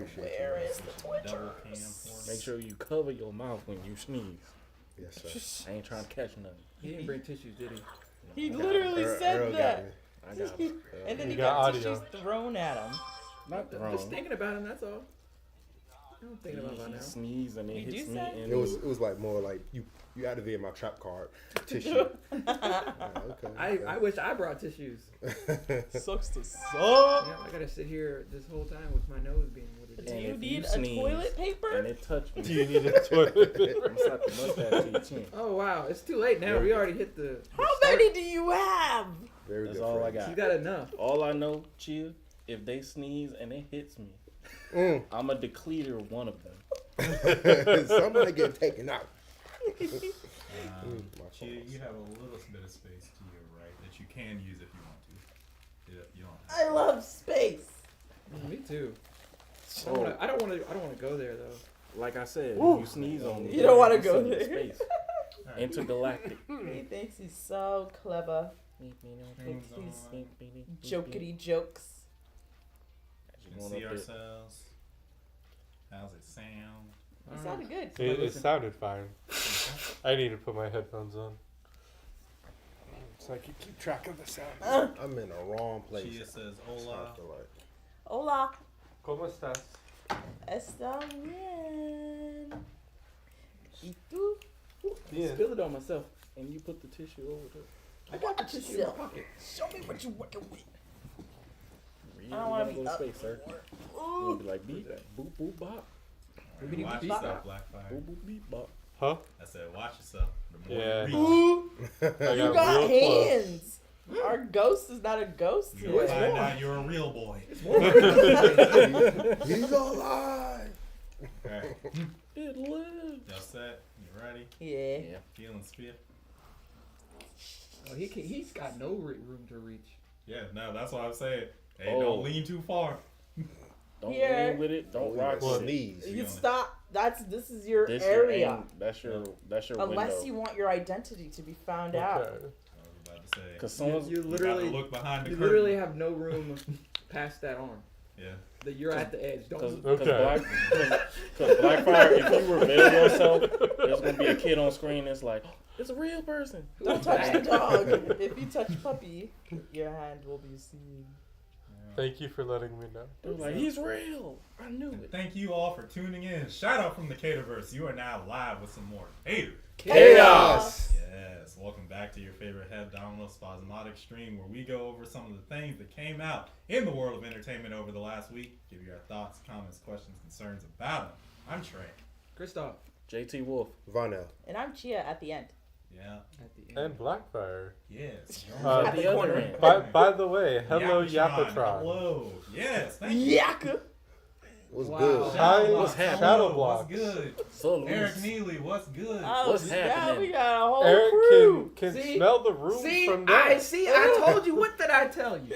appreciate Where you. is the Twitch? Double cam for Make sure you cover your mouth when you sneeze. Yes, sir. I ain't trying to catch nothing. He didn't bring tissues, did he? He literally said Earl that. got me. I got And then You he got got audio. tissues thrown at him. not Just wrong. thinking about him, that's all. I'm thinking about it He now. sneezed and it You hits do me. say? And It was like more like you activated my trap card tissue. Okay. I wish I brought tissues. Sucks to suck. Yeah, I gotta sit here this whole time with my nose being what it Do is. And you if need you a sneeze toilet paper? and it touched me. Do you need a toilet? I'm slap the mustache to your chin. Oh wow, it's too late now. Yeah. We already hit the. How many do you have? Very That's good. all I friends. You got. got enough. All I know, Chia, if they sneeze and it hits me, I'm a decleater one of them. Somebody get taken out. Chia, you have a little bit of space to your right that you can use if you want to. You don't have I love space. Me too. So, I don't want to go there though. like I said, Ooh. if you sneeze on me, You don't wanna you go send me to there. Space. Intergalactic. He thinks he's so clever. Things These jokety jokes. We can see ourselves. How's it sound? It sounded good. It sounded fine. I need to put my headphones on. So I can keep track of the sound. I'm in the wrong place. Chia says That's what hola. I feel like. Hola. ¿Cómo estás? Está bien. ¿Y tú? Yeah. Spill it on myself. And you put the tissue over there. I got the tissue in my pocket. Show me what you're working with. You I don't wanna wanna be go to up. space, sir. You Ooh. wanna be like beep, boop, boop, bop. Boopity Watch boopity yourself, bop. Blackfire. Boop, boop, beep, bop. Huh? I said, watch yourself. The more Yeah. you reach, Ooh. I You got real close. hands. Our ghost is not a ghost you'll What's today. find more? out you're a real boy. He's alive. Alright, It lives. y'all set? You ready? Yeah. Yeah. Feeling spear? Oh, he's got no room to reach. Yeah, no, that's what I'm saying. Hey, Oh. don't lean too far. Don't Here. lean with it. Don't rock with it. Sneeze. You stop. This is your This area. Your, that's your Unless window. you want your identity to be found out. Okay. I was about to say. Cause someone's You You gotta literally, look behind the you curtain. literally have no room past that arm. Yeah. That you're at the edge. Don't. Cause, move. Okay. cause Blackfire, if you reveal yourself, there's gonna be a kid on screen that's like, it's a real person. Don't touch the dog. If you touch puppy, your hand will be seen. Thank you for letting me know. They're like, he's real. I knew And it. thank you all for tuning in. Shout out from the Caterverse. You are now live with some more Catered Chaos. Yes, welcome back to your favorite head download spasmodic stream where we go over some of the things that came out in the world of entertainment over the last week. Give you our thoughts, comments, questions, concerns about them. I'm Trey. Christoph. JT Wolf. Vonell. And I'm Chia at the end. Yeah. At the end. And Blackfire. Yes. Uh, At the other end. By the way, hello Yapatron. Yapatron. Hello. Yes. Thank you. Yaka. What's Wow. good? Hi, What's happening? Shadow What's Blocks. good? So Eric Neely, what's good? Oh, What's now happening? we got a whole Eric crew. can See? smell the room See, from there. I told you. What did I tell you?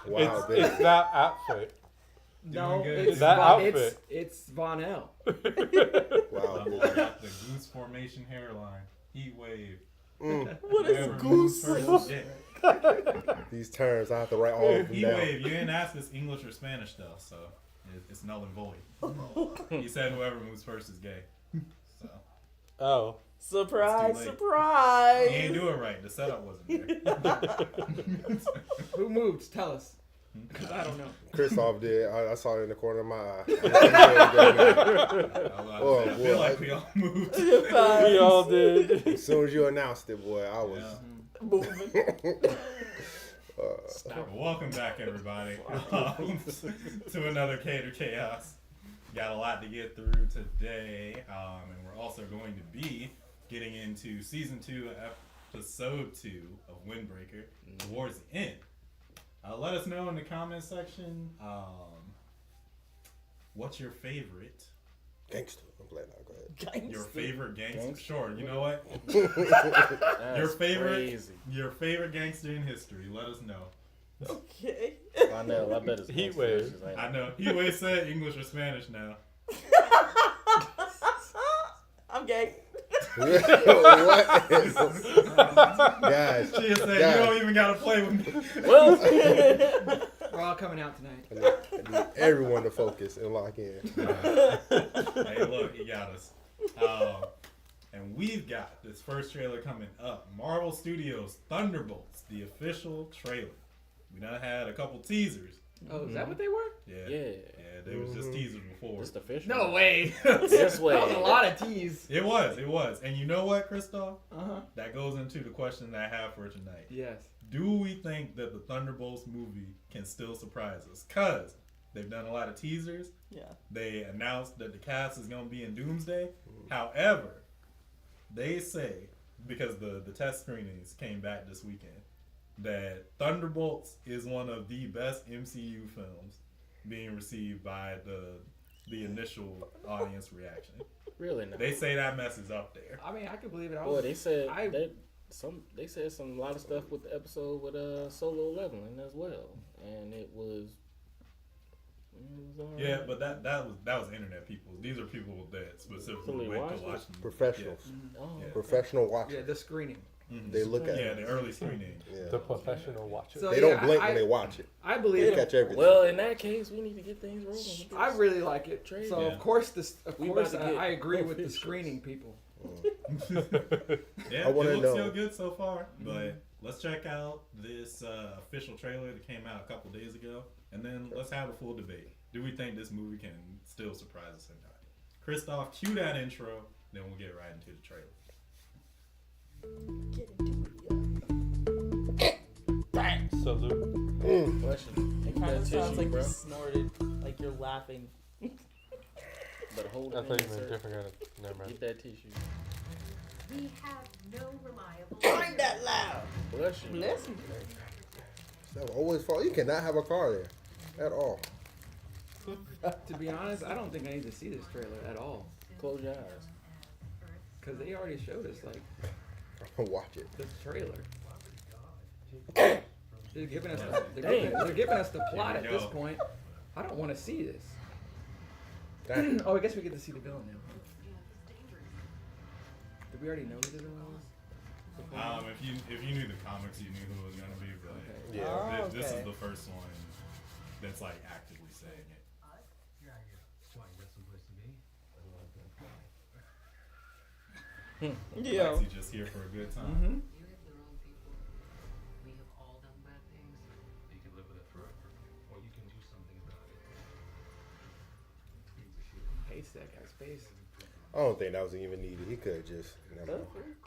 Wow, It's that outfit. No, good. it's That Von, outfit. It's Von L. Wow. Got the goose formation hairline. Heat wave. What is Whatever goose? moves first, yeah. These terms, I have to write all of them Heat down. wave. You didn't ask us English or Spanish stuff, so it's null and void. He said whoever moves first is gay. So Oh. Surprise, It's too late. surprise. he ain't do it right. The setup wasn't there. Who moved? Tell us. Because I don't know. Christoph did. I saw it in the corner of my eye. I Oh, feel boy. like we all moved. We all did. As soon as you announced it, boy, I was. Yeah. Moving. Welcome back, everybody, to another Catered Chaos. Got a lot to get through today, and we're also going to be getting into season 2, episode 2 of Windbreaker towards the end. Let us know in the comment section what's your favorite. Gangster. I'm glad. Go ahead. Your favorite gangster? Gangster? Sure. You know what? That's Your favorite. Crazy. Your favorite gangster in history. Let us know. Okay. I know. I bet it's Heat gangster wave. dishes, ain't it? I know. He always said English or Spanish now. I'm gay. What? Guys, She said, Yeah. you don't even gotta play with me. Well, We're all coming out tonight. I need everyone to focus and lock in. Hey, look, he got us. And we've got this first trailer coming up. Marvel Studios Thunderbolts, the official trailer. We done had a couple teasers. Oh, is that what they were? Yeah, they was just teasers before. Just official. No way. Yes way. That was a lot of tease. It was. And you know what, Christoph? Uh-huh. That goes into the question that I have for tonight. Yes. Do we think that the Thunderbolts movie can still surprise us? Because they've done a lot of teasers. Yeah. They announced that the cast is going to be in Doomsday. However, they say, because the test screenings came back this weekend, that Thunderbolts is one of the best MCU films being received by the initial audience reaction. Really not. They say that mess is up there. I mean, I could believe it. Boy, they said they said some lot of stuff with the episode with Solo Leveling as well, and it was. Yeah, but that was internet people. These are people that specifically went to watch them. Professionals. Yeah. Oh, Yeah. Professional watchers. Yeah, the screening. Mhm. They look at Yeah, it. the early screening. Yeah. The professional watcher. So, They don't yeah, blink I- when they watch it. I believe They it. catch everything. well, in that case, we need to get things rolling. I really like it. Trade. So Yeah. of course, We about to get I agree with the officials. screening people. Yeah, I it wanna looks know. still good so far. But let's check out this official trailer that came out a couple days ago, and then let's have a full debate. Do we think this movie can still surprise us or not? Christoph, cue that intro, then we'll get right into the trailer. Get into it. Bang! Salute. Question. It kind of sounds like you snorted, like you're laughing. But hold I it thought in, you meant sir. different kind of. Never mind. Get that tissue. We have no reliable. Find that loud. Bless you. Bless you. That will always fall. You cannot have a car there at all. To be honest, I don't think I need to see this trailer at all Close your eyes. because they already showed us like Watch it. the trailer. They're giving us they're giving us the plot Here at we this go. point. I don't want to see this. Damn. Oh, I guess we get to see the villain now. Did we already know who the villain was? If you knew the comics, you knew who it was gonna be. But Okay. Yeah. Oh, this is okay. the first one that's like actively saying it. Yeah. Lexi just here for a good time. Mm-hmm. You have the wrong people. We have all done bad things. You can live with it forever, or you can do something about it. Pace that guy's face. I don't think that was even needed. He could have just. Never mind.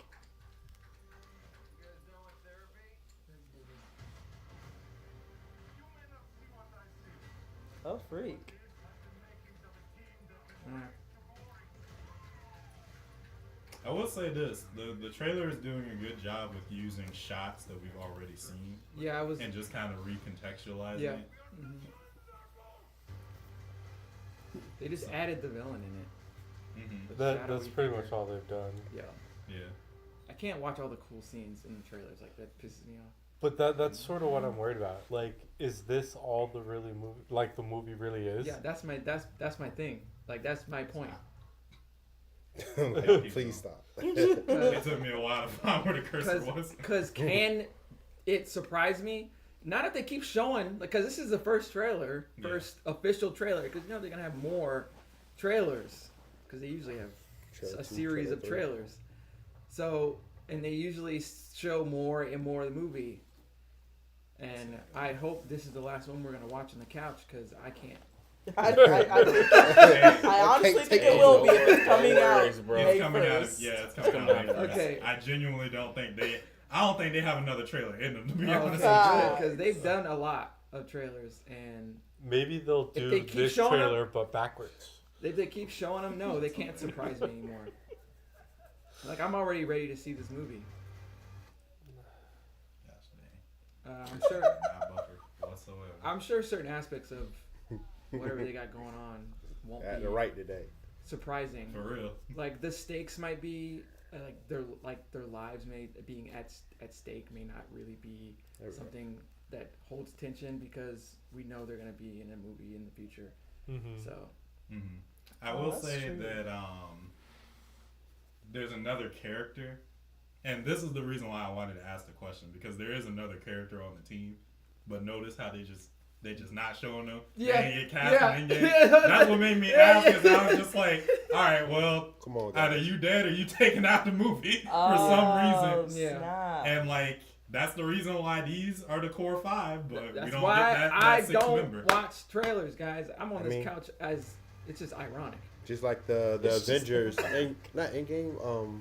Oh, freak. I will say this: the trailer is doing a good job with using shots that we've already seen Yeah, I was. and just kind of recontextualizing Yeah. it. Mhm. They just added the villain in it. Mm-hmm. The That's shadowy pretty figure. much all they've done. Yeah. Yeah. I can't watch all the cool scenes in the trailers. Like that pisses me off. But that's sort of what I'm worried about. Like, is this all the really movie? Like the movie really is? Yeah, that's my thing. Like that's my point. Like, please stop. It took me a while to find where the cursor was. Because can it surprise me? Not if they keep showing, because this is the first trailer, Yeah. first official trailer. Because you know they're gonna have more trailers, because they usually have Trailer a two, series trailer of three. trailers. So, and they usually show more and more of the movie. And I hope this is the last one we're gonna watch on the couch, because I can't. I honestly can't think take it will it. be if it's coming out. Worries, bro. It's May coming out. 1st. Yeah, it's coming out. May 1st. Okay. I genuinely don't think I don't think they have another trailer in them, to be honest. God. Because they've done a lot of trailers, and Maybe they'll If do they keep this showing trailer but backwards. if they keep showing them, no, they can't surprise me anymore. Like I'm already ready to see this movie. Gosh, dang. I'm sure. Not buffered whatsoever. I'm sure certain aspects of whatever they got going on won't At be the right today. surprising. For real. Like the stakes might be like their lives may being at stake may not really be something that holds tension because we know they're gonna be in a movie in the future. Mm-hmm. So Mm-hmm. I Oh, will that's say true. that there's another character, and this is the reason why I wanted to ask the question, because there is another character on the team. But notice how they just they just not showing them. Yeah. They ain't get cast in game. Yeah. That's what made me ask, because I was just like, all right, well, Come on, either guys. you dead or you taken out the movie for some reason. Yeah. Snap. And like, that's the reason why these are the core 5, but we That's don't why get that I 6th don't member. watch trailers, guys. I'm on I this mean- couch as it's just ironic. Just like the It's just- Avengers, not Endgame,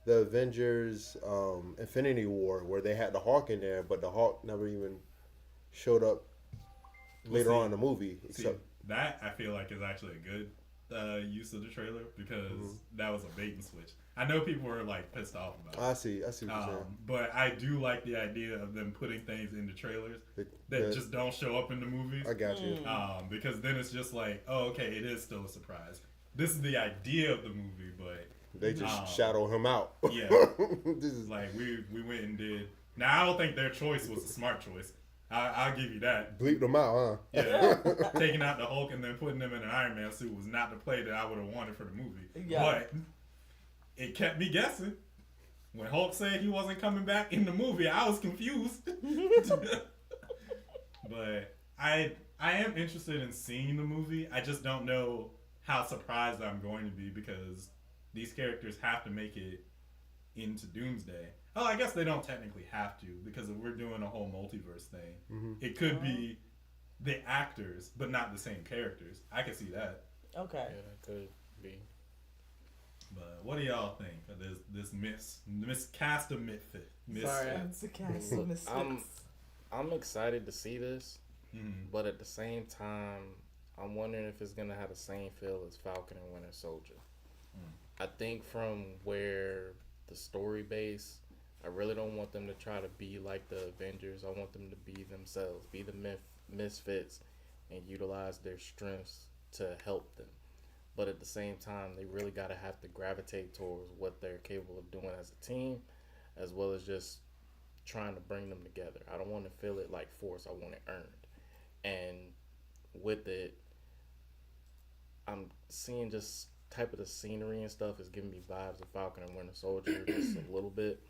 the Avengers Infinity War, where they had the Hulk in there, but the Hulk never even showed up later see- on in the movie. See, Except that I feel like is actually a good use of the trailer, because that was a bait and switch. I know people were like pissed off about I it. see what you're saying. But I do like the idea of them putting things into trailers that The- just don't show up in the movies. I got you. Because then it's just like, oh, okay, it is still a surprise. This is the idea of the movie, but They just shadow him out. yeah. This is like we went and did. Now I don't think their choice was a smart choice. I'll give you that. bleep them out, huh? Yeah, taking out the Hulk and then putting them in an Iron Man suit was not the play that I would have wanted for the movie. Yeah. But it kept me guessing. When Hulk said he wasn't coming back in the movie, I was confused. But I am interested in seeing the movie. I just don't know how surprised I'm going to be, because these characters have to make it into Doomsday. Oh, I guess they don't technically have to, because if we're doing a whole multiverse thing, it could be the actors, but not the same characters. I can see that. Okay. Yeah, that could be. But what do y'all think of this miscast of misfit? Sorry. It's a cast of misfits. I'm excited to see this, Mhm. but at the same time, I'm wondering if it's gonna have the same feel as Falcon and Winter Soldier. I think from where the story base, I really don't want them to try to be like the Avengers. I want them to be themselves, be the misfits, and utilize their strengths to help them. But at the same time, they really gotta have to gravitate towards what they're capable of doing as a team, as well as just trying to bring them together. I don't want to feel it like force. I want it earned. And with it, I'm seeing just type of the scenery and stuff is giving me vibes of Falcon and Winter Soldier just a little bit.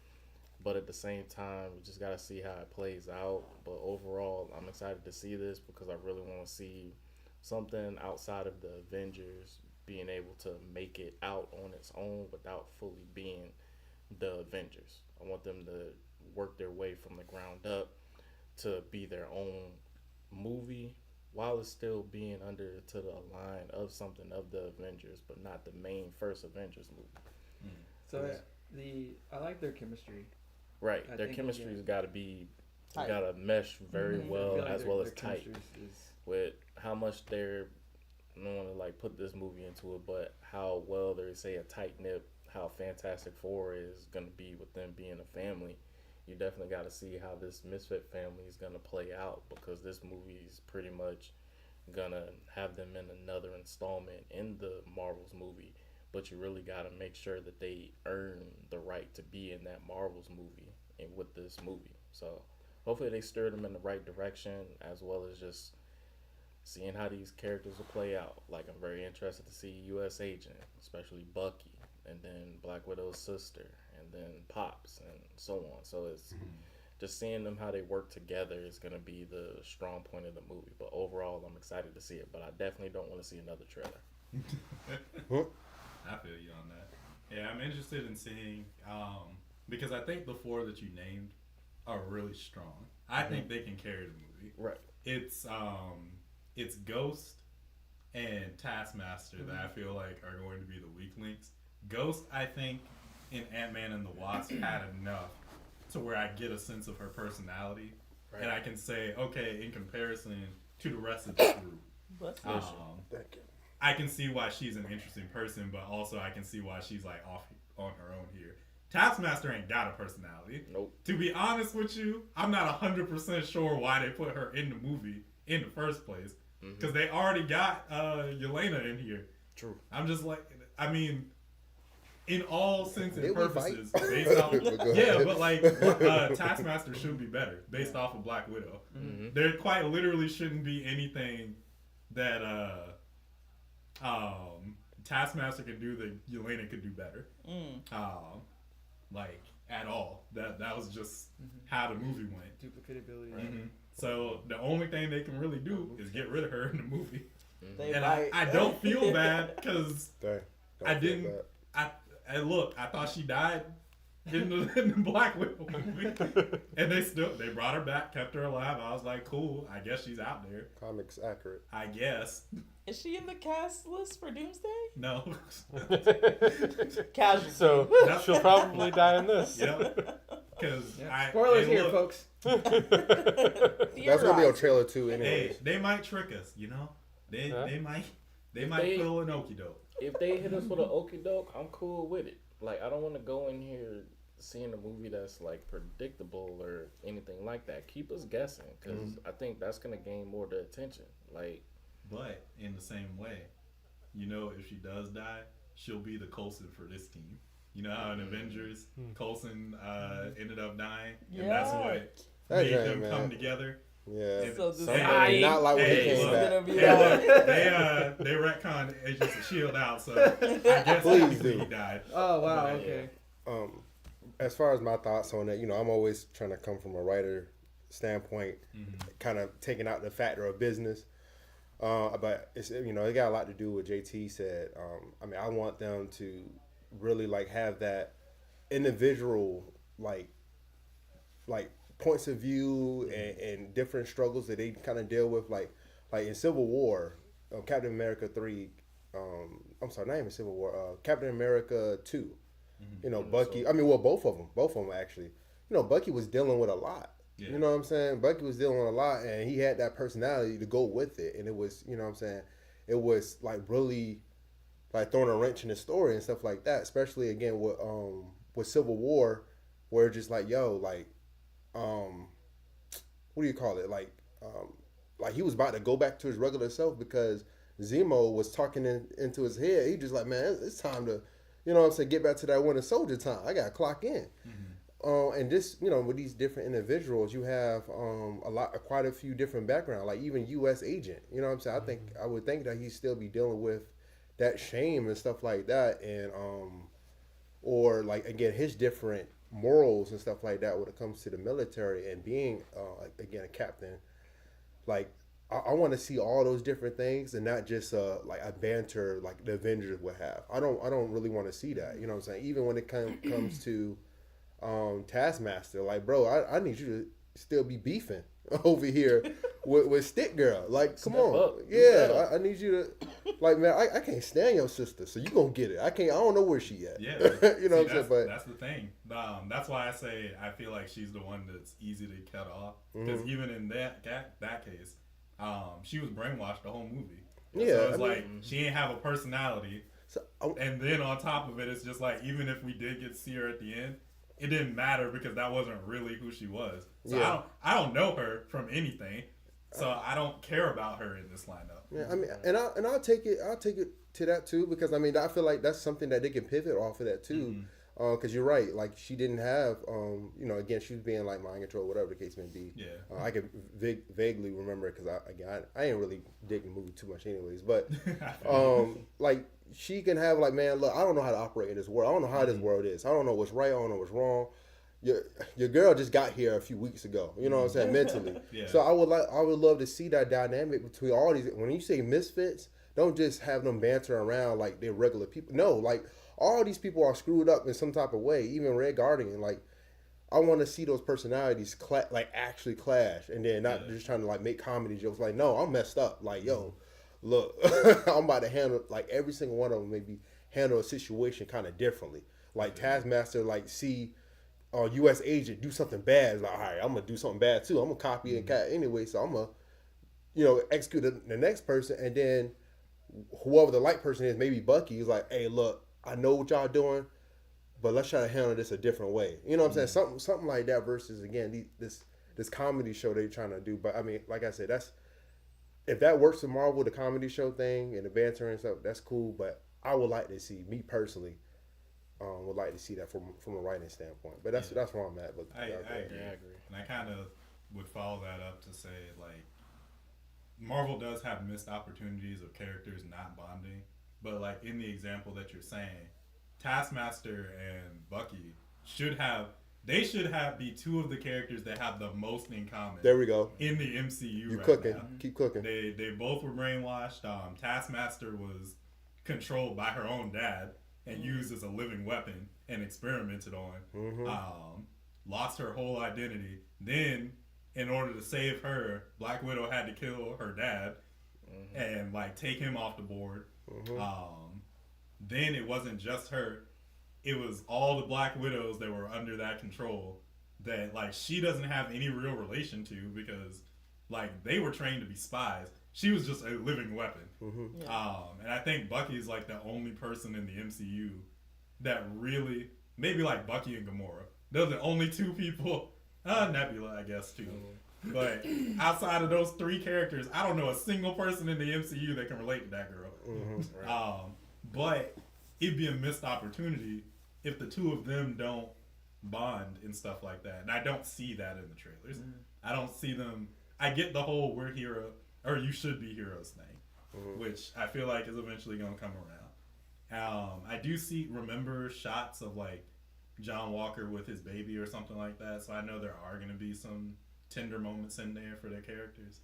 But at the same time, we just got to see how it plays out. But overall, I'm excited to see this, because I really want to see something outside of the Avengers being able to make it out on its own without fully being the Avengers. I want them to work their way from the ground up to be their own movie, while it's still being under to the line of something of the Avengers, but not the main first Avengers movie. So I like their chemistry. Right, I their think, chemistry's got to be, Tight. got to mesh very Mhm. I well, feel like as their- well as their tight. chemistry is With how much they're, I don't want to like put this movie into it, but how well they say a tight knit, how Fantastic Four is gonna be with them being a family. You definitely got to see how this misfit family is gonna play out, because this movie is pretty much gonna have them in another installment in the Marvels movie. But you really got to make sure that they earn the right to be in that Marvels movie and with this movie. So hopefully they steer them in the right direction, as well as just seeing how these characters will play out. Like, I'm very interested to see U.S. Agent, especially Bucky, and then Black Widow's sister, and then Pops, and so on. So it's just seeing them how they work together is going to be the strong point of the movie. But overall, I'm excited to see it. But I definitely don't want to see another trailer. I feel you on that. Yeah, I'm interested in seeing, because I think the 4 that you named are really strong. I think they can carry the movie. Right. It's Ghost and Taskmaster that I feel like are going to be the weak links. Ghost, I think, in Ant-Man and the Wasp had enough to where I get a sense of her personality, Right. and I can say, okay, in comparison to the rest of the group, Bless Thank you. I can see why she's an interesting person, but also I can see why she's like off on her own here. Taskmaster ain't got a personality. Nope. To be honest with you, I'm not 100% sure why they put her in the movie in the first place, because they already got Yelena in here. True. I'm just like, I mean, in all sense and Did we fight? purposes, based off, But go yeah, ahead. but like Taskmaster should be better based off of Black Widow. Mhm. There quite literally shouldn't be anything that Taskmaster can do that Yelena could do better. Like, at all. That was just how the movie went. Duplicatability. Mm-hmm. So the only thing they can really do is get rid of her in the movie. They And might. I don't feel bad because Dang, I don't feel didn't. bad. I thought she died in the Black Widow movie, and they brought her back, kept her alive. I was like, cool. I guess she's out there. Comics accurate. I guess. Is she in the cast list for Doomsday? No. Casual. So she'll probably die in this. Yep. Because Spoilers here, folks. That's gonna be on trailer 2 anyway. Hey, they might trick us. They might pull an okie doke. If they hit us with an okie doke, I'm cool with it. Like, I don't want to go in here seeing a movie that's like predictable or anything like that. Keep us guessing, because I think that's gonna gain more the attention. Like, but in the same way, if she does die, she'll be the Coulson for this team. You know how in Avengers, Coulson ended up dying, and that's what made them come together. Yeah. So this not like when he came back. gonna be They retconned Agents of S.H.I.E.L.D. out, so I guess Please technically do. he died. Oh wow. But, Okay. As far as my thoughts on it, I'm always trying to come from a writer standpoint, kind of taking out the factor of business. But it's it got a lot to do with JT said. I want them to really like have that individual like points of view and different struggles that they kind of deal with, like in Civil War, Captain America 3. I'm sorry, not even Civil War. Captain America 2. Bucky. Both of them actually. Bucky was dealing with a lot. Yeah. You know what I'm saying? Bucky was dealing with a lot, and he had that personality to go with it, and it was, it was like really like throwing a wrench in the story and stuff like that. Especially again with Civil War, where it's just like what do you call it? Like he was about to go back to his regular self because Zemo was talking into his head. He just like, man, it's time to, get back to that Winter Soldier time. I got to clock in. And this, with these different individuals, you have quite a few different backgrounds, like even U.S. agent. You know what I'm saying? I would think that he'd still be dealing with that shame and stuff like that, and or like again his different morals and stuff like that when it comes to the military and being again a captain. Like I want to see all those different things and not just like a banter like the Avengers would have. I don't really want to see that. You know what I'm saying? Even when it comes to Taskmaster, like bro, I need you to still be beefing over here with Stick Girl. Like, come on, I need you to like, man, I can't stand your sister, so you gonna get it. I don't know where she at. Yeah, you know what I'm saying? But that's the thing. That's why I say I feel like she's the one that's easy to cut off because even in that case, she was brainwashed the whole movie. Yeah, so it's like she ain't have a personality. So, and then on top of it, it's just like even if we did get to see her at the end, it didn't matter because that wasn't really who she was. So I don't know her from anything. So I don't care about her in this lineup. Yeah, I'll take it to that too, because I feel like that's something that they can pivot off of that too. Because you're right, like she didn't have, again, she was being like mind control, whatever the case may be. Yeah. I can vaguely remember because I ain't really dig the movie too much, anyways. But like she can have like, man, look, I don't know how to operate in this world. I don't know how this world is. I don't know what's right. I don't know what's wrong. Your girl just got here a few weeks ago. You know what I'm saying? Mentally. Yeah. So I would love to see that dynamic between all these. When you say misfits, don't just have them banter around like they're regular people. No, like all these people are screwed up in some type of way. Even Red Guardian, like I want to see those personalities actually clash, and then not just trying to like make comedy jokes. Like, no, I'm messed up. Like, yo, look, I'm about to handle like every single one of them. Maybe handle a situation kind of differently. Like Taskmaster, like see. U.S. agent do something bad. It's like, all right, I'm gonna do something bad too. I'm gonna copy and cat anyway. So I'm gonna, execute the next person, and then whoever the light person is, maybe Bucky, is like, hey, look, I know what y'all doing, but let's try to handle this a different way. You know what I'm saying? Something like that. Versus again, this comedy show they're trying to do. But like I said, if that works for Marvel, the comedy show thing and the banter and stuff, that's cool. But I would like to see, me personally. Would like to see that from a writing standpoint, but that's where I'm at. But I agree. Yeah, I agree. And I kind of would follow that up to say like Marvel does have missed opportunities of characters not bonding, but like in the example that you're saying, Taskmaster and Bucky should have they should be two of the characters that have the most in common. There we go. In the MCU You right cooking. now. Keep cooking. They both were brainwashed. Taskmaster was controlled by her own dad and used as a living weapon and experimented on. Mm-hmm. Lost her whole identity. Then, in order to save her, Black Widow had to kill her dad and like take him off the board. Then it wasn't just her. It was all the Black Widows that were under that control that like she doesn't have any real relation to because like they were trained to be spies. She was just a living weapon. And I think Bucky's like the only person in the MCU that really, maybe like Bucky and Gamora. They're the only two people, Nebula I guess too. But outside of those three characters, I don't know a single person in the MCU that can relate to that girl. But it'd be a missed opportunity if the two of them don't bond and stuff like that. And I don't see that in the trailers. I don't see them. I get the whole we're hero or you should be heroes thing, which I feel like is eventually going to come around. I do remember shots of like John Walker with his baby or something like that. So I know there are going to be some tender moments in there for their characters.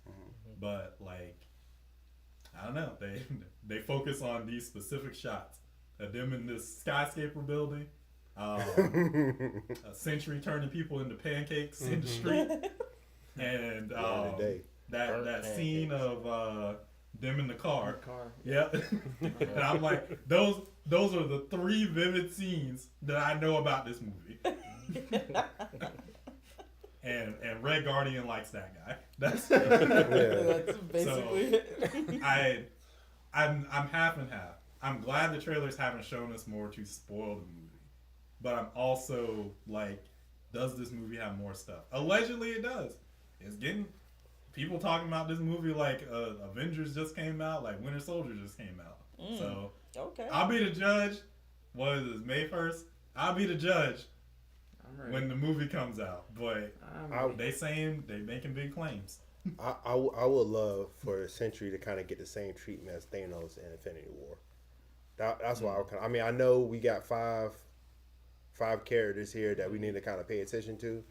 But like, I don't know. They focus on these specific shots of them in this skyscraper building, a Sentry turning people into pancakes in the street, and that scene of them in the car. Yep. And I'm like, those are the three vivid scenes that I know about this movie. And Red Guardian likes that guy. That's basically it. I'm half and half. I'm glad the trailers haven't shown us more to spoil the movie. But I'm also like, does this movie have more stuff? Allegedly it does. It's getting people talking about this movie like Avengers just came out, like Winter Soldier just came out. So I'll be the judge. What is this, May 1st? I'll be the judge when the movie comes out. But they making big claims. I would love for Sentry to kind of get the same treatment as Thanos in Infinity War. That's why I mean, I know we got five characters here that we need to kind of pay attention to,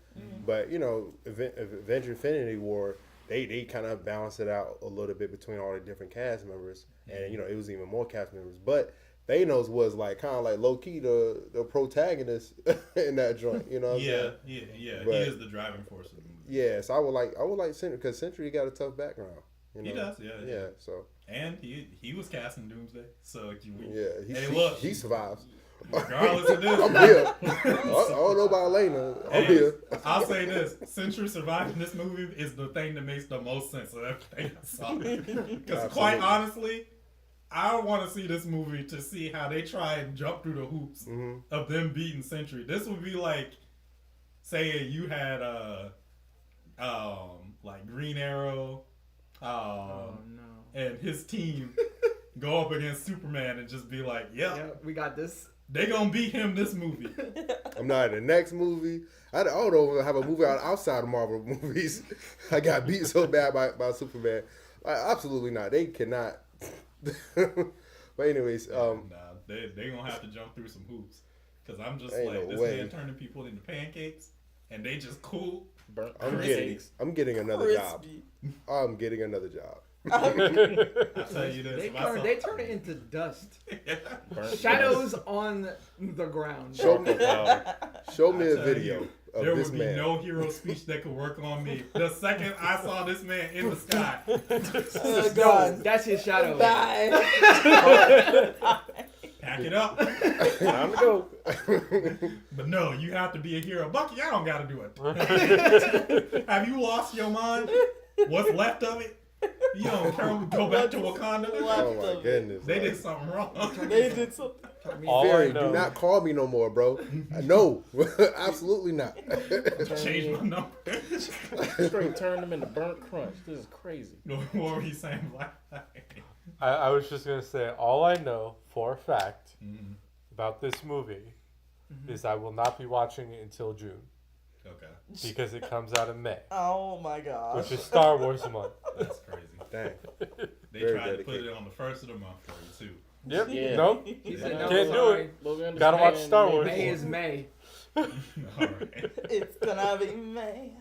but you know, Avengers Infinity War, they kind of balance it out a little bit between all the different cast members, and you know, it was even more cast members. But Thanos was like kind of like low key the protagonist in that joint. You know what I'm saying? Yeah. But, he is the driving force of the movie. Yeah, so I would like Sentry because Sentry got a tough background. You know? He does, yeah. So and he was cast in Doomsday, so he survives. Regardless of this, I'm here. I don't know about Elena. I'm here. I'll say this: Sentry surviving this movie is the thing that makes the most sense of everything I saw. Because quite honestly, I want to see this movie to see how they try and jump through the hoops of them beating Sentry. This would be like, say you had like Green Arrow, and his team go up against Superman and just be like, yeah, we got this. They gonna beat him this movie. I'm not in the next movie. I don't know have a movie outside of Marvel movies. I got beat so bad by Superman. Absolutely not. They cannot. But anyways, they gonna have to jump through some hoops. Cause I'm just like this man turning people into pancakes, and they just cool. I'm getting another job. I'm getting another job. I'll tell you this. They turn it into dust. Shadows on the ground. Show me a video of there this would be man. no hero speech that could work on me. The second I saw this man in the sky. Oh, God. That's his shadow. Bye. Pack it up. Time to go. But no, you have to be a hero. Bucky, I don't gotta do it. Have you lost your mind? What's left of it? You don't care. Go back to Wakanda. Oh my goodness. They did something wrong. They did something. Barry, do not call me no more, bro. No, absolutely not. Change my number. Straight turn them into burnt crunch. This is crazy. What were you saying, Black? I was just gonna say all I know for a fact about this movie is I will not be watching it until June. Okay. Because it comes out in May. Oh my God. Which is Star Wars month. That's crazy. Dang. They Very tried dedicated. to put it on the first of the month for you too. Yep. Yeah. No. He said, no, Can't do sorry. it. Gotta watch Star Wars. May is May. Alright. It's gonna be May.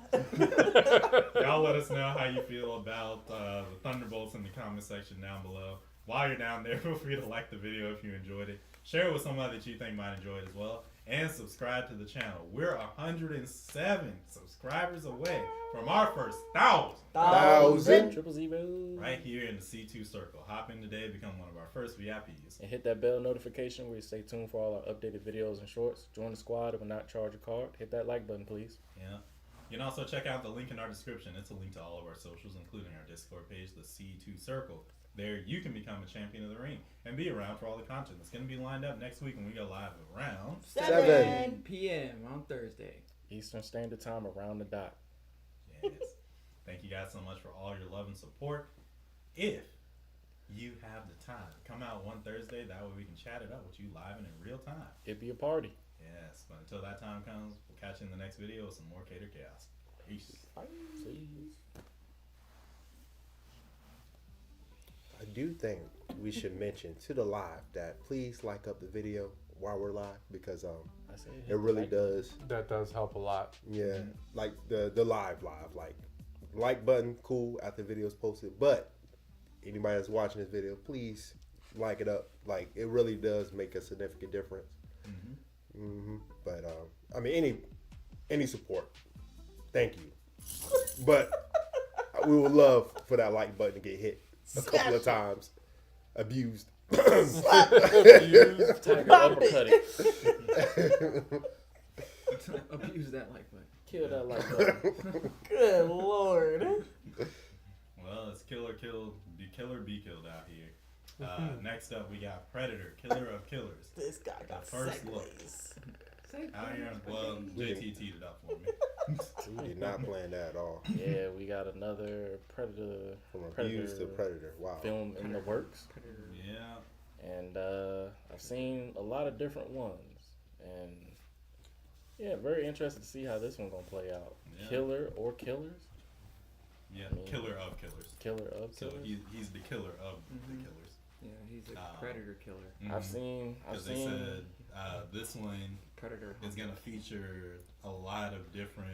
Y'all let us know how you feel about the Thunderbolts in the comment section down below. While you're down there, feel free to like the video if you enjoyed it. Share it with somebody that you think might enjoy it as well. And subscribe to the channel. We're 107 subscribers away from our first 1,000. Triple zero. Right here in the C2 circle. Hop in today, become one of our first VIPs. And hit that bell notification where you stay tuned for all our updated videos and shorts. Join the squad. It will not charge a card. Hit that like button, please. Yeah. You can also check out the link in our description. It's a link to all of our socials, including our Discord page, the C2 Circle. There you can become a champion of the ring and be around for all the content that's going to be lined up next week when we go live around 7 p.m. on Thursday. Eastern Standard Time around the dot. Yes. Thank you guys so much for all your love and support. If you have the time, come out one Thursday. That way we can chat it up with you live and in real time. It'd be a party. Yes. But until that time comes, we'll catch you in the next video with some more Catered Chaos. Peace. See. I do think we should mention to the live that please like up the video while we're live because I said it really does. That does help a lot. Yeah, like the live, like button, cool after the video's posted. But anybody that's watching this video, please like it up. Like it really does make a significant difference. But I mean, any support, thank you. But we would love for that like button to get hit a couple of times, abused. Slap Tiger Bump uppercut it. Abuse that like button. Kill that like button. Good lord. Well, it's kill or kill, be killed out here. Next up, we got Predator, Killer of Killers. This guy got First look. segues. Out here, well, JT teed it up for me. We did not plan that at all. Yeah, we got another Predator From abused to predator. Wow. film in the works. Yeah. And I've seen a lot of different ones. And yeah, very interested to see how this one gonna play out. Yeah. Killer or killers? Yeah, I mean, Killer of Killers. Killer of So killers? he's the killer of the killers. Yeah, he's a predator killer. I've seen Because they said this one Predator. is gonna feature a lot of different,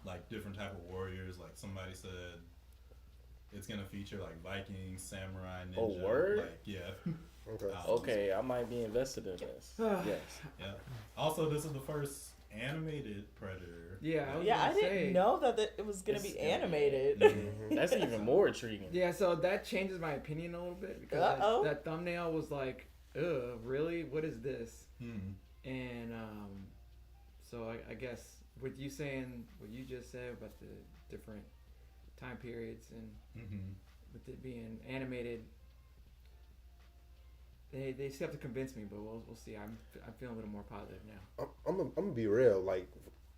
like different type of warriors. Like somebody said, it's gonna feature like Vikings, samurai, ninja. Oh, word? Like yeah. Okay. Okay, I might be invested in this. Yes. Yeah. Also, this is the first animated Predator. Yeah, I was Yeah, I gonna say. didn't know that it was gonna It's be gonna be- animated. That's even more intriguing. Yeah, so that changes my opinion a little bit because Uh-oh. that thumbnail was like, ugh, really? What is this? Hmm. And so I guess with you saying what you just said about the different time periods and with it being animated, they still have to convince me, but we'll see. I'm feeling a little more positive now. I'm gonna be real. Like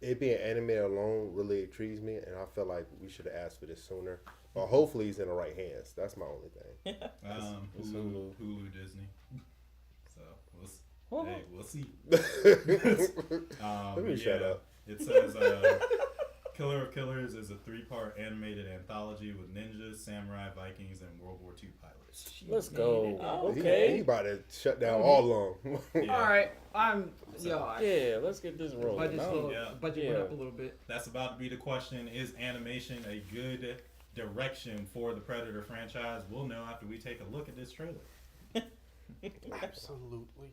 it being animated alone really intrigues me, and I feel like we should have asked for this sooner. But hopefully, he's in the right hands. That's my only thing. It's Hulu, Disney. So we'll see. Let me shut up. It says Killer of Killers is a 3-part animated anthology with ninjas, samurai, Vikings, and World War II pilots. Let's go. Oh, He Okay. about to shut down all along. Yeah. All right, Yeah, let's get this rolling. budget Now, budget Yeah. went up a little bit. That's about to be the question. Is animation a good direction for the Predator franchise? We'll know after we take a look at this trailer. Absolutely.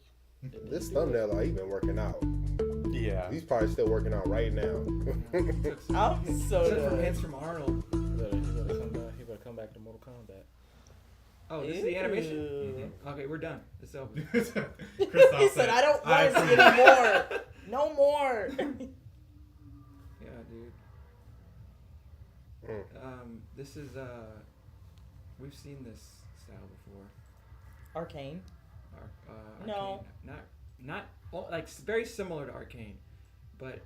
This thumbnail, like, he been working out. Yeah. He's probably still working out right now. I'm so Except for done. hints from Arnold. he better come back to Mortal Kombat. Oh, this is the animation. Ew. Okay, we're done. It's over. Christoph He said, "I don't want to see agree." any more. No more." Yeah, dude. Mm. This is we've seen this style before. Arcane. Arcane. No. Not like very similar to Arcane, but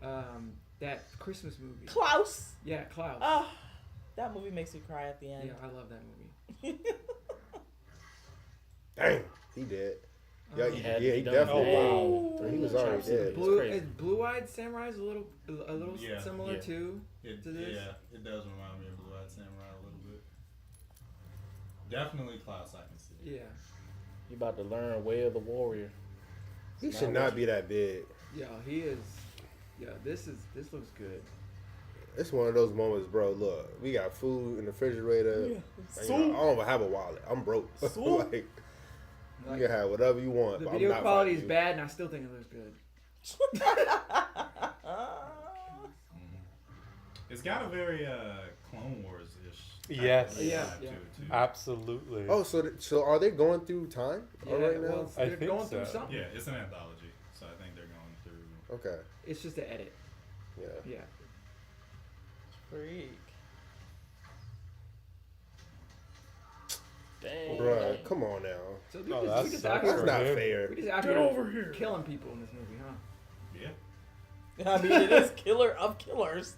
that Christmas movie. Klaus. Yeah, Klaus. Oh, that movie makes me cry at the end. Yeah, I love that movie. Dang, he did. Yeah, He had to yeah, be he done. definitely. Oh, wow. He was already dead. crazy. Blue-eyed Samurai is a little Yeah, similar yeah. too. It, to this? yeah, it does remind me of Blue Eyed Samurai a little bit. Definitely Klaus, I can see. Yeah. You about to learn Way of the Warrior. He should not be that big. Yeah, he is. Yeah, this looks good. It's one of those moments, bro. Look, we got food in the refrigerator. Yeah. And, you know, I don't even have a wallet. I'm broke. Like, you can have whatever you want. The but video I'm not quality is fighting bad, and I still think it looks good. It's got a very Clone Wars ish. Yes. Yeah. Too. Absolutely. you. Oh, so are they going through time Yeah, right now? well, I they're think going through so. something. Yeah, it's an anthology, so I think they're going through. Okay. It's just an edit. Yeah. Yeah. Freak. Dang. Bruh, come on now. So Oh, we that's just sucks out That's for here, not him. fair. we just out Get here over here. killing people in this movie, huh? Yeah. I mean, it is killer of killers.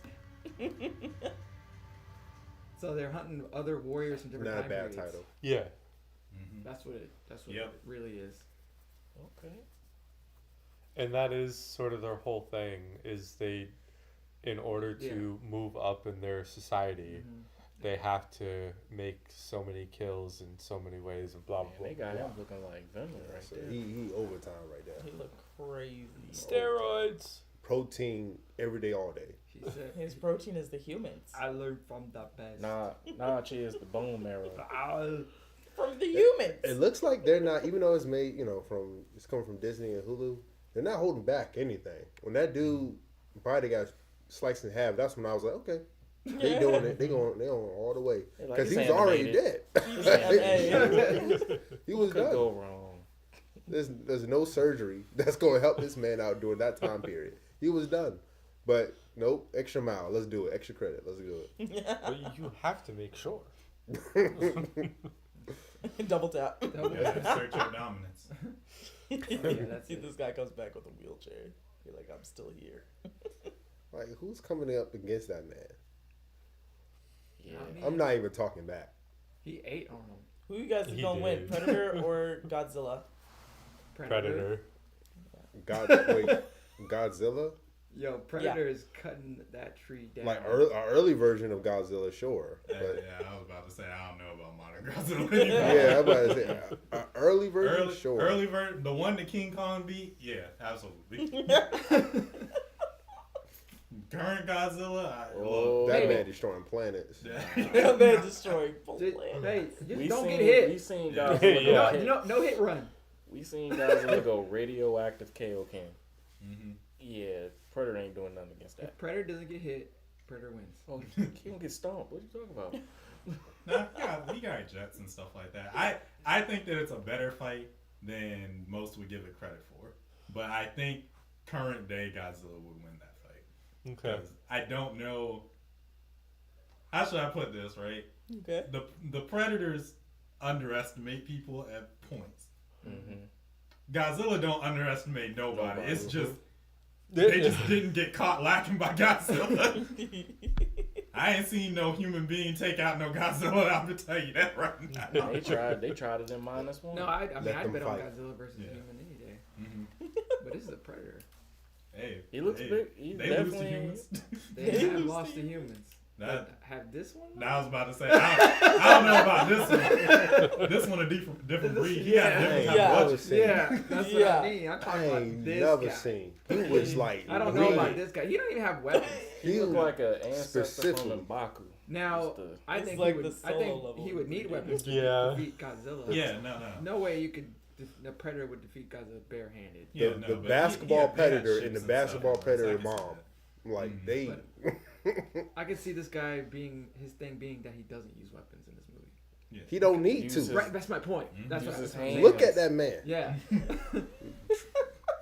So they're hunting other warriors from different Not a time bad periods. title. Yeah. Mm-hmm. That's what Yep. it really is. Okay. And that is sort of their whole thing is they, in order to move up in their society, they have to make so many kills in so many ways and blah, Man, blah, they blah. got him looking like Venom right So there. he overtime right there. He looked crazy. Steroids. Protein every day, all day. She said, His protein is the humans. "I learned from the best." Nah, Chia is the bone marrow. From the humans. It looks like they're not, even though it's made, it's coming from Disney and Hulu, they're not holding back anything. When that dude probably got sliced in half, that's when I was like, okay, they doing it. They going all the way. They like, Because this he was already animated. dead. He was Could done. go wrong. There's no surgery that's going to help this man out during that time period. He was done. But nope, extra mile. Let's do it. Extra credit. Let's do it. But you have to make sure. Double tap. Yeah, search your dominance. that's See, it. this guy comes back with a wheelchair. You're like, I'm still here. Like, who's coming up against that man? Yeah. I'm not even talking back. He ate on him. Who you guys He gonna win, did. Predator or Godzilla? Predator. Godzilla? Yo, Predator is cutting that tree down. Like early version of Godzilla, sure. Yeah, But I was about to say I don't know about modern Godzilla. yeah, I'm about to say early version, sure. Early version, the one that King Kong beat, yeah, absolutely. Current Godzilla, That man destroying planets. That man destroying full Just- land. hey, just We don't seen, get hit. We seen Yeah. Godzilla Yeah. go hit. No hit run. We seen Godzilla go radioactive KO King. Mm-hmm. Yeah, Predator ain't doing nothing against that. If Predator doesn't get hit, Predator wins. Oh, he gonna get stomped. What are you talking about? Nah, he got jets and stuff like that. I think that it's a better fight than most would give it credit for. But I think current day Godzilla would win that fight. Okay. 'Cause I don't know. How should I put this, right? Okay. The Predators underestimate people at points. Mm-hmm. Godzilla don't underestimate nobody. Nobody. It's just they just didn't get caught lacking by Godzilla. I ain't seen no human being take out no Godzilla. I'm gonna tell you that right now. They tried it in -1. No, I mean, Let I'd them bet on fight. Godzilla versus Yeah. human any day. Mhm. But this is a Predator. Hey, He looks hey, big. He's They lose to definitely. humans. They have lost to humans. That, But have this one? I was about to say, I don't know about this one. This one a different breed. He got Yeah. different I type Yeah. of never budget. seen. Yeah, that's what Yeah. I mean. I'm I talking ain't about this never guy. seen. He was like, I don't know really about this guy. He don't even have weapons. He looked like an ancestor from specifically. M'Baku. Now, Just the- I It's think like he would. the I solo think level he would need breeding. weapons to Yeah. defeat Godzilla. Yeah, no. No way you could. The Predator would defeat Godzilla barehanded. Yeah, the, no, the but basketball he had predator ships and the stuff, basketball so I predator can see mom. Like Mhm. they. I could see this guy being his thing being that he doesn't use weapons in this movie. Yeah. He don't need Use to. his- Right, that's my point. Mhm. That's Use what I was his saying. hands. Look at that man. Yeah.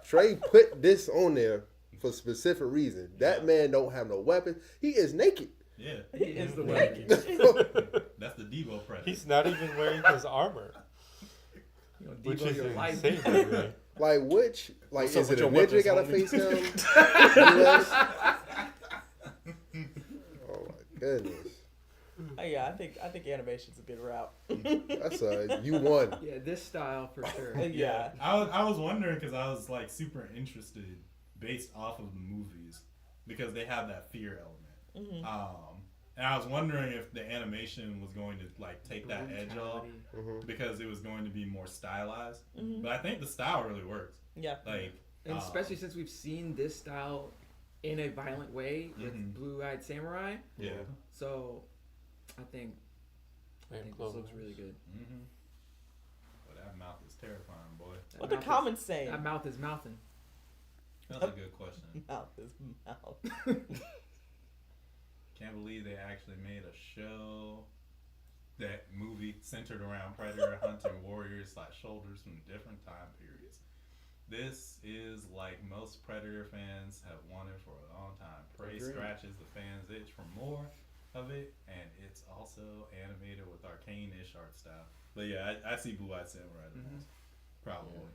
Trey put this on there for specific reason. That man don't have no weapons. He is naked. Yeah, He is the Naked. weapon. That's the Devo predator. He's not even wearing his armor, You know, which Devo is your life. insane to me. Like which? Like What's up is with it a your midget got a weapons, face down? US? Oh my goodness. Yeah, I think animation's a good route. That's you won. Yeah, this style for sure. Yeah. I was wondering because I was like super interested based off of the movies because they have that fear element. Mm-hmm. And I was wondering if the animation was going to like take that edge off Brutality. because it was going to be more stylized. Mm-hmm. But I think the style really works. Yeah. Like And especially since we've seen this style in a violent way with Blue-Eyed Samurai. Yeah. So, I think this looks really good. Mm-hmm. But that mouth is terrifying, boy. What the comments saying? That mouth is mouthing. That's a good question. Mouth is mouth. Can't believe they actually made a show, that movie centered around predator hunting warriors / soldiers from different time periods. This is like most Predator fans have wanted for a long time. Prey scratches the fans' itch for more of it, and it's also animated with arcane-ish art style. But yeah, I see Blue-Eyed Samurai the most, probably.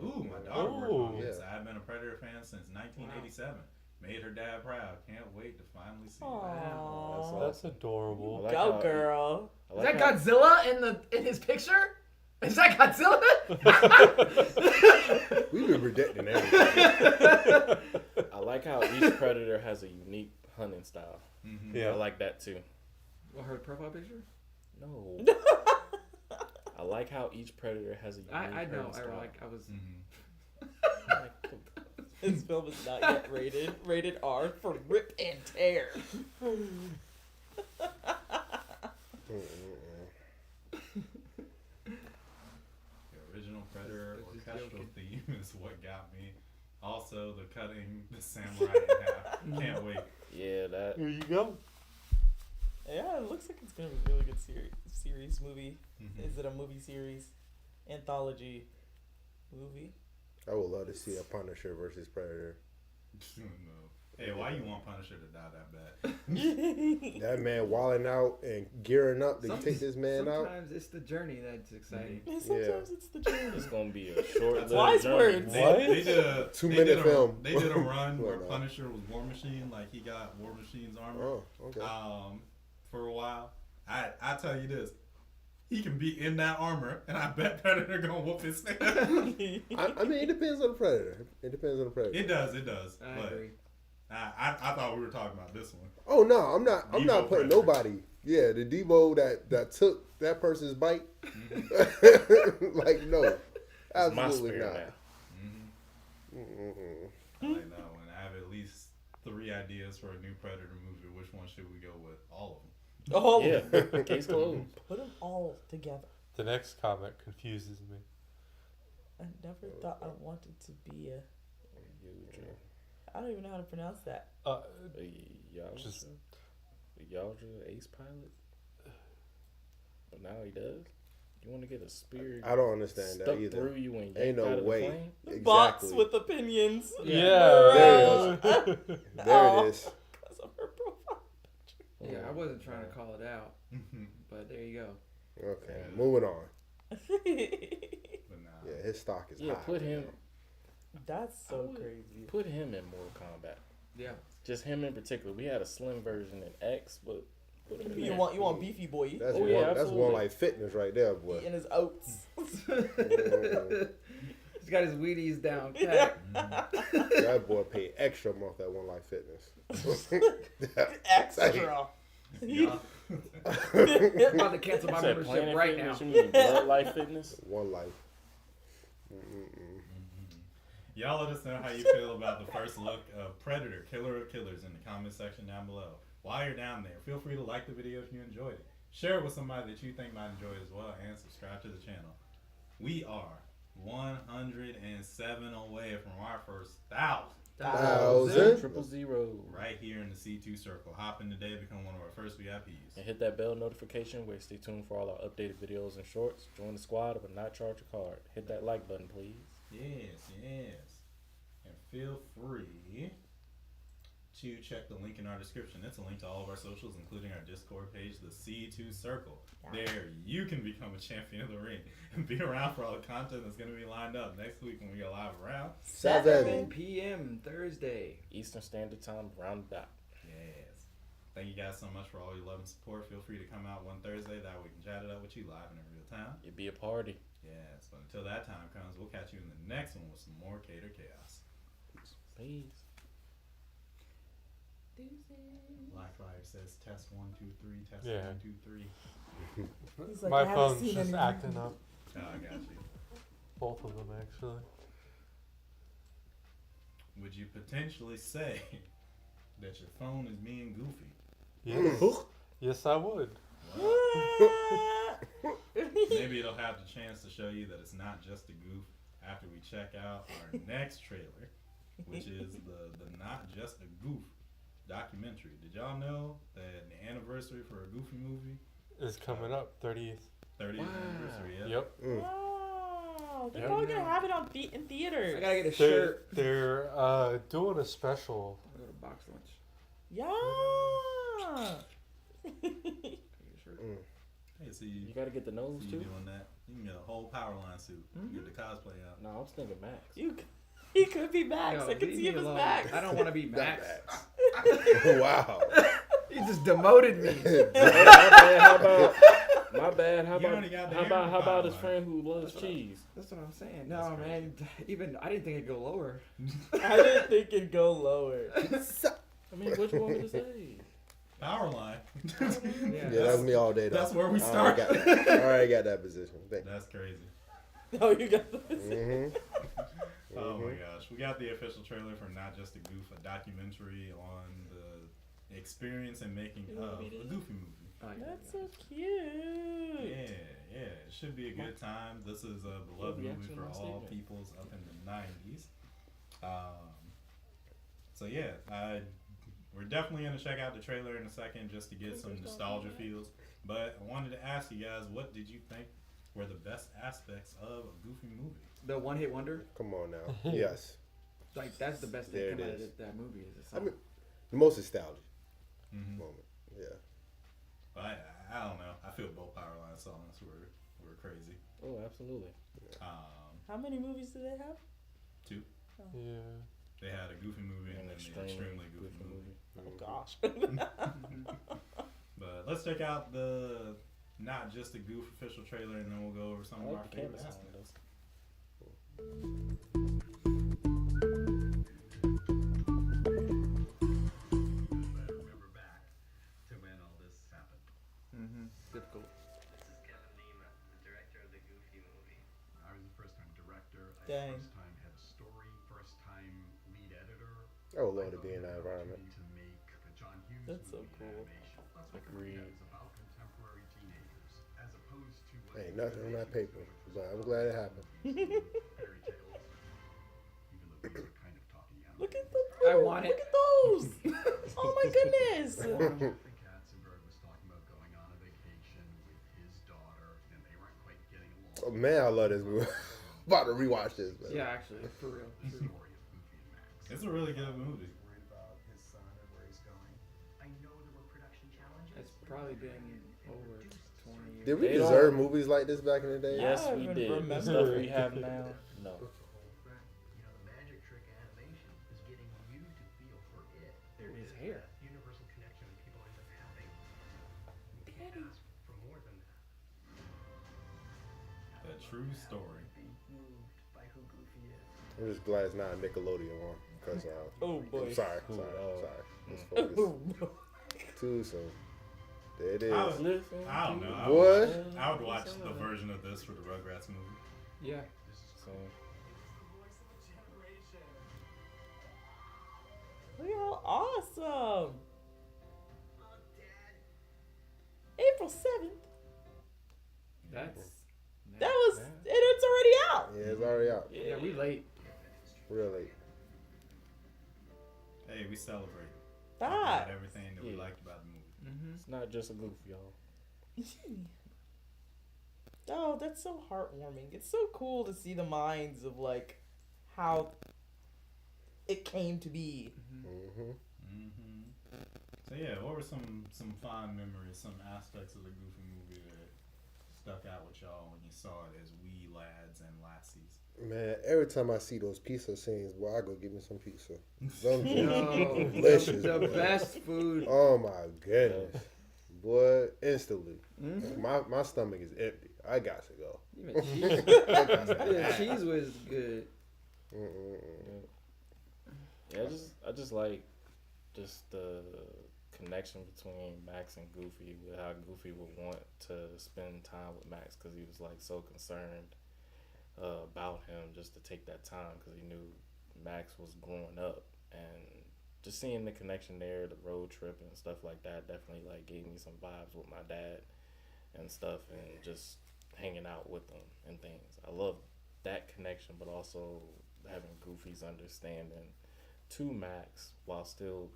Ooh, my daughter worked on this. I've been a Predator fan since 1987. Made her dad proud. Can't wait to finally see it. Aww. That's adorable. like Go, girl. I Is like that Godzilla in his picture? Is that Godzilla? We've been predicting everything. I like how each predator has a unique hunting style. Mm-hmm. Yeah. I like that too. What, her profile picture? No. I like how each predator has a unique I know. hunting style. I was. This film is not yet rated. Rated R for rip and tear. The original Predator orchestral theme is what got me. Also, the cutting the samurai in half. Can't wait. Yeah, that. Here you go. Yeah, it looks like it's gonna be a really good series movie. Mhm. Is it a movie series? Anthology movie? I would love to see a Punisher versus Predator. No. Hey, why you want Punisher to die that bad? That man wilding out and gearing up to take this man out. Sometimes it's the journey that's exciting. Sometimes it's the journey. It's gonna be a short. Wise journey. words. They did a 2-minute film. They did a run where Well, no. Punisher was War Machine, like he got War Machine's armor. Oh, okay. For a while. I tell you this, he can be in that armor, and I bet Predator gonna whoop his face. I mean, it depends on the Predator. It depends on the Predator. It does. I But agree. I thought we were talking about this one. Oh no, I'm not. I'm Devo not putting Predator. nobody. Yeah, the Devo that took that person's bite. Like no, It's my absolutely spirit not. now. Mm-mm. I like that one. I have at least 3 ideas for a new Predator movie. Which one should we go with? All of them. Oh, Yeah, case closed. Put them all together. The next comment confuses me. I never thought I wanted to be a. I don't even know how to pronounce that. Just- Yalja ace pilot. But now he does. You want to get a spear? I don't understand stuck that either. through you and Ain't yanked no out of way. the plane? Exactly. Box with opinions. Yeah. There it is. Because of her profile. Yeah, I wasn't trying to call it out, but there you go. Okay, moving on. But nah. Yeah, his stock is Yeah, high. put him. That's so crazy. Put him in Mortal Kombat. Yeah. Just him in particular. We had a slim version in X, but put him in You there. want beefy boy That's Oh, one. yeah, That's absolutely. one like fitness right there, boy. eating his oats. He's got his Wheaties down pat. That boy paid extra off that One Life Fitness. Extra. Yeah. I'm about to cancel my Said membership Planet right Fitness, now. You mean Blood Life Fitness? One Life. Y'all let us know how you feel about the first look of Predator, Killer of Killers in the comment section down below. While you're down there, feel free to like the video if you enjoyed it. Share it with somebody that you think might enjoy it as well, and subscribe to the channel. We are 107 away from our first 1,000. 000. right here in the C2 circle. Hop in today, become one of our first VIPs. And hit that bell notification where stay tuned for all our updated videos and shorts. Join the squad but not charge a card. Hit that like button, please. Yes. And feel free to check the link in our description. It's a link to all of our socials, including our Discord page, the C2 Circle. There, you can become a champion of the ring and be around for all the content that's going to be lined up next week when we go live around. 7 p.m. Thursday. Eastern Standard Time, round the dot. Yes. Thank you guys so much for all your love and support. Feel free to come out one Thursday. That way we can chat it up with you live and in real time. It'd be a party. Yes. But until that time comes, we'll catch you in the next one with some more Catered Chaos. Peace. Black Fire says test 1 2 3, test Yeah. 1 2 3. He's like, My I haven't phone's seen just anything. acting up. Oh, I got you. Both of them, actually. would you potentially say that your phone is being goofy? Yes. Yes, I would. Maybe it'll have the chance to show you that it's not just a goof after we check out our next trailer, which is the Not Just a Goof documentary. Did y'all know that the anniversary for a Goofy movie It's coming up 30th. 30th anniversary? Yeah. Yep. Wow. They're probably going to have it on in theaters. I gotta get a They're shirt. they're doing a special. I'll go to box lunch. Yeah. Get a shirt. Hey, see You gotta get the nose you too. doing that. You can get a whole Powerline suit. Get the cosplay out. No, I was thinking Max. He could be Max. Yo, I can leave see me him as alone. Max. I don't want to be Max. Wow. He just demoted me. My bad. How You about already got the how about his Powerline. friend who loves cheese? That's what I'm saying. That's No, crazy. man. Even I didn't think it'd go lower. I didn't think it'd go lower. I mean, what you want me to say? Powerline. Yeah. Yeah, that's me all day. Though. That's where we I start. already got that position. That's crazy. Oh, you got the Mm-hmm. Oh my gosh. We got the official trailer for Not Just a Goof, a documentary on the experience and making of a Goofy movie. Oh, yeah, That's yeah. so cute. Yeah. It should be a good time. This is a beloved Yeah, movie for actually, my all statement. peoples up in the 90s. So yeah, we're definitely going to check out the trailer in a second just to get some nostalgia feels. But I wanted to ask you guys, what did you think were the best aspects of a Goofy movie? The one hit wonder. Come on now. Yes. Like that's the best There thing it come out is. of that movie is the I song. mean, the most nostalgic Mm-hmm. moment. Yeah. I don't know. I feel both Powerline songs were crazy. Oh, absolutely. How many movies do they have? 2. Yeah. They had a Goofy movie and then the extremely goofy movie. Oh gosh. But let's check out the Not Just a Goof official trailer, and then we'll go over some I of our like the favorite canvas song aspects. Remember back to when all this happened. Difficult. This is Kevin Lima, the director of the Goofy movie. I was the first time director. Dang. First time head of story. First time lead editor. I would love to I be in thought that it was an environment. opportunity to make a John Hughes That's so movie in cool. animation. Let's not Agreed. forget it's about contemporary teenagers as opposed to what Ain't nothing on that paper, but I'm glad it happened. fairy tales. Even though these are kind of talking animals. Look at the I want it. Look at those. Oh my goodness. Jeffrey Katzenberg was talking about going on a vacation with his daughter, and they weren't quite getting along. Oh, man, I love this movie. About to rewatch this, man. Yeah, actually, for real. The story of Goofy and Max. It's a really good movie. Worried about his son and where he's going. I know there were production challenges. It's probably been over 20 years. Did we They don't- deserve movies like this back in the day? Yes, I we even did. The remember stuff it. we have now, no. You know, the magic trick in animation is getting you to feel for it. There His is hair. that universal connection that people end up having. You can't ask for more than that. A true story. Be moved by who Goofy is. I'm just glad it's not a Nickelodeon one. Because, Oh boy. I'm sorry. Ooh, Sorry. Let's focus. Too soon. There it is. I don't know. What? I would watch the version of this for the Rugrats movie. Yeah. So, Look how awesome. April 7th. That's. That was, and it's already out. Yeah, it's already out. Yeah, we late. Real late. Hey, we celebrate. Ah. About everything that we Yeah. liked about the movie. it's not just a goof, y'all. Oh, that's so heartwarming. It's so cool to see the minds of like how it came to be. Mm-hmm. So yeah, what were some fond memories, some aspects of the Goofy movie that stuck out with y'all when you saw it as wee lads and lassies? Man, every time I see those pizza scenes, boy, I go give me some pizza. Some Yo, delicious. the boy. best food. Oh my goodness. Boy, instantly. Mhm. My stomach is empty. I got to go. Even cheese. The cheese was good. Mm-mm-mm. Yeah, I just like just the connection between Max and Goofy, with how Goofy would want to spend time with Max because he was like so concerned about him just to take that time because he knew Max was growing up, and just seeing the connection there, the road trip and stuff like that, definitely like gave me some vibes with my dad and stuff, and just hanging out with them and things. I love that connection, but also having Goofy's understanding to Max while still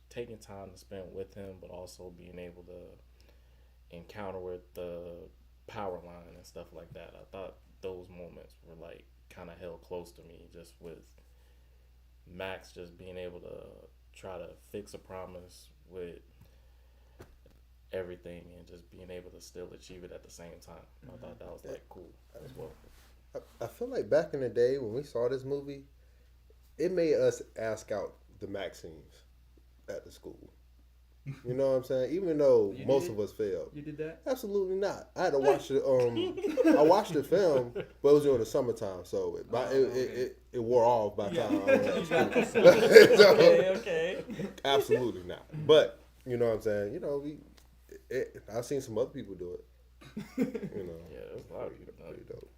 taking time to spend with him, but also being able to encounter with the power line and stuff like that. I thought those moments were like kind of held close to me, just with Max just being able to try to fix a promise with everything and just being able to still achieve it at the same time. I thought that was like cool as well. I feel like back in the day when we saw this movie, it made us ask out the Maximes at the school. You know what I'm saying? Even though most of us failed. You did that? Absolutely not. I had to watch the I watched the film, but it was during the summertime, so it wore off by the time I went to school. Okay. Absolutely not. But you know what I'm saying? You know, I've seen some other people do it. You know. Yeah, there's a lot of people Pretty dope.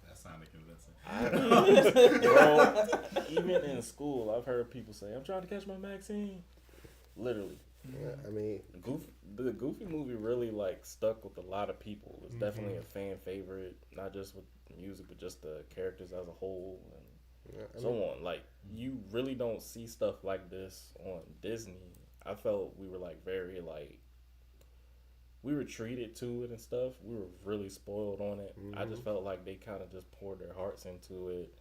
That sounded convincing. Bro, even in school, I've heard people say, "I'm trying to catch my Maxine." Literally. Yeah, I mean, The Goofy movie really like stuck with a lot of people. It's definitely a fan favorite, not just with the music, but just the characters as a whole and so on. Like, you really don't see stuff like this on Disney. I felt we were like very like, we were treated to it and stuff. We were really spoiled on it. I just felt like they kind of just poured their hearts into it,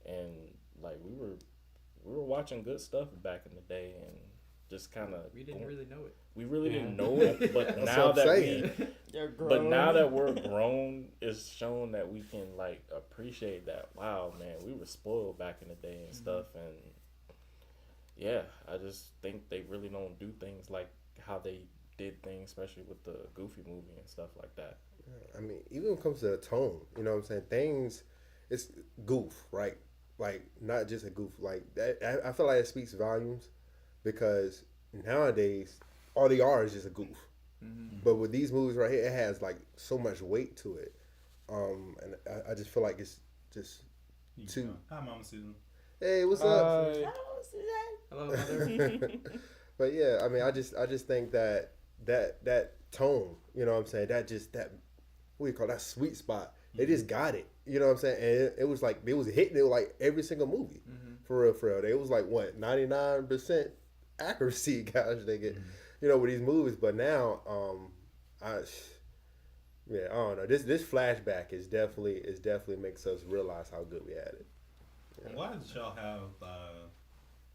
and like we were watching good stuff back in the day, and just kind of We didn't really know it. we really didn't know it, but That's now what I'm that saying. but now that we're grown, it's shown that we can like appreciate that. Wow, man, we were spoiled back in the day and stuff, and yeah, I just think they really don't do things like how they did things, especially with the Goofy movie and stuff like that. I mean, even when it comes to the tone, you know what I'm saying? Things, it's goof, right? Like, not just a goof. Like, that, I feel like it speaks volumes because nowadays, all they are is just a goof. But with these movies right here, it has, like, so much weight to it. And I just feel like it's just too... Hi, Mama Susan. Hey, what's up? Hello, mother. But yeah, I mean, I just think that tone, you know what I'm saying? That what do you call that sweet spot? They just got it, you know what I'm saying? And it was like they was hitting it like every single movie, for real. They was like what 99% accuracy, gosh, they get, you know, with these movies. But now, I don't know. This flashback is definitely makes us realize how good we had it. Yeah. Why did y'all have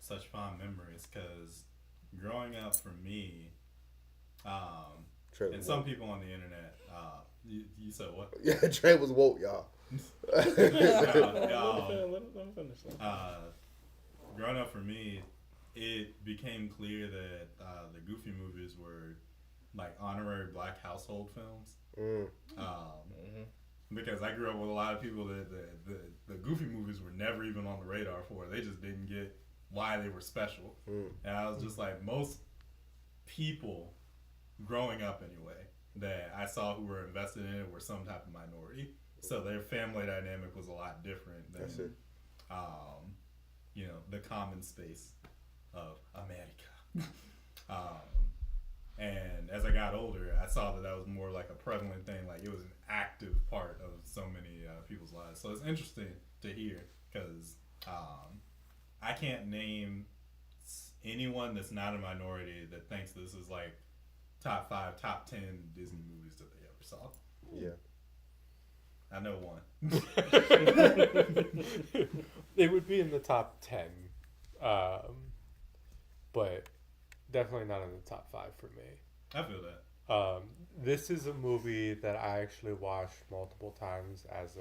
such fond memories? Because growing up for me, and some people on the internet, you said what? Yeah, Tre was woke, y'all. Growing up for me, it became clear that the Goofy movies were like honorary black household films. Because I grew up with a lot of people that the Goofy movies were never even on the radar for. They just didn't get why they were special. And I was just like, most people growing up anyway that I saw who were invested in it were some type of minority. So their family dynamic was a lot different than you know, the common space of America. And as I got older, I saw that was more like a prevalent thing. Like, it was an active part of so many people's lives. So it's interesting to hear because I can't name anyone that's not a minority that thinks this is like top 5, top 10 Disney movies that they ever saw. Yeah. I know one. It would be in the top 10, but definitely not in the top 5 for me. I feel that. This is a movie that I actually watched multiple times as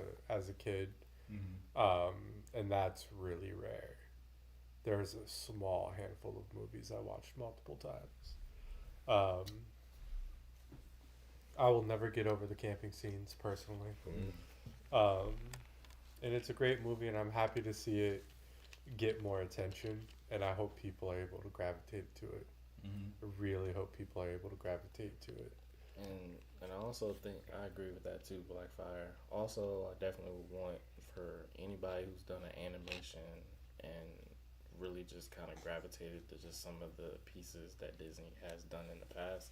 a kid, and that's really rare. There's a small handful of movies I watched multiple times. I will never get over the camping scenes personally. And it's a great movie, and I'm happy to see it get more attention, and I hope people are able to gravitate to it. I really hope people are able to gravitate to it. And I also think I agree with that too, Blackfire. Also, I definitely would want for anybody who's done an animation and really just kind of gravitated to just some of the pieces that Disney has done in the past.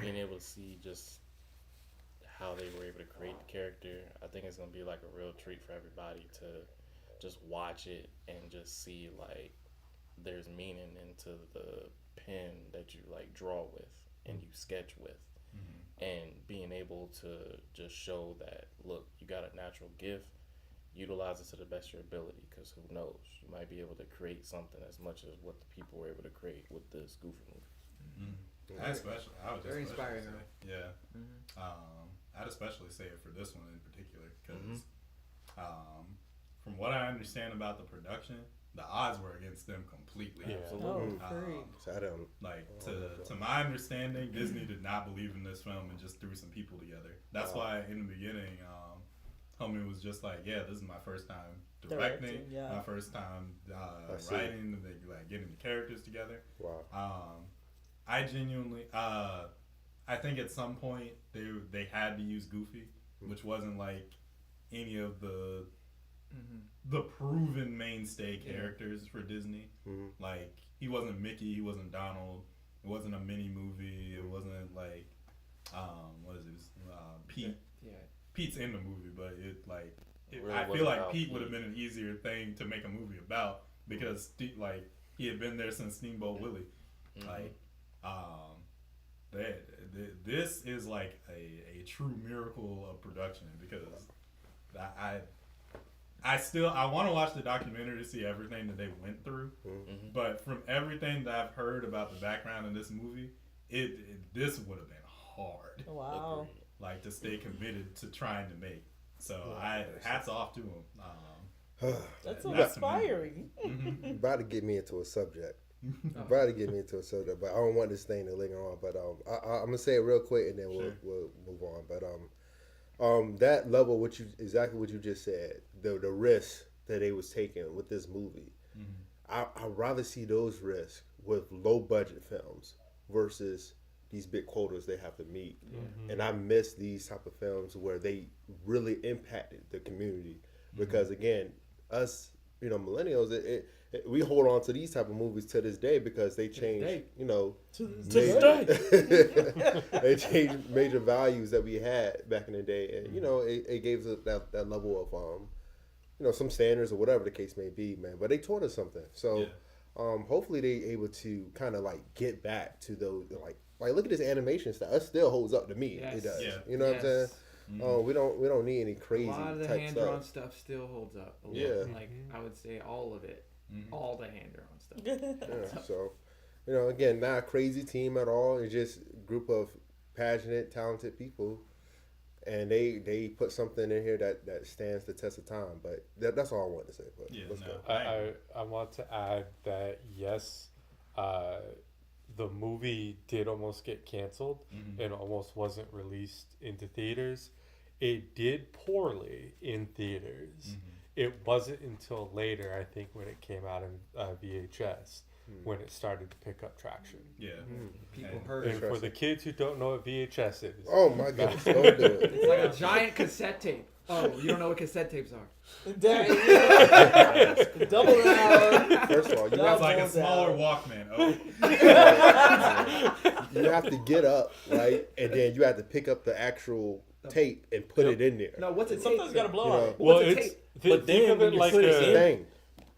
Being able to see just how they were able to create the character, I think it's gonna be like a real treat for everybody to just watch it and just see like there's meaning into the pen that you like draw with and you sketch with, and being able to just show that, look, you got a natural gift, utilize it to the best of your ability, because who knows, you might be able to create something as much as what the people were able to create with this Goofy movie. I would Very just inspiring, say, yeah. I'd especially say it for this one in particular because from what I understand about the production, the odds were against them completely. Yeah. Absolutely. Great. So I don't. To my understanding, Disney did not believe in this film and just threw some people together. That's why in the beginning, homie was just like, "Yeah, this is my first time directing, my first time writing, like getting the characters together." Wow. I genuinely, I think at some point they had to use Goofy, which wasn't like any of the proven mainstay characters for Disney. Like he wasn't Mickey, he wasn't Donald. It wasn't a mini movie. It wasn't like what is it? Pete. Yeah. Pete's in the movie, but Really I feel wasn't like about Pete would have Pete. been an easier thing to make a movie about because like he had been there since Steamboat Willie. Like this is like a true miracle of production because I want to watch the documentary to see everything that they went through, but from everything that I've heard about the background in this movie, this would have been hard. Wow. Like to stay committed to trying to make. So hats off to him. That's so inspiring. About to get me into a subject. About to get me into a subject, but I don't want this thing to linger on. But I'm gonna say it real quick, and then we'll move on. But that level, exactly what you just said, the risk that they was taking with this movie, I'd rather see those risks with low budget films versus these big quotas they have to meet. And I miss these type of films where they really impacted the community because again, us millennials, we hold on to these type of movies to this day because they change, they changed major values that we had back in the day, and it gave us that level of some standards or whatever the case may be, man. But they taught us something, so hopefully they able to kind of like get back to those like look at this animation stuff. It still holds up to me. Yes. It does. Yeah. You know what I'm saying? We don't need any crazy A lot of the type hand-drawn stuff. stuff still holds up. A lot. Yeah. Like, I would say all of it. All the hand-drawn stuff. Yeah, so, again, not a crazy team at all. It's just a group of passionate, talented people. And they put something in here that stands the test of time. But that's all I wanted to say. But let's go. I want to add that, yes, the movie did almost get canceled and almost wasn't released into theaters. It did poorly in theaters. It wasn't until later, I think, when it came out in VHS, when it started to pick up traction. Yeah. People heard And it. for the kids who don't know what VHS is, Oh my goodness, don't do it. It's like a giant cassette tape. Oh, you don't know what cassette tapes are. Double hour. First of all, you It's have, like a smaller Walkman. you have to get up, right? And then you have to pick up the actual tape and put it in there. No, what's a tape? Sometimes you gotta blow on it. well, What's a it's tape? But think then of when it you like put it It's a in- thing.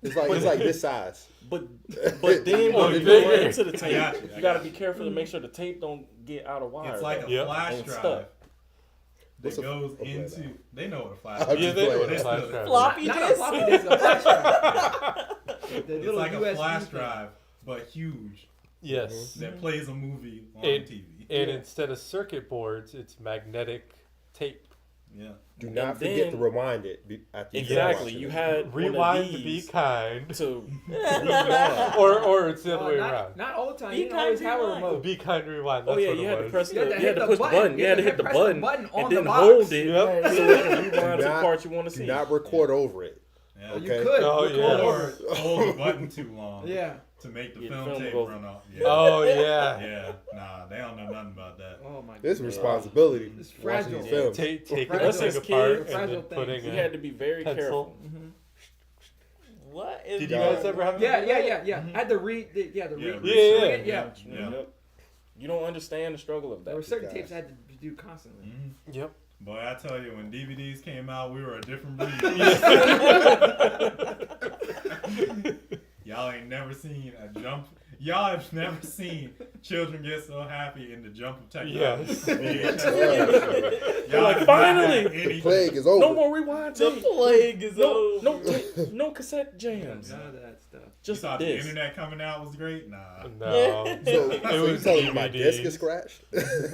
It's like this size. But then Oh, when you bigger. put it into the tape, got you. you gotta be careful to make sure the tape don't get out of wire. It's like a Yep. flash And drive stuff. What's that a- goes okay, into. now. They know what a flash Yeah, drive is. Yeah, they know what a They flash still- drive is. Floppy Not a disk. floppy disk, a flash drive. The It's little like a USB flash thing. drive, but huge, Yes. that plays a movie on It- TV. And instead of circuit boards, it's magnetic tape. Yeah. Do not And forget then- to rewind it after you Exactly. watch it. You had Rewind one of to be these kind. to rewind. Or it's the other way not, around. not all the time. Be You didn't always kind, have a rewind. remote. Be kind, rewind. That's Oh yeah, what you it had to was. press the, You had to you had hit to the push the button. button. You had to hit the press the button, button on and the then box. hold it Yep. so it can rewind to the not- part you want to Do see. not record over it. Yeah. Okay. You could. Oh, record yeah. over Or it. hold the button too long Yeah. to make the Yeah, film film tape goes- run off. Yeah. Oh, yeah. Yeah. Nah, they don't know nothing about that. Oh my god. This responsibility. It's watching fragile. these Yeah. films. Taking Fragile the thing kids, apart and fragile then things. putting You a had to be very pencil. careful. What is Did you guys ever have? Yeah. Mhm. I had to read the Yeah, read. read Yeah. Yep. You don't understand the struggle of There were that. certain Gosh. tapes I had to do constantly. Mhm. Yep. Boy, I tell you, when DVDs came out, we were a different breed. Y'all ain't never seen a jump. Y'all have never seen children get so happy in the jump of technology. Yes. Y'all like, have finally! not had The anything. plague is over. No more rewind The tape. plague is No, over. no cassette jams. None of that stuff. You Just thought the this. internet coming out was great? Nah. No. So you was telling me my disc DVDs. is scratched?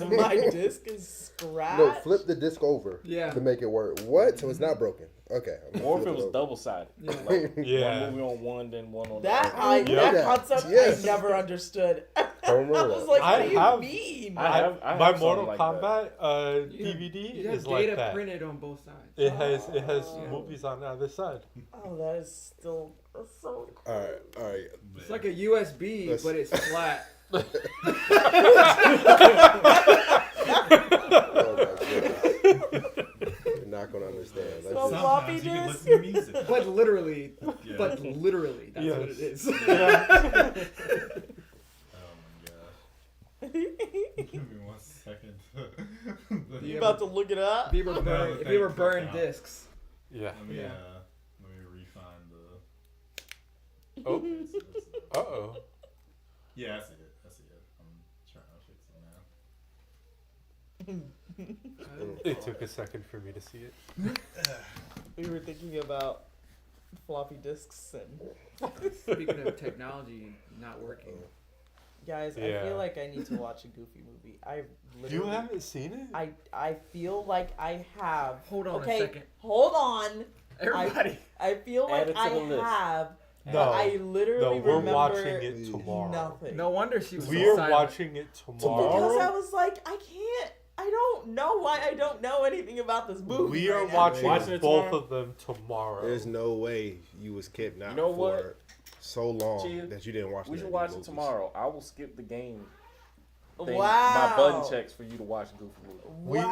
My disc is scratched. No, flip the disc over Yeah. to make it work. What? So it's not broken. Okay. I'm gonna Or if flip it was over. double sided. Yeah. Like Yeah. one movie on one, then one on That the other. Yeah. that concept Yes. I never understood. I remember was that. like, I what do have- you mean? I have My something Mortal like Kombat You DVD have is like data that. printed on both sides. It has Oh. movies on the other side. Oh, that is still that's so cool. All right. It's like a USB, Let's- but it's flat. Oh my god. You're not gonna understand. That's So just- floppy Sometimes you can disk. listen to music. But literally, Yeah. that's what it Yes. is. Oh my gosh. Give me 1 second. You about to look it up? If you were burn, if you were burned discs. Yeah. Let me Yeah. let me refind the. Oh. Uh oh. Yeah, I see it. I'm trying to fix it now. It took a second for me to see it. We were thinking about floppy disks and Speaking of technology not working, guys. I Yeah. feel like I need to watch a Goofy movie. I literally, You haven't seen it? I feel like I have. hold on Okay, a second. hold on. Everybody, I feel Add like it to I the list. have. No. But I literally No, we're remember watching it tomorrow. nothing. no wonder she was We so are silent. watching it tomorrow. Because I was like, I can't. I don't know why I don't know anything about this movie. We are right now. watching Watching it both tomorrow? of them tomorrow. There's no way you was kidnapped You know for what? so long Chia, that you didn't watch. We none should of watch these it movies. tomorrow. I will skip the game thing, Wow. my button checks for you to watch Goofy movie. We are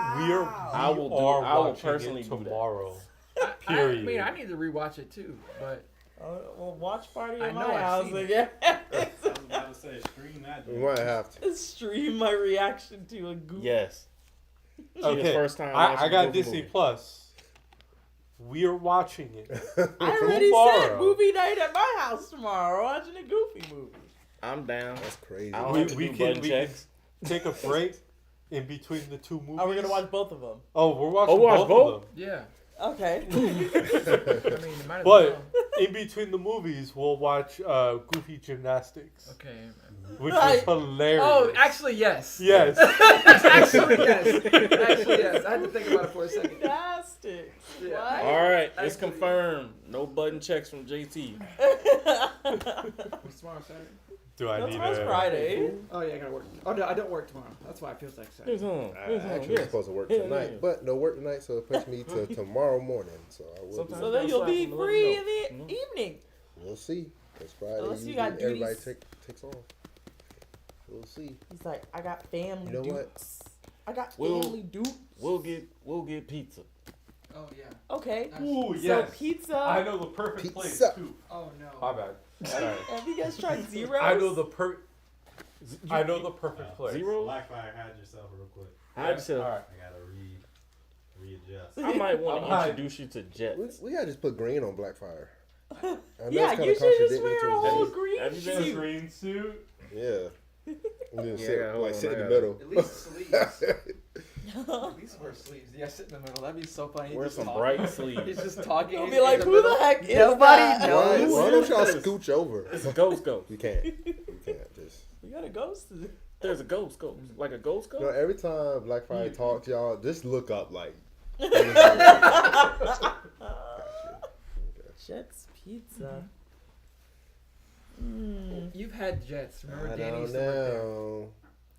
I will do- are I will watching personally it do that. tomorrow. I Period. mean, I need to rewatch it too, but Well, watch party I at know my I've house seen it. again. I was about to say, stream that. We might have to. Stream my reaction to a Goofy. Yes. Okay, First time I watching got Goofy Disney movie. Plus. We are watching it. I already Tomorrow. said movie night at my house tomorrow. Watching a Goofy movie. I'm down. That's crazy. I don't We- have to we do can- button we can- checks. Take a break in between the two movies. Are we gonna watch both of them? Oh, we're watching watch both both? of them. yeah. Okay. I mean, it might as But well. in between the movies, we'll watch Goofy Gymnastics, Okay. which Right. is hilarious. Oh, actually, yes. yes. Actually, yes. Actually, yes. I had to think about it for a second. Fantastic. Yeah. What? All right, it's Actually- confirmed. No button checks from JT. What's tomorrow, Saturday? Do I No, need tomorrow's a Friday. Oh, yeah, I gotta work. Oh, no, I don't work tomorrow. That's why it feels like Saturday. I actually was supposed to work tonight, but no work tonight, so it puts me to tomorrow morning. So I will. Sometimes- So then you'll be Let me free know. in the Mhm. evening. We'll see. It's Friday. Unless you usually got everybody duties. takes off. We'll see. He's like, I got family You know what? dukes. I got We'll- family dukes. We'll get pizza. Oh, yeah. Okay. Ooh, So yes. pizza. I know the perfect Pizza. place too. Oh, no. My bad. Sorry. Have you guys tried zeros? I know the perfect place. Zero? Blackfire, hide yourself real quick. Hide yourself. All right. I gotta readjust. I might want to Alright. introduce you to Jets. We gotta just put green on Blackfire. I know Yeah, it's kinda you should just contradicting wear to a his whole name. green Have you been- suit. Green suit. Yeah. And then Yeah, sit, hold like on, sit I in the gotta- middle. At least sleeves. At least wear sleeves. Yeah, sit in the middle. That'd be so funny. He's Wear just some talking. bright He's sleeves. just talking. You'll in be like, the who middle. the heck is Nobody that? Why, knows. why don't y'all scooch over? It's a ghost ghost. You can't. You can't just. We got a ghost. There's a ghost ghost. Like a ghost You know, ghost? every time Blackfire talks, y'all just look up like. Jets Pizza. Mm. You've had Jets. Remember I Danny don't used to work there? know.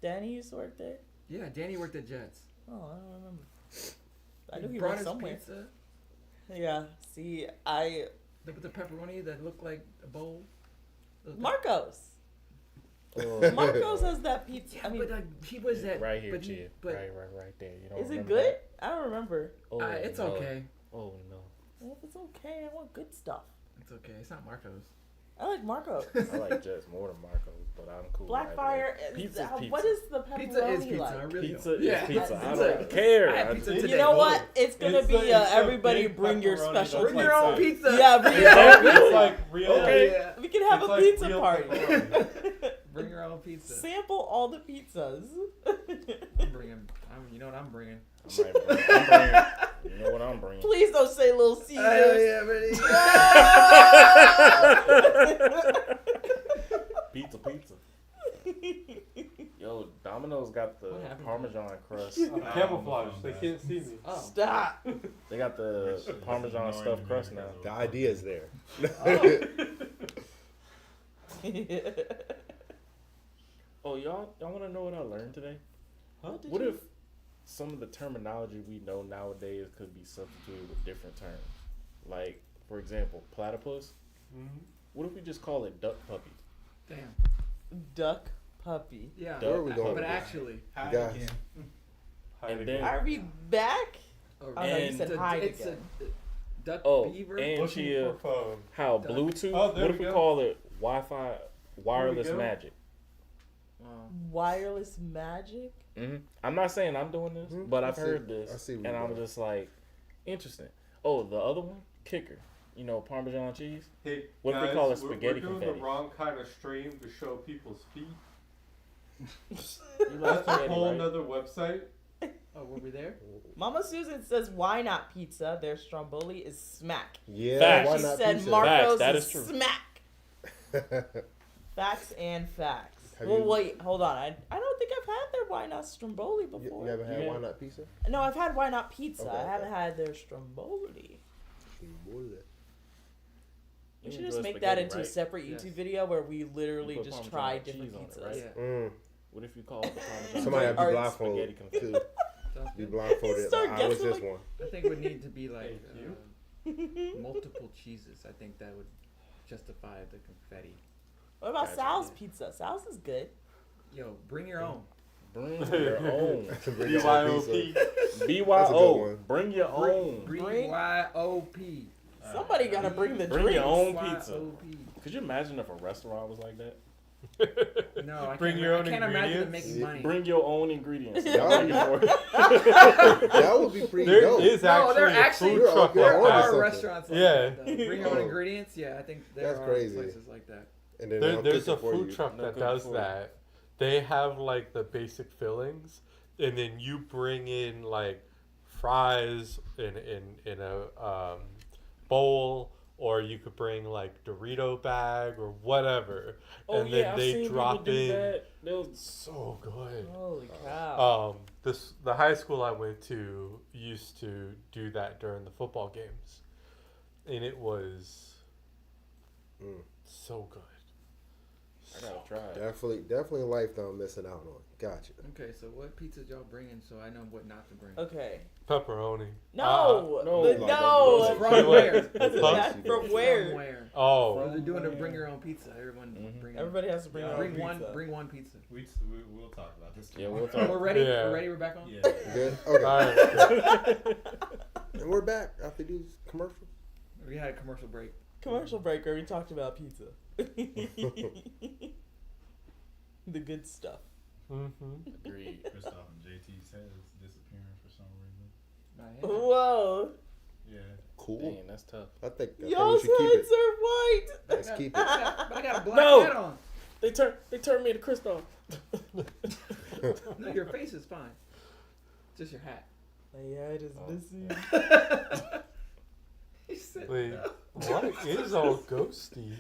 Danny used to work there? Yeah, Danny worked at Jets. Oh, I don't remember. I knew he brought worked his somewhere. pizza Yeah. See, with the pepperoni that looked like a bowl. Marcos. Oh, Marcos has that pizza. Yeah, I mean, but like he was at right here, but he- Chia. but Right there. You don't is it remember good? that? I don't remember. Oh, it's no. okay. Oh no. Well, if it's okay, I want good stuff. It's okay. It's not Marco's. I like Marco. I like Jets more than Marco's, but I'm cool. Blackfire. Pizza's pizza. What is the pepperoni Pizza is pizza. like? I really Pizza don't. is pizza. I pizza. don't care. I had pizza today. You know what? It's gonna It's be a- it's a everybody big bring your pepperoni special that's Bring like your own size. pizza. Yeah, bring your own It's pizza. like real. Okay. Yeah. We can have It's a like pizza real party. pepperoni. Bring your own pizza. Sample all the pizzas. I'm bringing. You know what I'm bringing? I'm bringing. You know what I'm bringing? Please don't say Little Caesars. yeah, ready. Pizza. Yo, Domino's got the What happened? Parmesan crust. Camouflage. They can't see me. Oh. Stop. They got the Parmesan stuffed crust now. The idea is there. Oh, y'all want to know what I learned today? Huh? What if some of the terminology we know nowadays could be substituted with different terms? Like, for example, platypus. Mhm. What if we just call it duck puppy? Damn. Duck puppy. Yeah. Where are we going But with this? actually, Hide Guys. again. And Hide then- again. Are we back? oh, Oh, no, you And- said it's hide it's again. a duck Oh, beaver. and Looking Chia, for phone. how Duck. Bluetooth? Oh, there what we if we go. call it Wi-Fi wireless go. magic? Wireless magic? I'm not saying I'm doing this, Mhm. but I I've see- heard this, I see where and you're I'm going. just like, interesting. Oh, the other one, kicker. You know, Parmesan cheese. Hey, What if we guys, call it we're spaghetti doing confetti? the wrong kind of stream to show people's feet. You like That's a spaghetti, whole right? nother website. Oh, were we there? Mama Susan says, why not pizza? Their stromboli is smack. Yeah, Facts. why She not said pizza? Marco's That is is true. smack. Facts and facts. Have Well, you- wait, hold on. I don't think I've had their why not stromboli You before. never had Yeah. why not pizza? No, I've had why not pizza. Okay, I haven't okay. had their stromboli. What is that? We should You just enjoy make that spaghetti, into a right? separate Yes. YouTube video where we literally You put just Parmesan try cheese different on it, pizzas. right? Yeah. What if you call it the Parmesan? Somebody have to be Arts. blindfolded Spaghetti too. Sounds Be good. blindfolded. Start Like, I was guessing, this like- one. I think it would need to be like Thank multiple cheeses. I think that would justify the confetti. What about Gotcha. Sal's pizza? Sal's is good. Yo, bring your own. Bring your own. Bring your own pizza. BYOP. BYO. one. Bring your own. Bring- BYOP. Somebody gotta bring the Bring drinks. your own pizza. BYOP. Could you imagine if a restaurant was like that? No, I Bring can't, your I own can't imagine them ingredients. making money. Bring your own ingredients. Yeah. Bring it for it. That would be pretty There dope. is No, there actually a actually food You're truck okay. like There order that. are something. restaurants like Yeah. that. Though. Bring your own Oh. ingredients. Yeah, I think there That's are crazy. places like that. And then There, they'll there's cook a it for food you. truck No that good does food. that. They have like the basic fillings, and then you bring in like fries in a bowl, or you could bring like Dorito bag or whatever, Oh and yeah, then I've they seen drop people do in. that. They'll So good. Holy cow. The high school I went to used to do that during the football games, and it was so good. I gotta try it. Definitely a lifetime I'm missing out on. Gotcha. Okay, so what pizzas y'all bringing so I know what not to bring? Okay. Pepperoni. No. no, The- like, no. From where? That's Huh? from where? From where? Oh, So they're doing a bring your own pizza. Everyone bring. Everybody has to bring Yeah. their own bring one. pizza. Bring one pizza. We'll talk about this. Yeah, we'll tomorrow. talk. We're ready. Yeah. We're ready. We're back on. Yeah. Good. Okay. all right. And we're back after these commercials. We had a commercial break. Commercial break where we talked about pizza. The good stuff. Mm-hmm. Agreed. Christoph and JT's head is disappearing for some reason. My head. Whoa. Yeah. Cool. Dang, that's tough. I think we Y'all's should keep heads it. are white. Let's keep it. I got a black No. hat on. They turned me to Christoph. No, your face is fine. Just your hat. My head is missing. He said, Wait, what is all ghosty?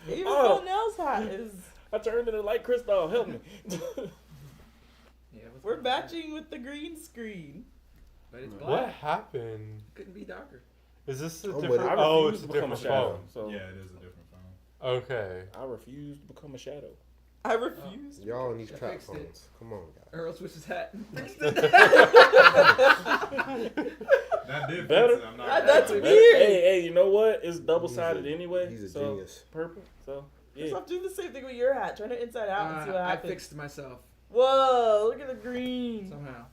Even Oh. Nell's hat is. I turned into like Christoph. Help me. Yeah, what's We're wrong with that? matching with the green screen. But it's What black. happened? Couldn't be darker. Is this a I'm with different? it. Oh, refuse it's a to become different shadow. phone. So Yeah, it is a different phone. Okay. I refuse to become a shadow. I refuse. Y'all in these I trap fixed it. phones. Come on, guys. Earl switched his hat. That did Better. fix it. I'm not That's gonna lie. weird. Hey, you know what? It's double sided He's a- anyway. he's a so genius. Purple. So yeah. Stop doing the same thing with your hat. Turn it inside out and see what I happens. fixed myself Whoa, look at the green. somehow.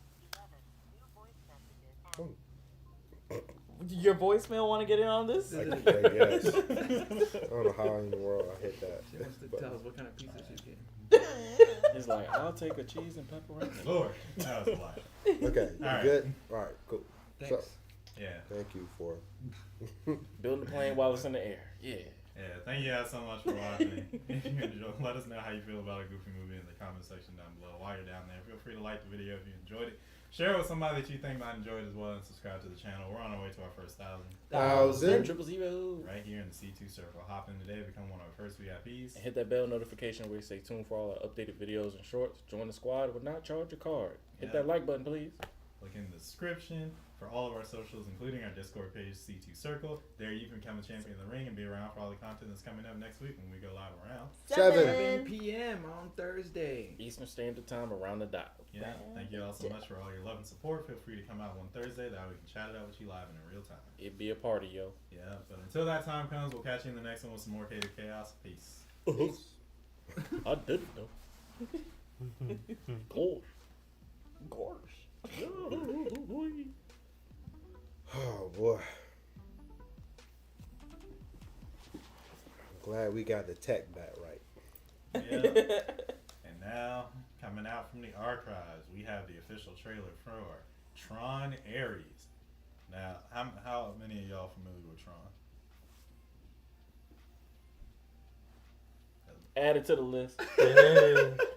Your voicemail want to get in on this? I guess. I don't know how in the world I hit that. She wants to But- tell us what kind of pizza she's getting. He's like, I'll take a cheese and pepperoni. Lord, that was a lot. Okay, you Alright. good? All right, cool. Thanks. So, Yeah. thank you for. Building the plane while it's in the air. Yeah. Yeah, thank you guys so much for watching. If you enjoyed, let us know how you feel about a goofy movie in the comment section down below. While you're down there, feel free to like the video if you enjoyed it. Share it with somebody that you think might enjoy it as well, and subscribe to the channel. We're on our way to our first 1,000 000. right here in the C2 circle. Hop in today, become one of our first VIPs. And hit that bell notification where you stay tuned for all our updated videos and shorts. Join the squad will not charge a card. Hit Yeah. that like button, please. Look in the description for all of our socials, including our Discord page, C2 Circle. There you can become a champion of the ring and be around for all the content that's coming up next week when we go live around. 7 p.m. on Thursday. Eastern Standard Time around the dial. Yeah, thank you all so much for all your love and support. Feel free to come out on Thursday. That way we can chat it out with you live and in real time. It'd be a party, yo. Yeah, but until that time comes, we'll catch you in the next one with some more Catered Chaos. Peace. I did it, though. Gosh. Oh boy. I'm glad we got the tech back right. Yeah. And now, coming out from the archives, we have the official trailer for Tron Ares. Now, how many of y'all familiar with Tron? Add it to the list.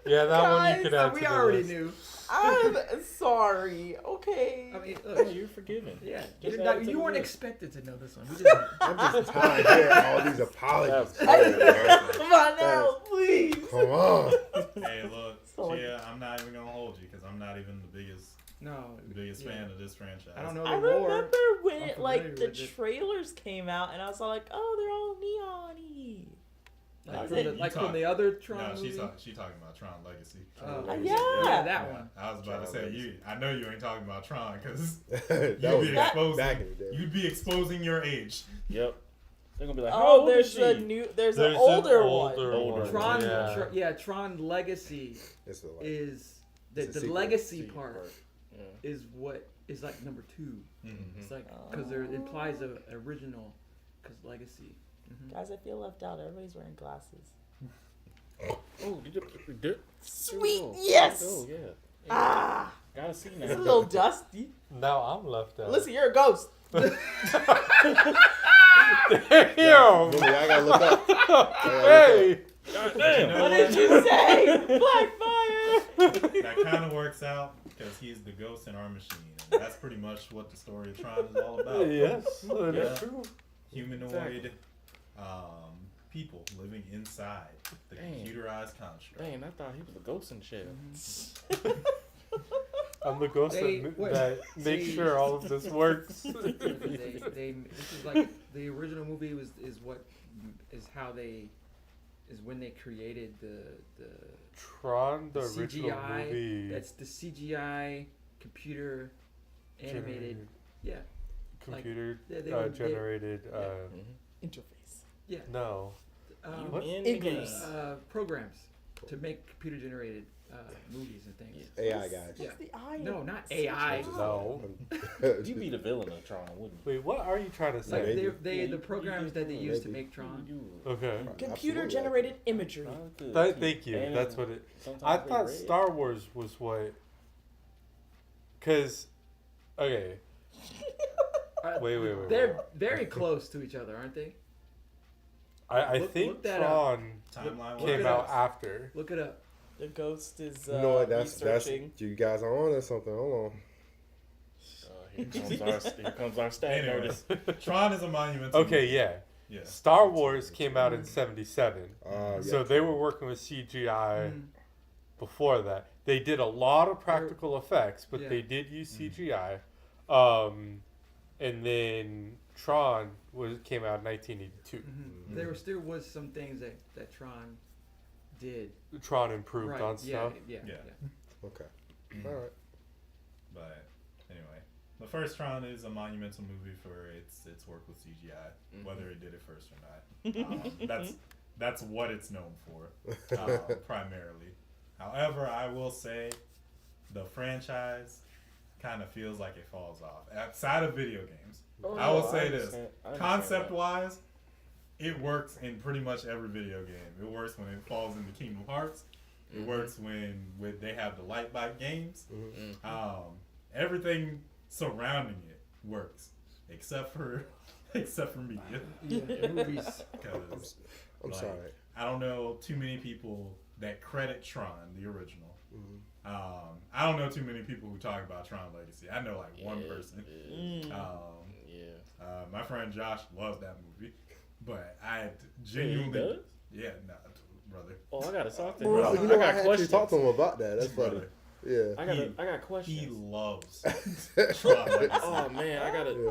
Yeah, that one you Guys, could add We to the already list. knew. I'm sorry. Okay. I mean, Oh, look, you're forgiven. yeah, Just you're add it to you the weren't list. expected to know this one. We just, I'm just tired of hearing all these apologies. Come on now, please. Come on. Hey, look, So- Chia, I'm not even gonna hold you because I'm not even the biggest no. biggest yeah. fan of this franchise. I don't know I the lore. remember when I'm like familiar the with it. trailers came out, and I was all like, "Oh, they're all neon-y." Like, You from, talk- from the other Tron No, movie. she talking about Tron Legacy. Oh, yeah. that one. I was about to Tron say Legacy. you. I know you ain't talking about Tron because That you'd was be back exposing. in the day. You'd be exposing your age. Yep. They're gonna be like, how Oh, old is there's she? a new, there's There's an an older older one. one. Tron, Yeah. Tron Legacy It's the like, is It's a the sequel. legacy Sequel part part. Yeah. is what is like number 2. Mm-hmm. It's like because there it implies a original because legacy. Guys, I feel left out. Everybody's wearing glasses. Oh, did Sweet, Oh, yes. Oh, yeah. Ah, Gotta see it's a now. little dusty. Now I'm left out. Listen, you're a ghost. Damn! Really, I gotta look up. Hey! Goddamn. What did you say? Black fire. That kind of works out because he's the ghost in our machine, and that's pretty much what the story of Tron is all about. Yes, that Yeah. is true. Humanoid people living inside the Dang. computerized construct. Dang, I thought he was a ghost in the shell. I'm the ghost that makes See. sure all of this works. This is like the original movie is when they created the Tron, the original CGI. movie. That's the CGI computer animated. Yeah, computer they generated. Interface. yeah. No. What? In the English. game. Programs to make computer generated movies and things. AI guys. Yeah. What's the I? No, not AI. No. You'd be the villain of Tron, wouldn't you? Wait, what are you trying to Like say? Maybe. the programs that they use to Maybe. make Tron. Okay. Computer generated imagery. Thank you. And That's what it. sometimes I they thought red. Star Wars was what. Cause, okay. Wait. They're very close to each other, aren't they? I Look think that Tron Timeline Look came it out up. after. Look it up. The ghost is You know what? That's researching. you guys are on or something. Hold on. Here comes our stat Anyway, notice. Tron is a monumental. Okay, movie. yeah. Yeah. Star Wars came out in '77, Yeah. so they were working with CGI Mm. before that. They did a lot of practical effects, but Yeah. they did use CGI. And then Tron came out in 1982. Mm-hmm. There still was some things that Tron did. Tron improved on stuff. Yeah. Okay. All right. But anyway, the first Tron is a monumental movie for its work with CGI, whether it did it first or not. That's what it's known for, primarily. However, I will say the franchise kind of feels like it falls off outside of video games. Oh, I will no, say this: understand concept that. wise, it works in pretty much every video game. It works when it falls into Kingdom Hearts. It works when they have the light bike games. Everything surrounding it works, except for media. Yeah, movies. Because I'm sorry. I don't know too many people that credit Tron, the original. I don't know too many people who talk about Tron Legacy. I know like one person. My friend Josh loves that movie, but I genuinely, no, brother. Oh, I gotta talk to Well, him. you know, I got had questions. to talk to him about that. That's funny. Brother. Yeah. I got questions. He loves Tron Legacy. Oh man, I gotta. Yeah.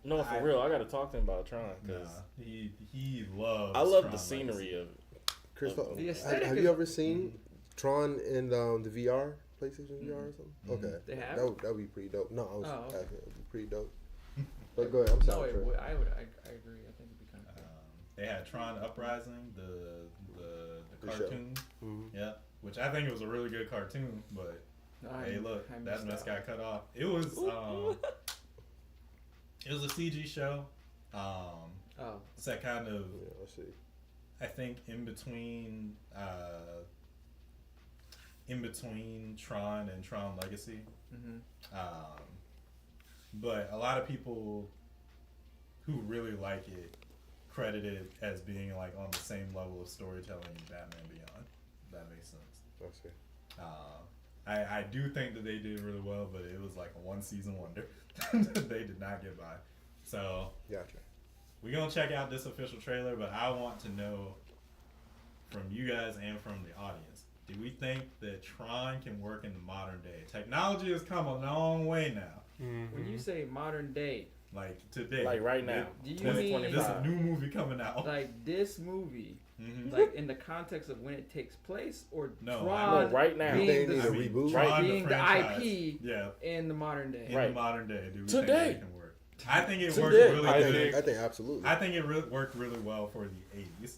No, for real, I gotta talk to him about Tron because He loves. I love Tron the scenery Legacy. of it. Chris, The aesthetic have is- you ever seen Tron in the VR, PlayStation VR or something? Okay. They have? That would be pretty dope. No, I was Oh, okay. asking. It would be pretty dope. But go ahead. I'm No, sorry. it Trey. would. I agree. I think it'd be kind of cool. They had Tron Uprising, the The show. cartoon. Mhm. Yeah, which I think it was a really good cartoon, but No, hey, look, I that missed mess out. got cut off. It was it was a CG show. Oh, Set kind of, Yeah, let's see. I think, in between Tron and Tron Legacy. But a lot of people who really like it credit it as being like on the same level of storytelling as Batman Beyond. If that makes sense. Let's see. I do think that they did really well, but it was like a one season wonder. They did not get by. So Gotcha. we're gonna check out this official trailer, but I want to know from you guys and from the audience, do we think that Tron can work in the modern day? Technology has come a long way now. when you say modern day, Like today. Like right now, Do you This mean- is a 2025. new movie coming out. like this movie, Mhm. like in the context of when it takes place, or No, Tron No, right now. being They the, need a reboot. Tron, being the franchise, IP yeah, in the modern day. in Right. the modern day, do we Today. think that it can work? I think it worked Today. really I good. think absolutely. I think it worked really well for the 80s.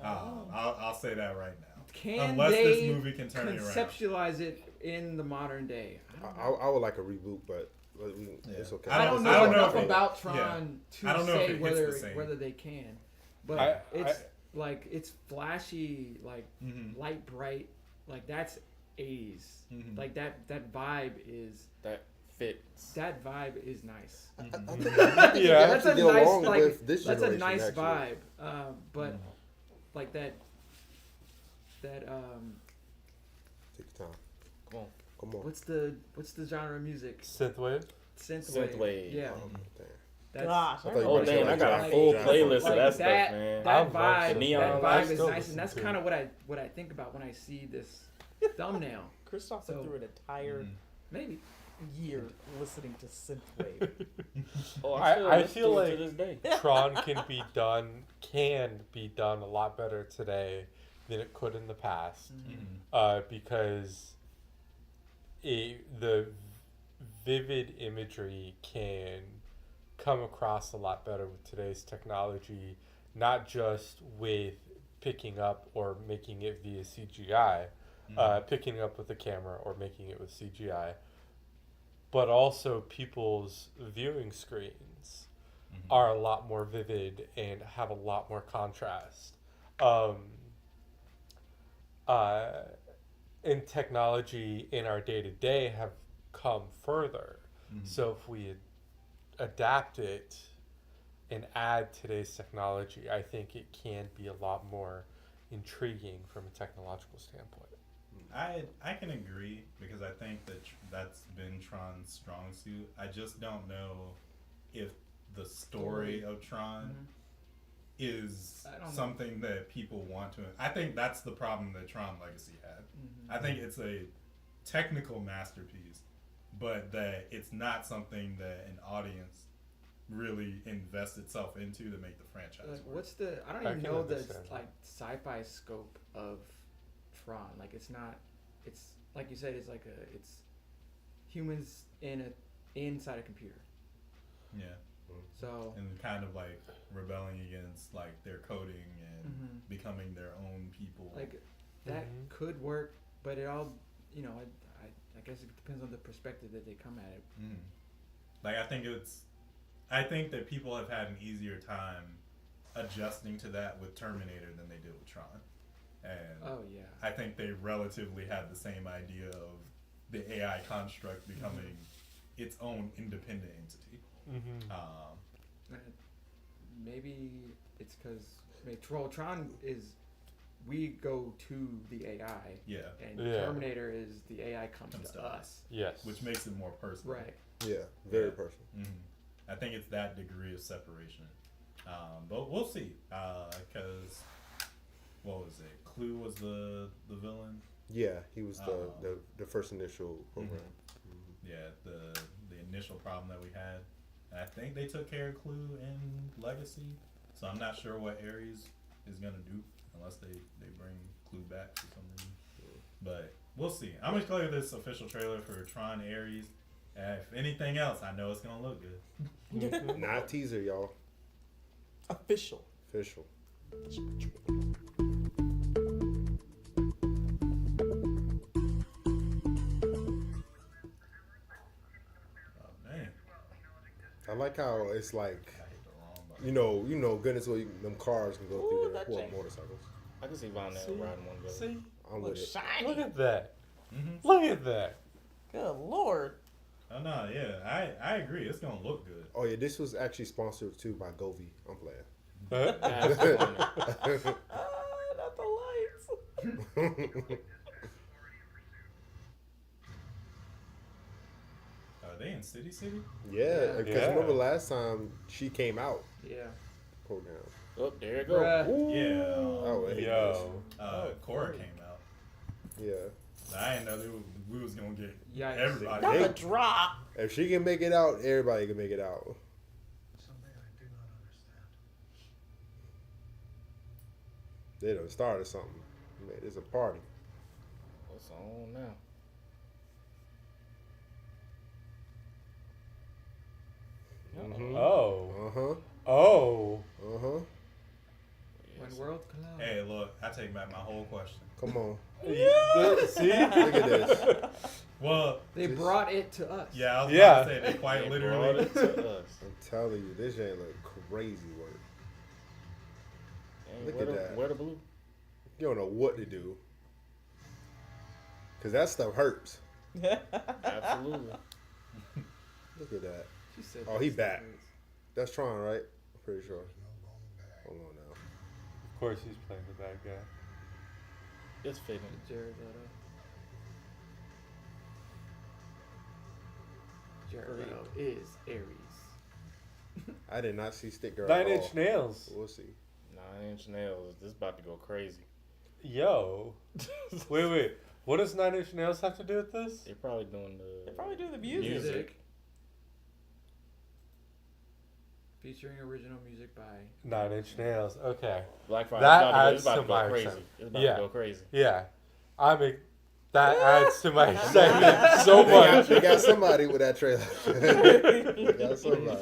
I'll say that right now. Can Unless they this movie can turn it around. conceptualize it in the modern day? I would like a reboot, but it's okay. I don't I don't know know enough if it- about yeah. Tron I to don't know if say it hits the whether same. they can, but I- like it's flashy, like Mhm. light bright, like that's 80s. Mhm. Like that vibe is That fits. nice. I Mhm. think it Yeah. has That's to a get nice along like with this that's a generation, nice actually. vibe. But Mhm. like that Take your time. Come on. Come on. what's the genre of music? Synthwave. Synthwave. Yeah. Damn. That's, Gosh, I thought I you Oh were damn, I got a like- full like playlist of that that- stuff, man. that I love vibe, the neon that lights. vibe is Still nice, and that's listen to kind it. of what I think about when I see this thumbnail. Christoph So- went through an entire Mhm. Maybe. year listening to synthwave. Oh, I listen feel to it like to this day. Tron can be done a lot better today than it could in the past, Mhm. because the vivid imagery can come across a lot better with today's technology, not just with picking up or making it via CGI, picking up with the camera or making it with CGI, but also people's viewing screens are a lot more vivid and have a lot more contrast. And technology in our day-to-day have come further. Mhm. So if we adapt it and add today's technology, I think it can be a lot more intriguing from a technological standpoint. I can agree, because I think that that's been Tron's strong suit. I just don't know if the story of Tron is I don't know. something that people want to. I think that's the problem that Tron Legacy had. I think it's a technical masterpiece, but that it's not something that an audience really invests itself into to make the franchise Like, work. what's the? I don't I even can know the understand that. like sci-fi scope of Tron. Like, it's not. It's like you said. It's humans inside a computer. Yeah, So and kind of like rebelling against like their coding and becoming their own people. like that Mhm. could work, but it all, I guess it depends on the perspective that they come at it. Like I think that people have had an easier time adjusting to that with Terminator than they did with Tron. And Oh yeah. I think they relatively had the same idea of the AI construct becoming its own independent entity. Maybe it's because Tron is we go to the AI. Yeah. And Yeah. Terminator is the AI comes to us. Yes. Which makes it more personal. Right. Yeah, very Yeah. personal. I think it's that degree of separation. But we'll see. Because, what was it? Clue was the villain? Yeah, he was the first initial program. Yeah, the initial problem that we had. And I think they took care of Clue in Legacy. So I'm not sure what Ares is going to do unless they bring Clue back for some reason. But we'll see. I'm excited for this official trailer for Tron Ares. If anything else, I know it's going to look good. Not teaser, y'all. Official. Official. Oh, man. I like how it's like, I hit the wrong button. you know, goodness, well, them cars can go Ooh, through there. that Well, jank. motorcycles. I can see Von See? riding one of those. See? I'm with it. Shiny. Look at that. Mm-hmm. Look at that. Good lord. Oh, no, yeah. I agree. It's going to look good. Oh yeah, this was actually sponsored too by Govi. I'm playing. Huh? That's funny. Not the lights. Are they in City City? Yeah, because Yeah. remember last time she came out Yeah. program. Oh, there you go. Bruh. Yeah. Oh, I hate Yo. Cora came out. this. Yeah. I didn't know we was going to get Yikes. everybody. Not Hey. the drop. If she can make it out, everybody can make it out. Something I do not understand. They done started something. Man, it's a party. What's on now? Mhm. Oh. Uh huh. Oh. Uh huh. When worlds collide. Hey, look, I take back my whole question. Come on. See? Look at this. Well, They Just- brought it to us. yeah, I was Yeah. about to say they quite They literally. brought it to us. I'm telling you, this ain't look crazy work. Dang, Look where at the, that. Where the blue? You don't know what to do. Cause that stuff hurts. Absolutely. Look at that. She said Oh, he that back. stuff is- That's Tron, right? I'm pretty sure. Hold on now. Of course he's playing the bad guy. It's fitting. Jared Leto. Jared Leto is Ares. I did not see Stick Girl. Nine at Inch all. Nails. We'll see. 9-inch nails. This is about to go crazy. Yo. Wait. What does Nine Inch Nails have to do with this? They're probably doing the. They probably do the music. Featuring original music by. Nine Inch Nails. Okay. Black Friday. That It's about adds to to my go crazy. excitement. It's about Yeah. to go crazy. Yeah. That adds to my excitement so They got, much. they got somebody with that trailer. They got somebody.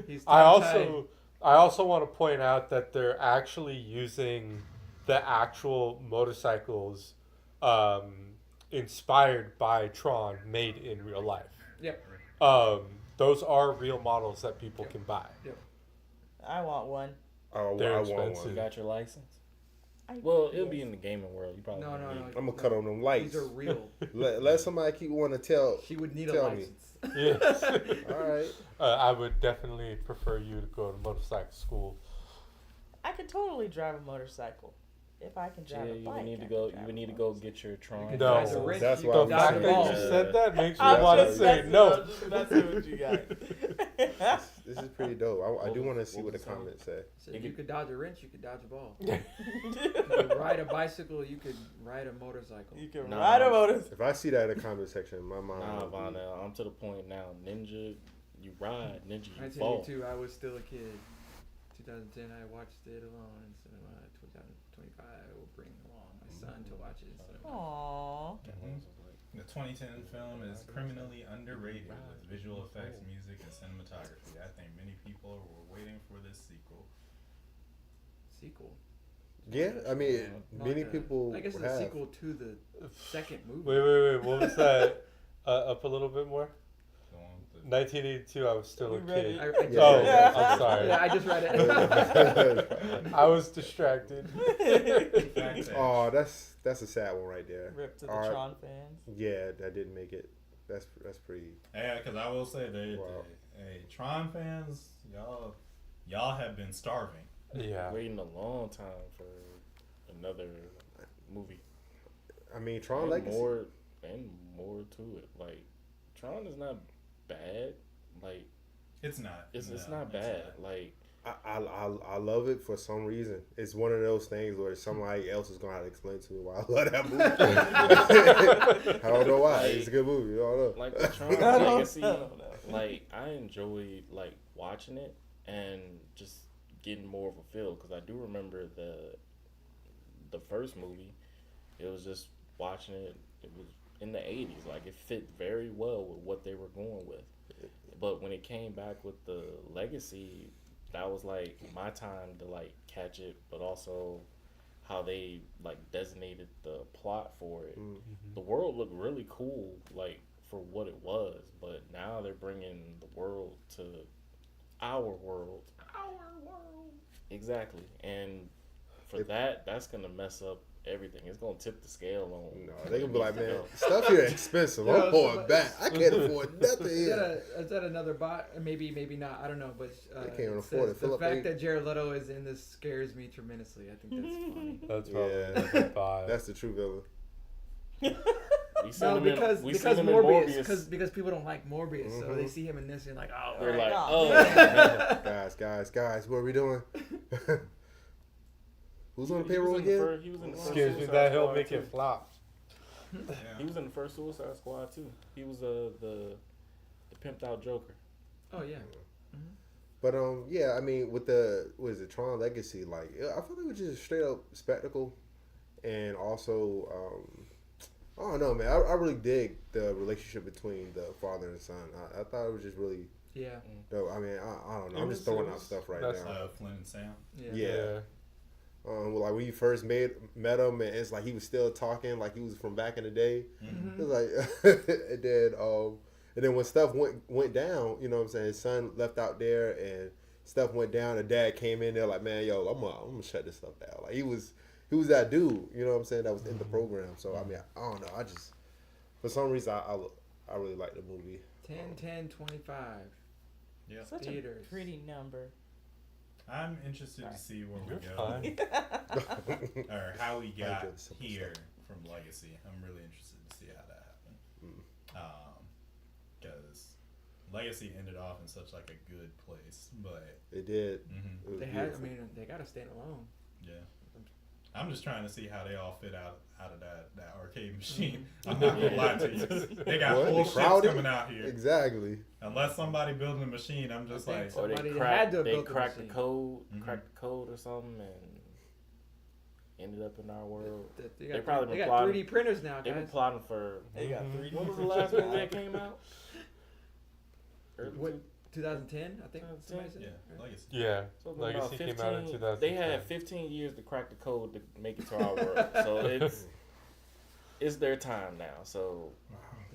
He's I tongue-tied. also want to point out that they're actually using the actual motorcycles inspired by Tron made in real life. Yep. Those are real models that people can buy. I want one. Oh, They're I want expensive. You one. got your license? I Well, it'll be in the gaming world. You probably No, won't no, need no. it. I'm gonna cut on them lights. These are real. Let somebody keep wanting to tell. She would need a Tell me. license. Yes. All right. I would definitely prefer you to go to motorcycle school. I could totally drive a motorcycle. If I can drive Yeah, a you bike. would need to I go. can You drive would a need to go motorcycle. get your Tron. could No. drive the wrench, That's you why could I'm The dodge fact the that you ball. saying- said that makes me I'm want to just say messing no. I'm just messing with you guys. This is pretty dope. I do want to see what what the was the song? comments say. So You you could- could dodge a wrench, you could dodge a ball. You could ride a bicycle, you could ride a motorcycle. You can Nah. ride a motorcycle. If I see that in the comment section, my mind. Nah, will be- Vonell, I'm to the point now. Ninja, you ride. Ninja, you fall. 1982, I was still a kid. 2010, I watched it alone in cinema. 2025, I will bring along my son to watch it in cinema. Aww. The 2010 film is criminally underrated with visual effects, music, and cinematography. I think many people were waiting for this sequel. Sequel. Yeah, I mean, Not many a- people I guess it's have. a sequel to the second movie. Wait. What was that? Up a little bit more. Go on with the- 1982, I was still a You read kid. it? I Yeah. Oh, Yeah. I'm sorry. Yeah, I just read it. I was distracted. Fact check. Oh, that's a sad one right there. Rip to the Alright. Tron fans. Yeah, that didn't make it. That's pretty. Yeah, because I will say Wow. hey, Tron fans, y'all have been starving. Yeah. Waiting a long time for another movie. I mean, Tron and Legacy. more to it. Like Tron is not bad. Like It's not. it's No, not bad. Like I love it for some reason. It's one of those things where somebody else is gonna have to explain to me why I love that movie. I don't know why. It's a good movie. I don't know. like the Tron I don't Legacy. know. Like I enjoyed like watching it and just getting more of a feel because I do remember the first movie. It was just watching it. It was in the 80s. Like it fit very well with what they were going with. But when it came back with the Legacy, that was like my time to like catch it, but also how they like designated the plot for it. Mm-hmm. The world looked really cool, like for what it was, but now they're bringing the world to our world. Exactly, and for that's gonna mess up everything. It's gonna tip the scale on. No, they gonna be like, where it man, needs to stuff here expensive. Yeah, I'm going so- back. I can't afford nothing here. Is that another bot? Maybe not. I don't know. But They can't even it afford says, it. the Philip, fact they- that Jared Leto is in this scares me tremendously. I think that's funny. That's probably Yeah. a good vibe. That's the true villain. go. We seen No, him in- because we because seen him in Morbius, because people don't like Morbius, so Mhm. they see him in this and like, oh, They're right. like, Oh. Guys, what are we doing? Who's on the payroll He was in the again? He was in the first Excuse me, Suicide that he'll Squad, make too. it flop. Yeah. He was in the first Suicide Squad too. He was the pimped out Joker. Oh yeah. But yeah, I mean, with the Tron Legacy, like I feel like it was just a straight up spectacle, and also I don't know, man. I really dig the relationship between the father and son. I thought it was just really Yeah. dope. I mean, I don't know. It I'm just was- throwing it out was- stuff right that's- now. Flynn and Sam. Yeah. Like when you first met him, and it's like he was still talking like he was from back in the day. Mm-hmm. It was like, and then when stuff went down, you know what I'm saying? His son left out there, and stuff went down. The dad came in there like, man, yo, I'm gonna shut this stuff down. Like he was that dude, you know what I'm saying? That was in the program. So I mean, I don't know. I just for some reason I really like the movie. 10/10/25 Yeah. Such theaters. a pretty number. I'm interested to see where we You're go fine. or how we got good simple here from Legacy. I'm really interested to see how that happened. Because Legacy ended off in such like a good place, but It did. mhm, It was They had. I beautiful. mean, they gotta stand alone. yeah. I'm just trying to see how they all fit out of that arcade machine. I'm not gonna lie to you. They got What? full They shits crowded? coming out here. Exactly. Unless somebody building a machine, I'm just I like, think so. Or Somebody they had to have they built the cracked the machine. code, Mhm. cracked the code or something, and ended up in our world. They They probably they been got plotting- 3D printers now, They've been guys. plotting for. They got Mhm. 3D. When was the last movie that came out? Early What? two- 2010, I think. Somebody said. yeah, Right? Legacy. Yeah, so it's been about Legacy came out in 2010. They had 15 years to crack the code to make it to our world. So it's their time now. So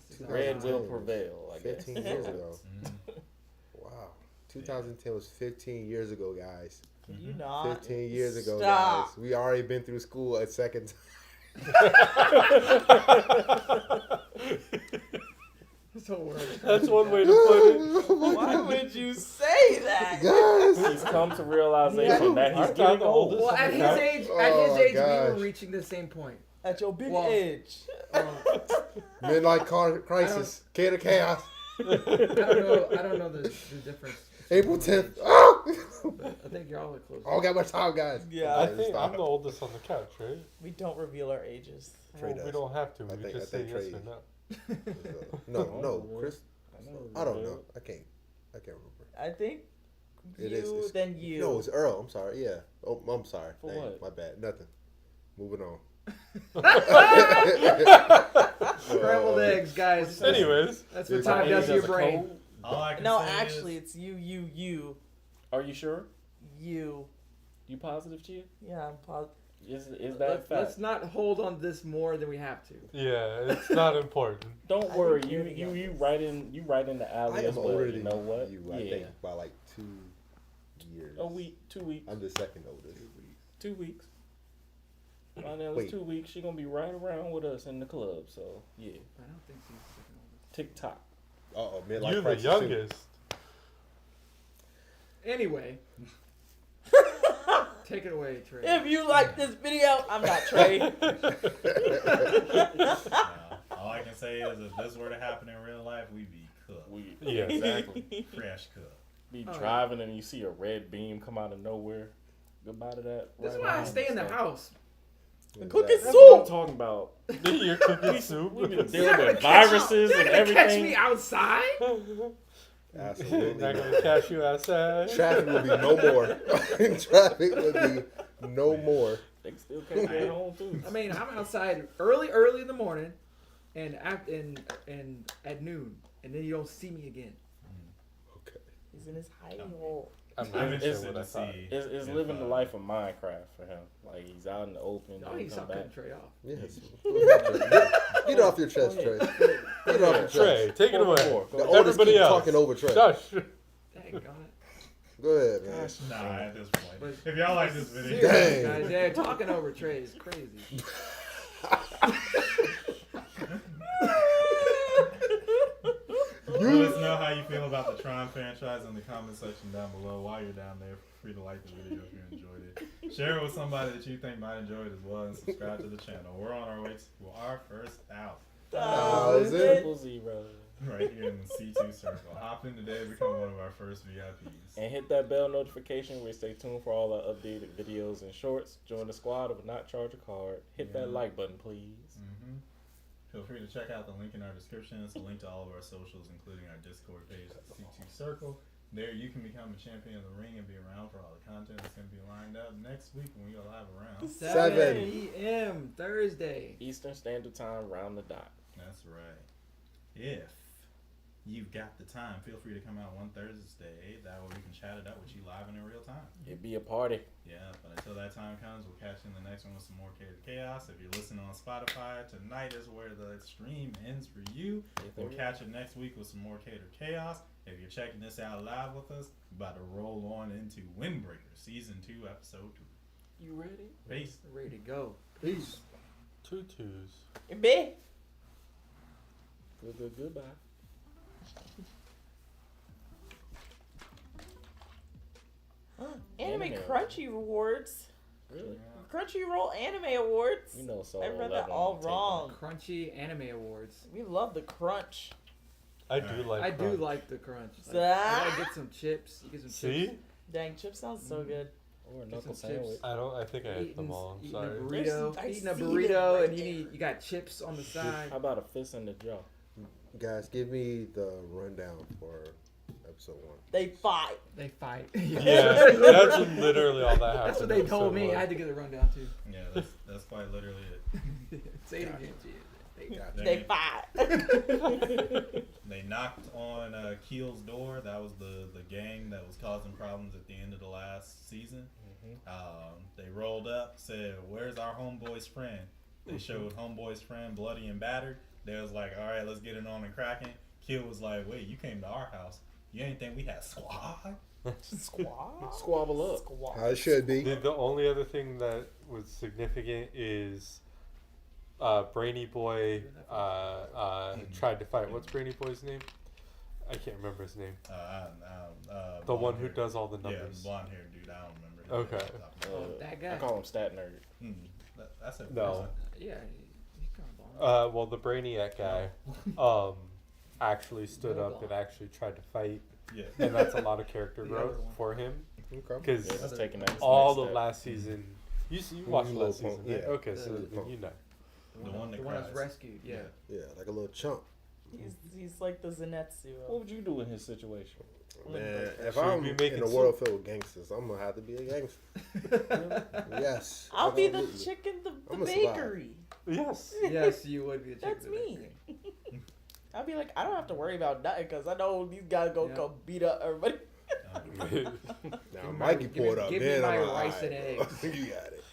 This is red will 2010. prevail, I guess. 15 years ago. Mhm. Wow. 2010 was 15 years ago, guys. Can you not? 15 years ago, Stop. guys. We already been through school a second time. This whole world. is That's crazy, one guys. way to put it. Why would you say that? Guys. He's come to realization that he's Aren't I getting the old. oldest? Well, at his Okay. age, Oh, we gosh. were reaching the same point. At your big Well, age. Midnight Crisis. Catered Chaos. I don't know the difference. April between 10th. age. Oh! I think y'all are close. I don't got much time, guys. Yeah. I Okay, think stop. I'm the oldest on the couch, right? We don't reveal our ages. Trey Well, does. we don't have to. I We think- just I say think yes Trey- or no. No, Chris. I don't know. know. I can't remember. I think It you, is. It's- then you. No, it's Earl. I'm sorry. Yeah. Oh, I'm sorry. For Dang, what? My bad. Nothing. Moving on. Scrambled eggs, guys. Anyways, That's what It's time like does Age to your as a brain. code? All I can No, say actually, is, it's you. Are you sure? You. You positive, Chia? Yeah, I'm positive. Is that fact? Let's not hold on this more than we have to. Yeah, it's not important. Don't I worry, think you you're the you youngest. right in the alley I as am well. older You than know what? you, I Yeah, think, by like 2 years. a week, 2 weeks, I'm the second oldest. 2 weeks. My name's Wait. 2 weeks. She gonna be right around with us in the club. So yeah, I don't think she's the second oldest. TikTok. Uh-oh, midlife You're the crisis too. youngest. Anyway, take it away, Trey. If you like this video, I'm not Trey. All I can say is if this were to happen in real life, we'd be cooked. Yeah, exactly. Fresh cooked. Be Oh, yeah. driving and you see a red beam come out of nowhere. Goodbye to that. This is right why I behind stay in the stuff. house. Cooking That's what I'm soup. talking about. You're cooking soup. We been You're dealing not gonna with catch- viruses you're and not gonna catch everything. me outside. Absolutely. Not gonna catch you outside. Traffic will be no more. Traffic will be no more. They can still catch me at home too. I mean, I'm outside early in the morning, and at noon, and then you don't see me again. Okay. He's in his hiding hole. I'm I'm not even interested sure to what I thought. see. It's if, living the life of Minecraft for him. Like he's out in the open. Oh, then you come stop back. cutting Trey off. Yes. Get it off your chest, Trey. Get it off your Trey, chest. take it away. Go The ahead. oldest Everybody keep else. talking over Trey. Shush. Dang on it. Go ahead, man. Nah, at this point. But- If y'all like this video, Seriously, Dang. guys, yeah, talking over Trey is crazy. let us know how you feel about the Tron franchise in the comment section down below. While you're down there, feel free to like the video if you enjoyed it. Share it with somebody that you think might enjoy it as well, and subscribe to the channel. We're on our way to our first out. 1,000. 000. Right here in the C2 circle. Hop in today and become one of our first VIPs. And hit that bell notification where stay tuned for all our updated videos and shorts. Join the squad or not charge a card. Hit that like button, please. Mm-hmm. Feel free to check out the link in our description. It's a link to all of our socials, including our Discord page, the C2 Circle. There you can become a champion of the ring and be around for all the content that's going to be lined up next week when we go live around. 7 p.m. Thursday. Eastern Standard Time, round the dot. That's right. If you've got the time, feel free to come out one Thursday. That way we can chat it up with you live and in real time. It'd be a party. Yeah, but until that time comes, we'll catch you in the next one with some more Catered Chaos. If you're listening on Spotify, tonight is where the stream ends for you. We'll catch you next week with some more Catered Chaos. If you're checking this out live with us, we're about to roll on into Windbreaker Season 2, Episode 2. You ready? Peace. Ready to go. Peace. 2 twos. Be. Goodbye. Anime Anime Crunchy Awards. Really? Crunchyroll Anime Awards. We know so. I read that all wrong. Crunchy Anime Awards. We love the crunch. I do like. I do crunch. like the crunch. Like, Ah. I gotta get some chips. You get some See, chips. Dang, chip sounds so good. Or a Get knuckle some chips. sandwich. I don't. I think I ate them Eating- all. I'm eating sorry. a burrito. I Eating a see it burrito, right and there. you got chips on the side. How about a fist in the jaw? Guys, give me the rundown for episode 1. They fight. They fight. Yeah, that's literally all that happened. That's what they in told episode me. one. I had to get the rundown too. Yeah, that's quite literally it. Say it again, G. They got you. They fight. They knocked on Keel's door. That was the gang that was causing problems at the end of the last season. They rolled up, said, "Where's our homeboy's friend?" They showed homeboy's friend bloody and battered. They was like, "All right, let's get it on and cracking." Keel was like, "Wait, you came to our house? You ain't think we had squad?" Squad. Squabble up. Squad. How it should be. The only other thing that was significant is Brainy Boy tried to fight. What's Brainy Boy's name? I can't remember his name. The one who does all the Yeah, numbers. blonde haired dude. I don't remember. his Okay. name off the top of my head. That guy. I call him Stat Nerd. That's it. No. Yeah, he's kind of long. Well, the Brainiac guy actually stood up and actually tried to fight, Yeah. and that's a lot of character The growth other one. for him Okay. because Yeah, he's taking that. all next of step. last season. You watched Little last season, punk, right? yeah. Okay, so The then you know. The one that the one that's cries. rescued. Yeah. Yeah, like a little chump. He's like the Zenetsu. What would you do in his situation? Man, if Should we I'm be in making a soup? world filled with gangsters, I'm gonna have to be a gangster. Yes. I'll be the absolutely. chick in the I'ma survive. bakery. Yes. Yes, you would be a chick. That's in the me. bakery. I'll be like, I don't have to worry about nothing because I know these guys gonna Yeah. come beat up everybody. Now, me Mikey my- give me- pulled up. give me Then my I'm like, rice and "Alright, bro, eggs." you got it.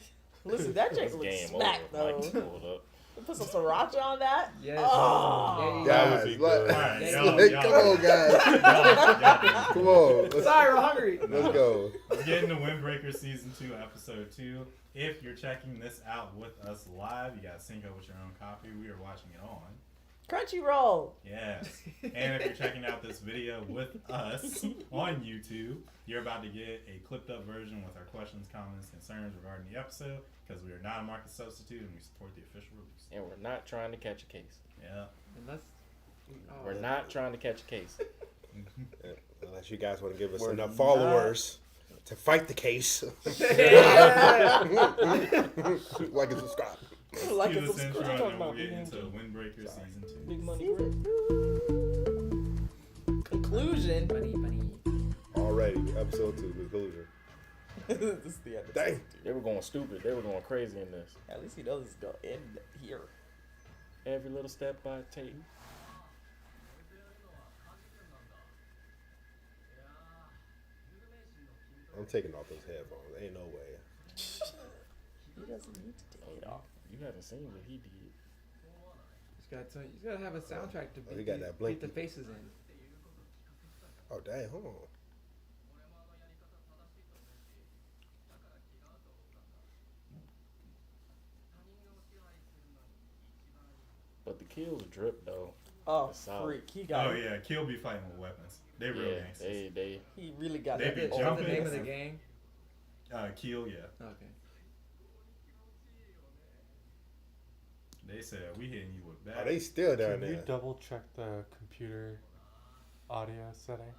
Listen, that This chick looks game smack over. though. Mike pulled up. Put some sriracha on that. Yes. Oh. Yeah, That would be good. Alright, Yeah, y'all- Like, y'all- come on, guys. y'all- Come on. Let's, Sorry, we're hungry. let's go. Let's get into Windbreaker Season 2, Episode 2. If you're checking this out with us live, you got to sync up with your own copy. We are watching it on. Crunchyroll. Yes. And if you're checking out this video with us on YouTube, you're about to get a clipped up version with our questions, comments, concerns regarding the episode, because we are not a market substitute and we support the official release. And we're not trying to catch a case. Yeah. Unless We're not trying to catch a case. Unless you guys want to give us We're enough not- followers to fight the case. Like and subscribe. Like Cue and this intro subscribe. and then we'll get into Windbreaker Season 2. Big money. Conclusion. Bunny. Already, episode 2, conclusion. This is the end. Dang. They were going stupid. They were going crazy in this. At least he knows it's gonna end here. Every little step I take. I'm taking off those headphones. Ain't no way. He doesn't need to take it off. You haven't seen what he did. He's got to have a soundtrack to he beat, got that beat the blinky. faces in. Oh, dang, hold on. But the kills drip though. Oh, That's solid. freak. He got Oh, it. yeah. Kill be fighting with weapons. They real Yeah, gangsters. they He really got They that. be Is that jumping. the name of the gang? Kill, yeah. Okay. They said, we hitting you with Oh, that. they still down Can you there. double check the computer audio setting?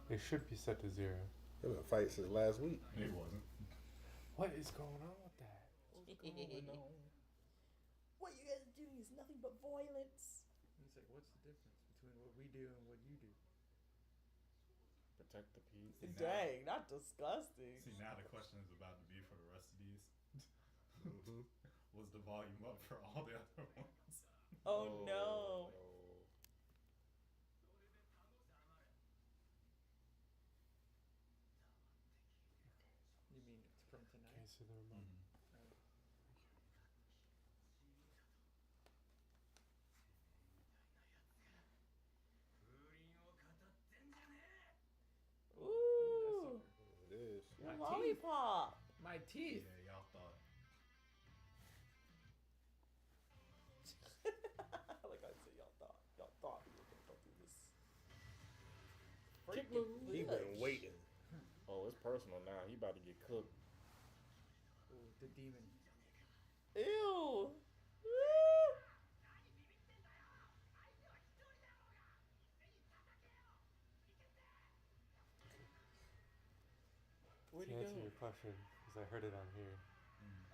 It should be set to 0. They've been fighting since last week. It wasn't. What is going on with that? What you guys are doing is nothing but violence. He's like, what's the difference between what we do and what you do? protect the peace. Dang, not disgusting. See, now the question is about to be for the rest of these. Mm-hmm. Was the volume up for all the other ones? Oh no. You mean it's from Okay, tonight? so the remote. Ooh, It is. My teeth. lollipop. My Yeah, teeth. y'all thought. Like I said, y'all thought we were gonna go through this. Kick Freaking move. He glitch. been waiting. Oh, it's personal now. He about to get cooked. Ooh, the demon. Ew. Where'd To he answer go? your question, because I heard it on here,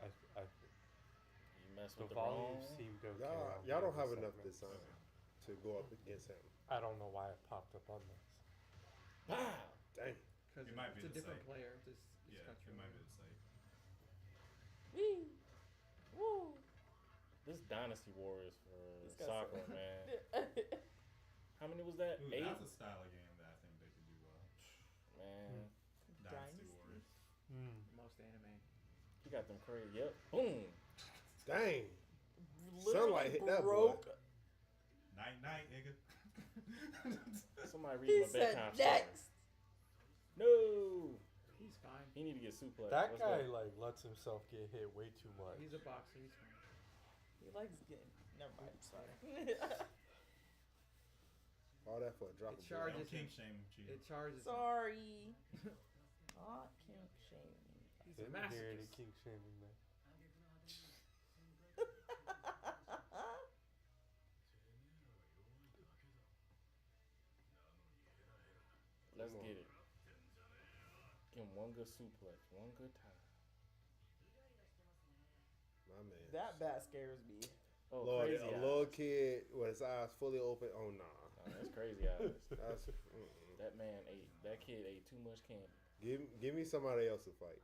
I You messed the with the volume wrong. seemed okay. Y'all, on y'all the don't have other enough segments. design to go up against him. I don't know why it popped up on this. Wow. Dang. Because It might be it's a the different site. player. This Yeah, country. it might be the same. Wee. Woo. This Dynasty Warriors for This guy's soccer, so- man. How many was that? Ooh, 8? that's a style of game that I think they could do well. Man, Dynasty Dynasty. Warriors. Most anime. he got them crazy. Yep. Boom. Dang. Literally Sunlight hit that boy. broke. Night, night, nigga. Somebody read He my said bedtime story. next. No. He's fine. He need to get suplex. That Let's guy go. like lets himself get hit way too much. He's a boxer. He's fine. He likes getting. Never mind. Sorry. All that for a drop It of charges Don't him. kink shame cheese. It charges. him. Sorry. Not kink shaming. He's a Didn't hear any masochist. kink shaming there. Let's Come on. get it. Give him one good suplex. One good time. My man. That bat scares me. Oh, Lord, crazy a eyes. little kid with his eyes fully open. Oh, nah. Oh, that's crazy eyes. That's, That man ate. That kid ate too much candy. give me somebody else to fight.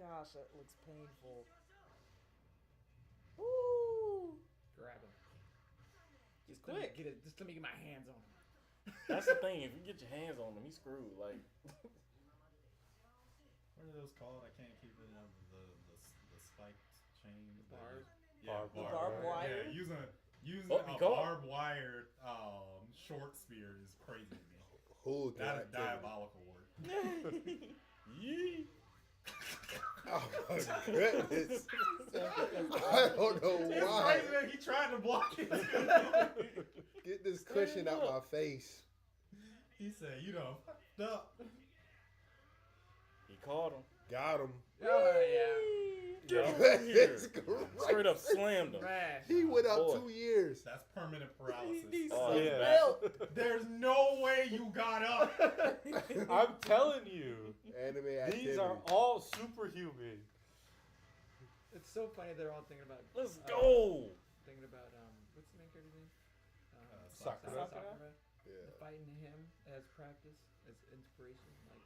Gosh, that looks painful. Woo! Grab him. He's Just let me quick. get it. Just let me get my hands on him. That's the thing. If you get your hands on him, he's screwed. Like, What are those called? I can't keep it up. The spiked chain. Bars. Yeah, The barbed wire? Yeah, using Oh, a you caught. barbed wire short spear is crazy to me. Hood That is activity. diabolical work. Yee. Oh my goodness! I don't know It's why. crazy that he tried to block it. Get this cushion out my face. He said, "You done fucked up." He caught him. Got him. Oh Get over here. That's great. Straight up slammed yeah. him. Rash. He went up Boy. 2 years. That's permanent paralysis. He's Oh, so yeah. built. There's no way you got up. I'm telling you, Anime activity. these are all superhuman. It's so funny they're all thinking about. Let's go. Thinking about what's the main character's name? Sakura. Sakura. Yeah. Fighting him as practice, as inspiration, like.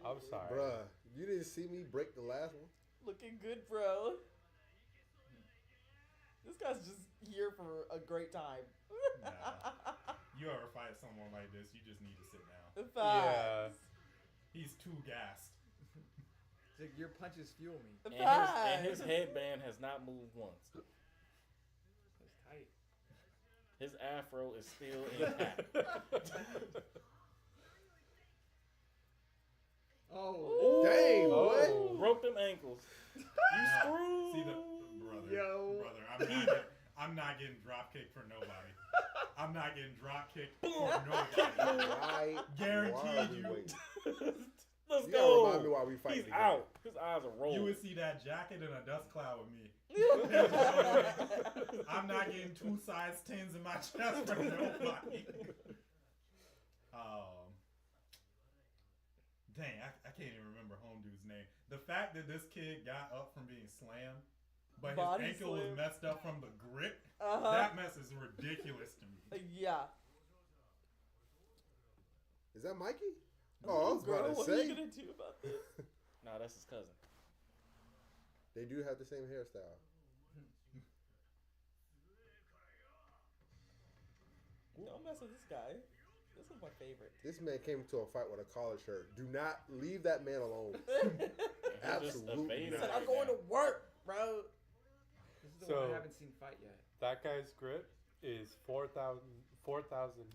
I'm sorry. Bruh, you didn't see me break the last one? Looking good, bro. This guy's just here for a great time. Nah. You ever fight someone like this, you just need to sit down. Yeah. Facts. He's too gassed. It's like your punches fuel me. And his headband has not moved once. It's tight. His afro is still intact. Oh. Dang, Oh. boy. Broke them ankles. You screwed. See brother, Yo. brother, I'm not getting drop kicked for nobody. I'm not getting drop kicked for nobody. Why? Guaranteed why are we you. waiting? Let's You gotta go. remind me why we fighting He's together. out. His eyes are rolling. You would see that jacket in a dust cloud with me. There's no way. I'm not getting 2 size 10s in my chest for nobody. Dang, I can't even remember home dude's name. The fact that this kid got up from being slammed, but his Body ankle slam. was messed up from the grip, Uh-huh. that mess is ridiculous to me. Yeah. Is that Mikey? Oh, I was Girl, about to what are you say. gonna do about this? Nah, that's his cousin. They do have the same hairstyle. Don't mess with this guy. This is my favorite. This man came into a fight with a collar shirt. Do not leave that man alone. Absolutely evaded not. I'm going to work, bro. This is the So- one I haven't seen fight yet. That guy's grip is 4,000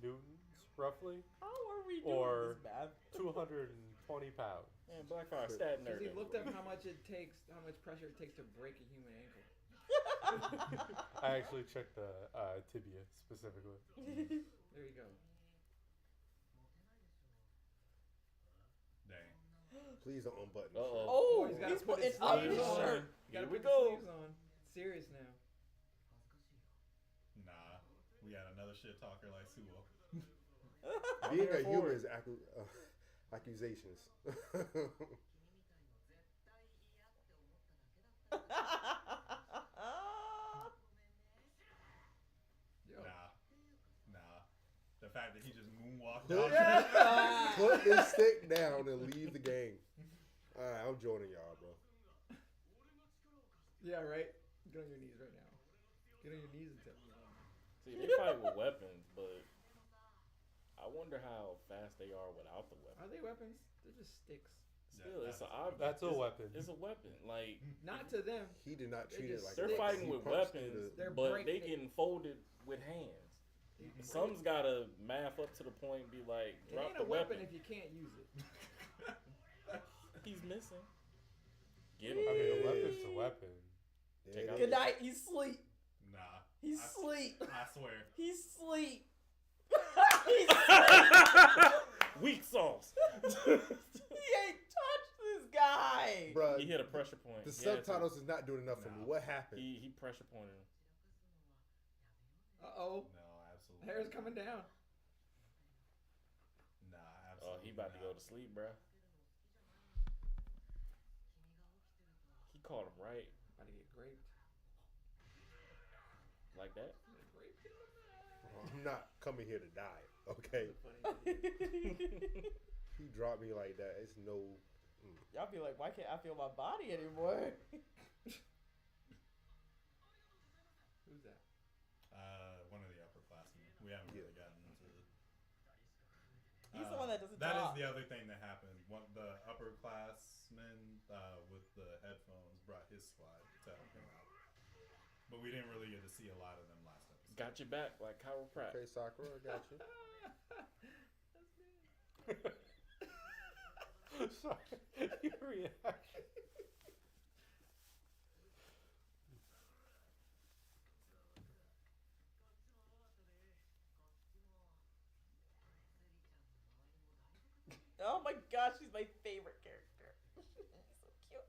newtons, roughly, How are we doing Or- this, man? 220 pounds. Man, Blackfire stat Because he nerd. looked up how much pressure it takes to break a human ankle. I actually checked the tibia specifically. There you go. Dang. Please don't unbutton. Uh-oh. Oh, He's gotta he's put his putting up sleeves his on. shirt. You gotta Here we put the go. sleeves on. It's serious now. Nah, we got another shit talker like Suo. Being here a for human it. is accusations. Yo. Nah. The fact that he just moonwalked out. Put this stick down and leave the game. All right, I'm joining y'all, bro. Yeah, right? Get on your knees right now. Get on your knees and tell me. See, they fight with weapons, but I wonder how fast they are without the weapon. Are they weapons? They're just sticks. Still, it's an object. That's a weapon. It's a weapon. Like, Not to them. He did not They treat it just- like they're a weapon. fighting He with punched through weapons, They're but break- they getting folded with hands. Some's gotta math up to the point and be like, It drop ain't the a weapon weapon. if you can't use it. He's missing. Get I mean, a him. weapon's a weapon. There Check it out is. Good night. He's sleep. Nah. He's I- sleep. I swear. He's sleep. Weak sauce. He ain't touched this guy. Bruh, He hit a pressure point. the He had to. subtitles is not doing enough for me. Nah. What happened? He pressure pointed him. Uh-oh. No, absolutely. Hair's coming down. Nah, Oh, absolutely. he about to not. go to sleep, bruh. He caught him right About to get raped. like that. Get raped. I'm not coming here to die, okay? Funny. He dropped me like that. It's no. Y'all be like, why can't I feel my body anymore? Who's that? One of the upperclassmen. We haven't really gotten into He's the one that doesn't That talk. is the other thing that happened. One the upperclassman with the headphones brought his squad to help him out. But we didn't really get to see a lot of them last episode. Got your back like Kyra Pratt. Okay, Sakura, I got you. Sorry, your reaction. Oh my gosh, she's my favorite character. So cute.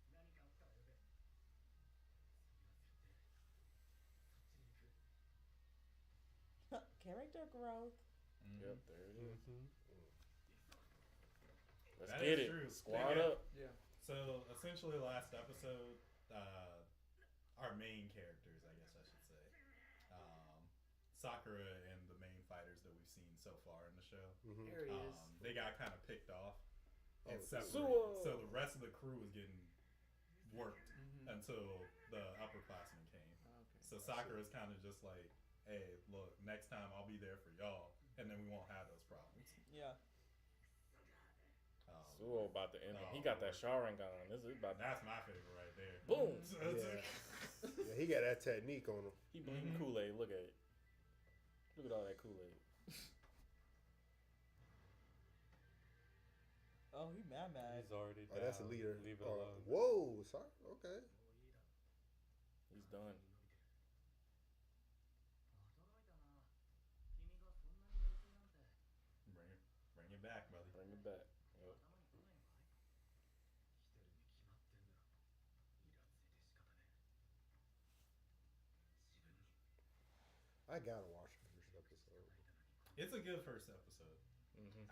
最後の一人まで気抜くな。何かあったら呼べ。すみませんって。そっちに行く。 Character growth. Mhm. Yep, there it is. Mm-hmm. Let's That get is it. true. Squad Yeah. up. Yeah. So essentially, last episode, our main characters, I guess I should say, Sakura and the main fighters that we've seen so far in the show, There he is. they got kind of picked off and Oh, separated. Suo. So the rest of the crew was getting worked until the upperclassmen came. Okay. So Sakura's kind of just like, hey, look, next time I'll be there for y'all, and then we won't have those problems. Yeah. Suo about to end him. He got that Sharingan. This is about to... That's my favorite right there. Boom. Yeah. Yeah, he got that technique on him. He bleeding Kool-Aid. Look at it. Look at all that Kool-Aid. Oh, he mad. He's already down. Oh, that's a leader. Leave it Oh, alone. whoa, sorry. Okay. He's done. 驚いたな。君がそんなに冷静なんて。 Bring it back, brother. Bring it back. Yep. 頭に来ないのかい？来てるに決まってんだろ。イラついて仕方ねえ。自分に I gotta watch the first episode. It's a good first episode. Mm-hmm.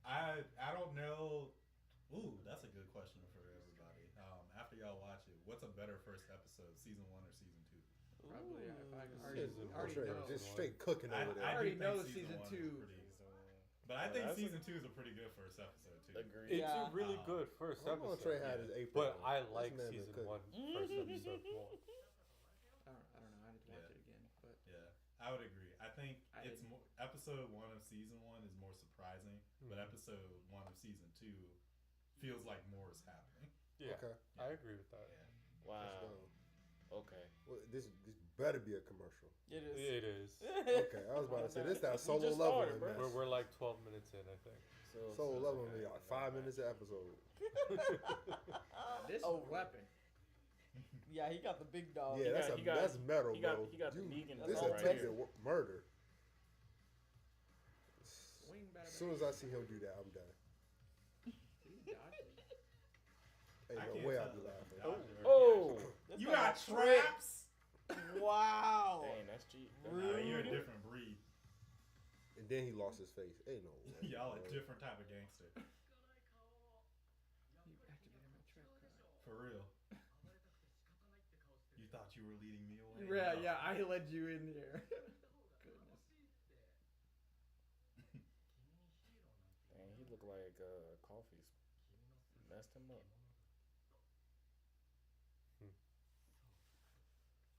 I don't know. Ooh, that's a good question for everybody. After y'all watch it, what's a better first episode, season 1 or season 2? Probably. If I Season already Straight, know. just straight cooking over there. I already do know think season one is 2. pretty- So, But I think that's season 2 is a pretty good first episode too. agreed. It's Yeah. a really good first I'm gonna Trey episode. had his April. But I This like man been season cooking. 1 first episode more. I don't know. I need to watch Yeah. it again. But Yeah, I would agree. I think I it's didn't. more episode 1 of season 1 is more surprising, but Mhm. episode 1 of season 2 feels like more is happening. Yeah, Okay. I agree with that. Yeah. Wow. Let's go. Okay. Well, this better be a commercial. It is. It is. Okay, I was about to say this that We solo just level. started, bro. We're like 12 minutes in, I think. So, Solo level okay. be like 5 minutes an episode. this Oh. is a weapon. Yeah, he got the big dog. Yeah, got- he got- that's metal, he got- bro. he got the You- Negan This dog is right attempted murder. Wing batter. As soon as I see him do that, I'm done. He's dodging. Ain't I no can't way tell I'll be if laughing. Dodger- Oh! This You guy got tricked. traps. Wow. Dang, that's cheap. That's Nah, Rude. you're a different breed. And then he lost his face. Ain't no way. Y'all a bro. different type of gangster. You activated my trap card. For real. 暴れたくて仕方ないって顔してる。 You thought you were leading me away? Yeah, No. yeah, I led you in here. 行った方が楽しいって。君にヒーローなんてい Dang, ない he looked like Coffee's 君のする messed him up.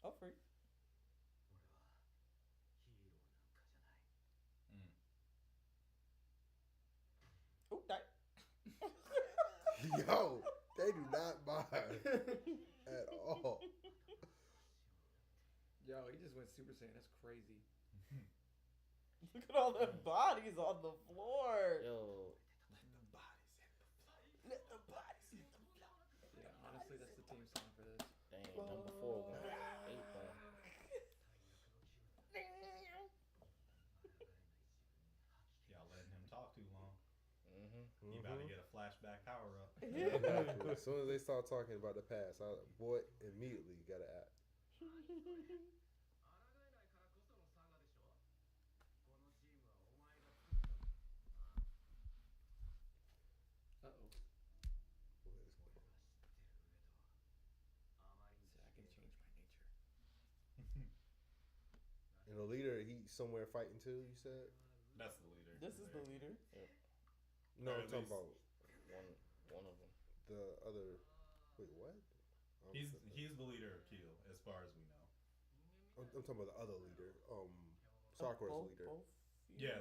Oh, free. 俺はヒーローなんかじゃない。 Mm. Oh, die. Yo, they do not mind at all. Yo, he just went Super Saiyan. That's crazy. Look at all the bodies on the floor. Yo, Let the bodies hit the floor. Let the bodies hit the floor. Yeah, honestly, that's the theme song for this. dang, number 4 went 8 ball. Y'all letting him talk too long. Mm-hmm. You about to get a flashback power up. Exactly. As soon as they start talking about the past, boy, immediately gotta act. 抗えないからこそのサガでしょ。このチームはお前が作った。 Uh oh. What is going 俺が知ってる上とはあまりに See, I can change my nature. on? And the leader, he's somewhere fighting too. You said? That's the leader. This is the leader. No, Or I'm at talking least- about One of them. the other. Wait, what? He's the leader of Keel, as far as we know. I'm talking about the other leader. Sakura's both, leader. both. Yeah,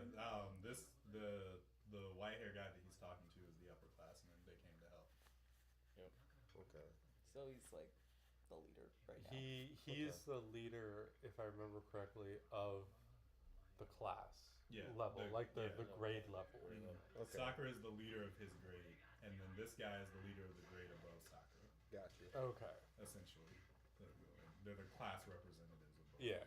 the white hair guy that he's talking to is the upperclassman. They came to help. Okay. So he's like the leader right now. He is the leader, if I remember correctly, of the class level, the grade level. Okay. Sakura is the leader of his grade, and then this guy is the leader of the grade above Sakura. Gotcha. Okay. Essentially, they're the class representatives of both. Yeah.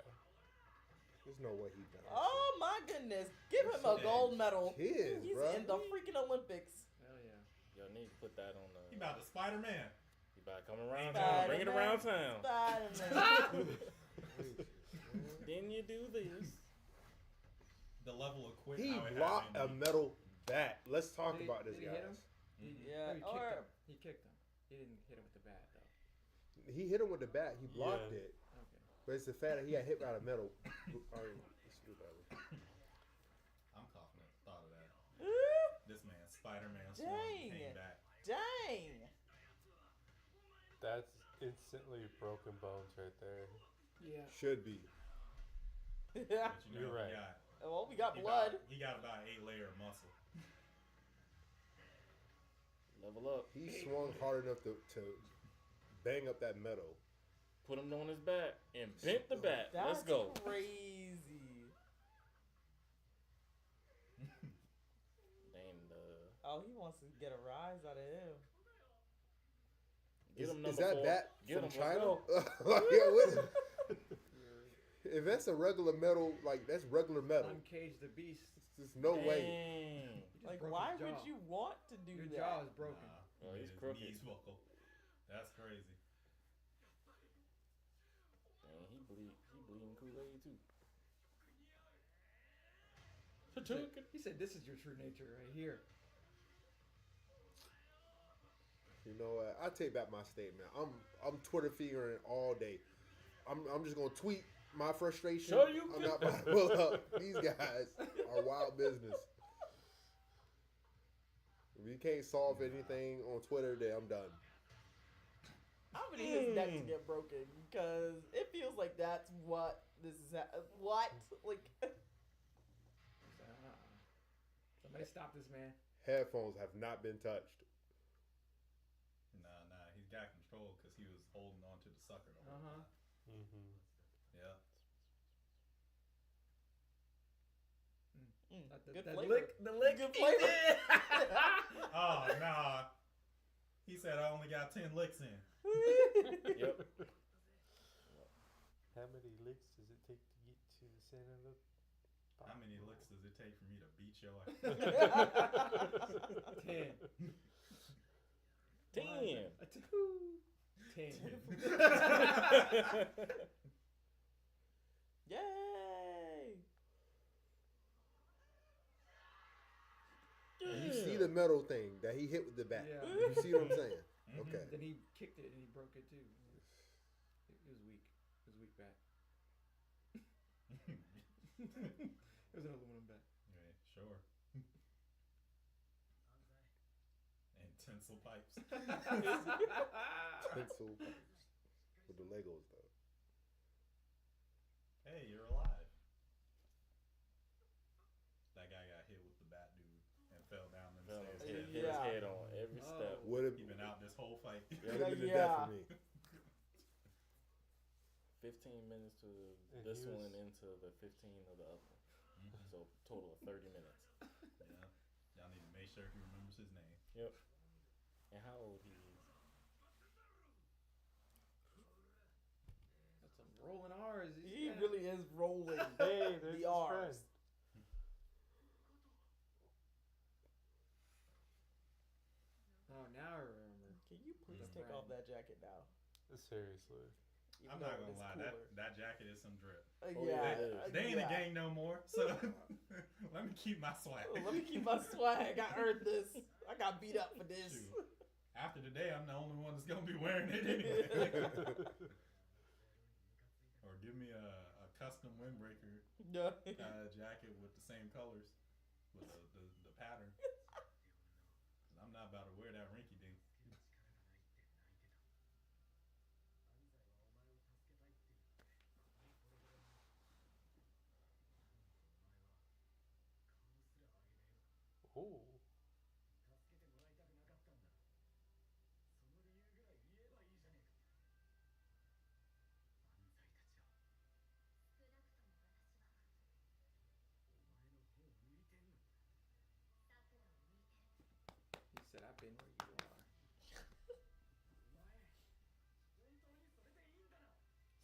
There's no way he done. Oh my goodness! Give him a gold medal. Kids, He's bro. in the freaking Olympics. Hell yeah. Y'all need to put that on He the. about to Spider-Man. You about to come around town. Bring it around town. Spider-Man. Then you do this. The level of quick. He how it blocked a happened. metal bat. Let's talk Did he- about this, did he hit him? guys. Yeah, No, he kicked or him. He kicked him. He didn't hit him with the bat though. He hit him with the bat. He blocked Yeah. it. Okay. But it's the fact that he got hit by the metal. Screwdriver. I'm coughing at the thought of that. This man, Spider-Man, swung, Dang. came back. dang. That's instantly broken bones right there. Yeah. Should be. But you know, You're right. Well, we got He blood. he got about 8 layer of muscle. Level up. He swung hard enough to bang up that metal. Put him on his back and bent the bat. That's Let's go. crazy. Damn the. Oh, he wants to get a rise out of him. Get him Is number that 4. bat Get from him. China? Let's go. Like, yeah, what- if that's a regular metal, like that's regular metal. Uncage the beast. There's no way. Dang. You just Like, broke why his would jaw. you want to do Your that? jaw is broken. Nah, Oh, he's his crooked. knees buckle. That's crazy. Dang, he bleeding Kool-Aid too. He said, he said, "This is your true nature right here." You know what? I take back my statement. I'm Twitter fingering all day. I'm just gonna tweet my frustration. Sure you I'm can. not about to pull up. These guys are wild business. If you can't solve anything on Twitter, then I'm done. I'm gonna need his neck to get broken because it feels like that's what this is. What? Like, He said, somebody stop this man. Headphones have not been touched. Nah, he's got control because he was holding on to the sucker the whole time. Mm-hmm. Yeah. good that flavor. the lick Good he flavor. did. Oh, nah. He said I only got 10 licks in. Yep. How many licks does it take to get to the center of the How many licks does it take for me to beat your ass? 10. 10. A 2. 10. Yay! You see the metal thing that he hit with the bat. Yeah. You see what I'm saying? Okay. Then he kicked it and he broke it too. It was weak. It was a weak bat. It was an aluminum bat. Right, sure. And tinsel pipes. Pencil pipes. With the Legos though. Hey, you're alive. That guy got hit with the bat dude and fell down and Fell on his stairs. head, hit his Yeah. head on every Oh. step. Would have He been out this whole fight. been the death Yeah. for me. 15 minutes to And this he was- one into the 15 of the other one. So total of 30 minutes. Yeah. Y'all need to make sure he remembers his name. Yep. And how old he is? That's some rolling R's. He really is rolling Hey, there's the his R's. friend. Oh, now I remember. Can you please The take friend. off that jacket now? Seriously. Even I'm though not gonna it's lie, cooler. that jacket is some drip. Oh, Yeah, yeah, it is. They ain't yeah. a gang no more, so let me keep my swag. Let me keep my swag. I earned this. I got beat up for this. Shoot. After today, I'm the only one that's gonna be wearing it anyway. Or give me a custom windbreaker Yeah. jacket with the same colors, with the pattern. 'Cause I'm not about to wear that rinky dink. been where you are.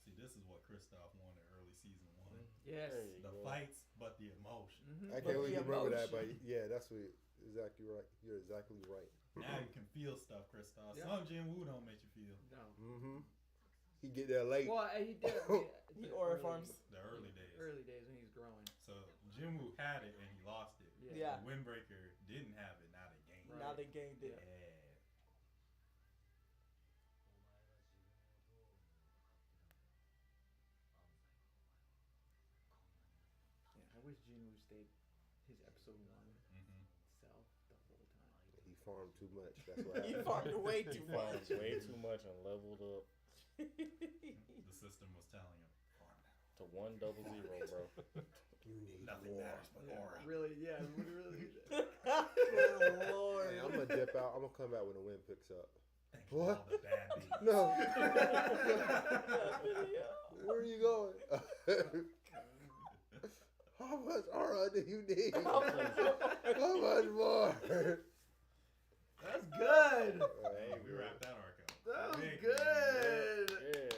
See, this is what Kristoff wanted early season 1. Yes. There you The go. fights, but the emotion. Mm-hmm. I can't But believe the you remember that, but emotion. yeah, that's what exactly right. You're exactly right. Now you can feel stuff, Kristoff. Yeah. Some Jin Woo don't make you feel. No. Mm-hmm. He get there late. Well, he did. He aura farms. The early days. Early days when he was growing. So Jin Woo had it and he lost it. Yeah. The Windbreaker didn't have it. Now they gained Now it. they gained it. Yeah. Yeah, I wish Jinwoo stayed his episode 1 Mm-hmm. self the whole time. He farmed too much. That's what He happened. farmed way He too farmed much. way too much and leveled up The system was telling him, farm now. to 100, bro. You need Nothing more. matters but aura. Really? Yeah. Really. Good Lord. Hey, I'm gonna dip out. I'm gonna come back when the wind picks up. Thank you What? all the bad deeds. No. Video. Where are you going? How much aura do you need? Oh my God. How much more? That's good. Hey, we wrapped that arc up. That was Big, good. Yeah.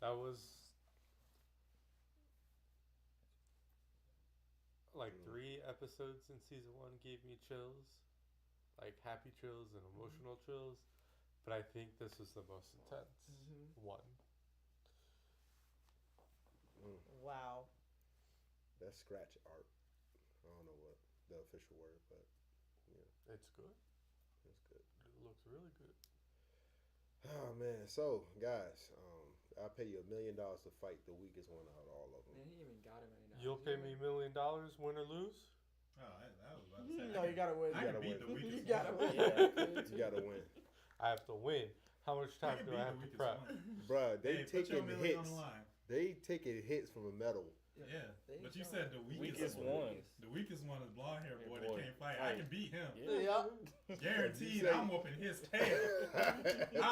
That was like 3 episodes in season 1 gave me chills, like happy chills and emotional chills, but I think this was the most intense one. Wow. That's scratch art. I don't know what the official word, but yeah, It's good. it's good. It looks really good. Oh man, so guys, I'll pay you $1 million to fight the weakest one out of all of them. Man, he even got him any knowledge. You'll pay me $1 million, win or lose. Oh, I was about to say. No, you gotta win. I You can gotta beat win. the weakest You gotta one. win. Yeah. You gotta win, I have to win. How much I time can do beat I the have to weakest prep? one. bruh. They Hey, put your taking million on hits. the line. They taking hits from a metal. Yeah, They but you don't- said the weakest, Weakest one. one. The weakest one is blonde hair boy boy. that can't fight. I can beat him. Yeah. Yeah. Guaranteed, You say- I'm whooping his tail. I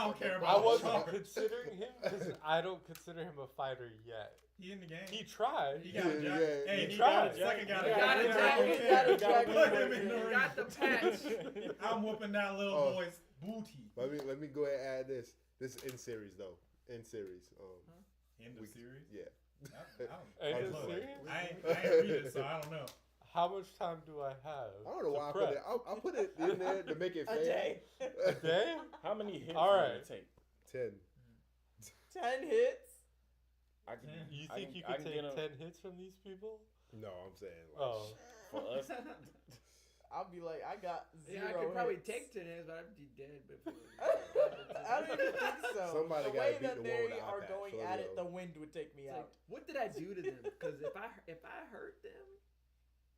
don't care I about the wasn't shark. considering him because I don't consider him a fighter yet. He in the game. He tried. He got a Yeah, jack. yeah, Hey, he he tried. got a second. Got He a got a jacket. He got a jacket. Put him in the He ring. got the patch. I'm whooping that little Oh. boy's booty. Let me go ahead and add this. This is in series though. In series. End of series. Yeah. End of look, series? I ain't read it, so I don't know. How much time do I have? I don't know to why I prep? put it. I put it in there to make it A fair. day. A day? How many hits All will right. it take? 10. 10 hits. I can. You I think can- you I could can take get a- 10 hits from these people? No, I'm saying like. Oh. For us, I'll be like, I got 0 Yeah, I could probably hits. take 10 hits, but I'd be dead before. I don't even think so. Somebody the gotta way beat that the one they with the are iPad, going for at real. it, the wind would take me It's like, out. what did I do to them? Because if I hurt them,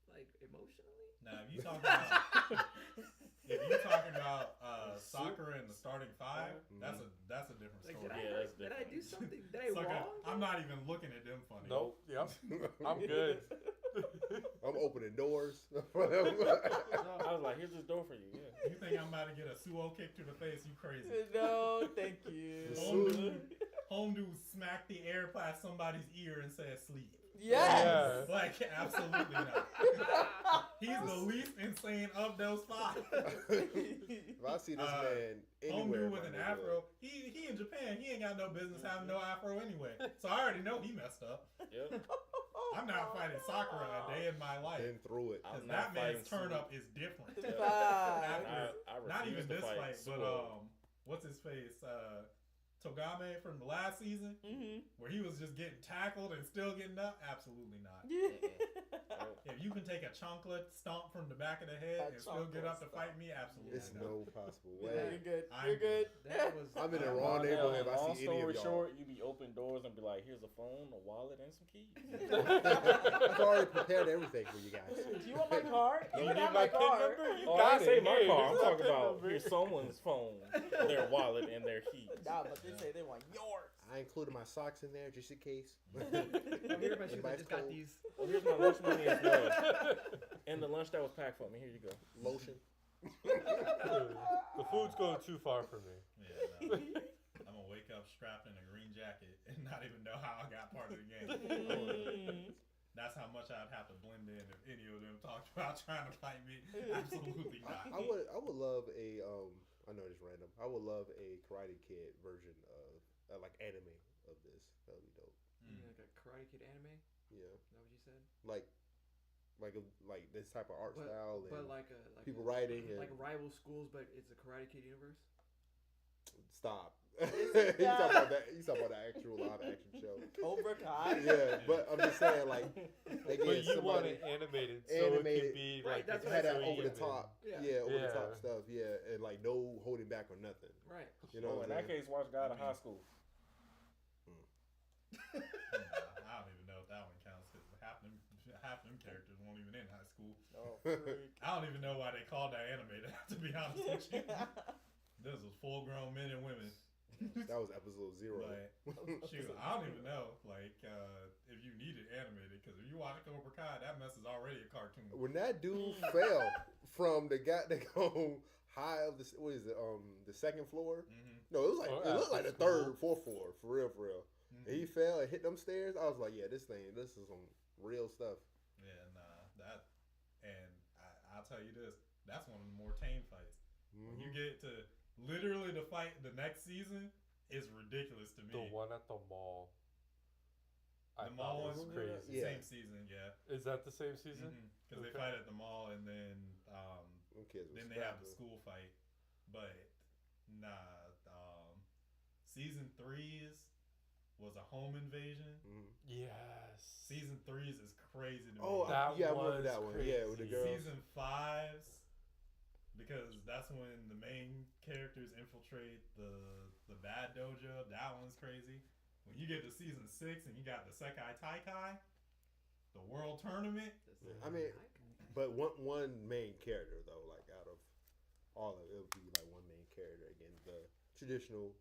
like emotionally, Now, if you talking about Sakura in the starting 5, that's a different like story. did I Yeah, hurt, that's did I different. do something? Did I Sucker, wrong? I'm not even looking at them funny. Nope. Yep. I'm good. I'm opening doors. I was like, "Here's this door for you." Yeah. You think I'm about to get a suo kick to the face? You crazy. No, thank you. Home dude smacked the air past somebody's ear and said sleep. Yes. Like, absolutely not. He's the least insane of those 5. If I see this man Home anywhere, dude with an afro, he in Japan, he ain't got no business having no afro anyway. So I already know he messed up. Yep. I'm not fighting Sakura a day in my life. been through it. Because I'm that not man's fighting turn up is different. Facts. After, I not refuse even to this fight, Suo. but what's his face? Togame from the last season, where he was just getting tackled and still getting up. Absolutely not. If you can take a chocolate stomp from the back of the head and still get up to fight me, absolutely It's not. no possible Yeah, way. you're good. I'm You're good. That was. I'm in the wrong neighborhood if I Long see any story of y'all. short, you be open doors and be like, "Here's a phone, a wallet, and some keys." I've already prepared everything for you guys. Do you want my card? You You can need have my my PIN card. number? You Oh, I got didn't say it. my Here, car. I'm here's talking my PIN about number. here's someone's phone, their wallet, and their keys. Nah, but they say they want yours. I included my socks in there just in case. I'm here in my shoes. I Everybody's just got cold. these. Oh, here's my lunch money as well, and the lunch that was packed for me. Here you go. Lotion. The food's going too far for me. Yeah, no. I'm gonna wake up strapped in a green jacket and not even know how I got part of the game. that's how much I'd have to blend in if any of them talked about trying to fight me. Absolutely not. I would love a I know it's random. I would love a Karate Kid version of like anime of this. That would be dope. You mean like a Karate Kid anime? Yeah, Is that what you said? like this type of art style and But like people writing and like rival schools, but it's a Karate Kid universe. stop. You talking about that? You talking about the actual live action show? Cobra Kai. Yeah, but I'm just saying like they But get you want somebody it animated, so it animated, can be right, like that's what had that extremely over the even. top, Yeah. over the Yeah. top stuff, yeah, and like no holding back or nothing. Right. You know, Oh, what in I'm that saying? case, watch God of High School. Nah, I don't even know if that one counts because half them characters weren't even in high school. Oh, freak. I don't even know why they called that animated. To be honest with you, this was full-grown men and women. That was episode 0. But shoot, I don't even know. Like, if you need it animated, because if you watch Cobra Kai, that mess is already a cartoon. When that dude fell from the goddamn high of the what is it the second floor? Mm-hmm. No, it was like Oh, it looked like the school. third, fourth floor for real, for real. Mm-hmm. And he fell and hit them stairs. I was like, yeah, this is some real stuff. Yeah, I'll tell you this, that's one of the more tame fights. When you get to literally the fight the next season, is ridiculous to me. The one at the mall. The mall was one? crazy. Yeah. Same season, yeah. Is that the same season? Because Okay. they fight at the mall and then Them kids was then they have the scrapping. school fight. But season 3's was a home invasion. Mhm. Yes. Season 3's is crazy to me. Oh, That yeah, I remember was that one. Yeah, with the crazy. girls. Season 5's, because that's when the main characters infiltrate the bad dojo. That one's crazy. When you get to season 6 and you got the Sekai Taikai, the world tournament. I mean, but one main character though, like out of all of it, would be like one main character again. The traditional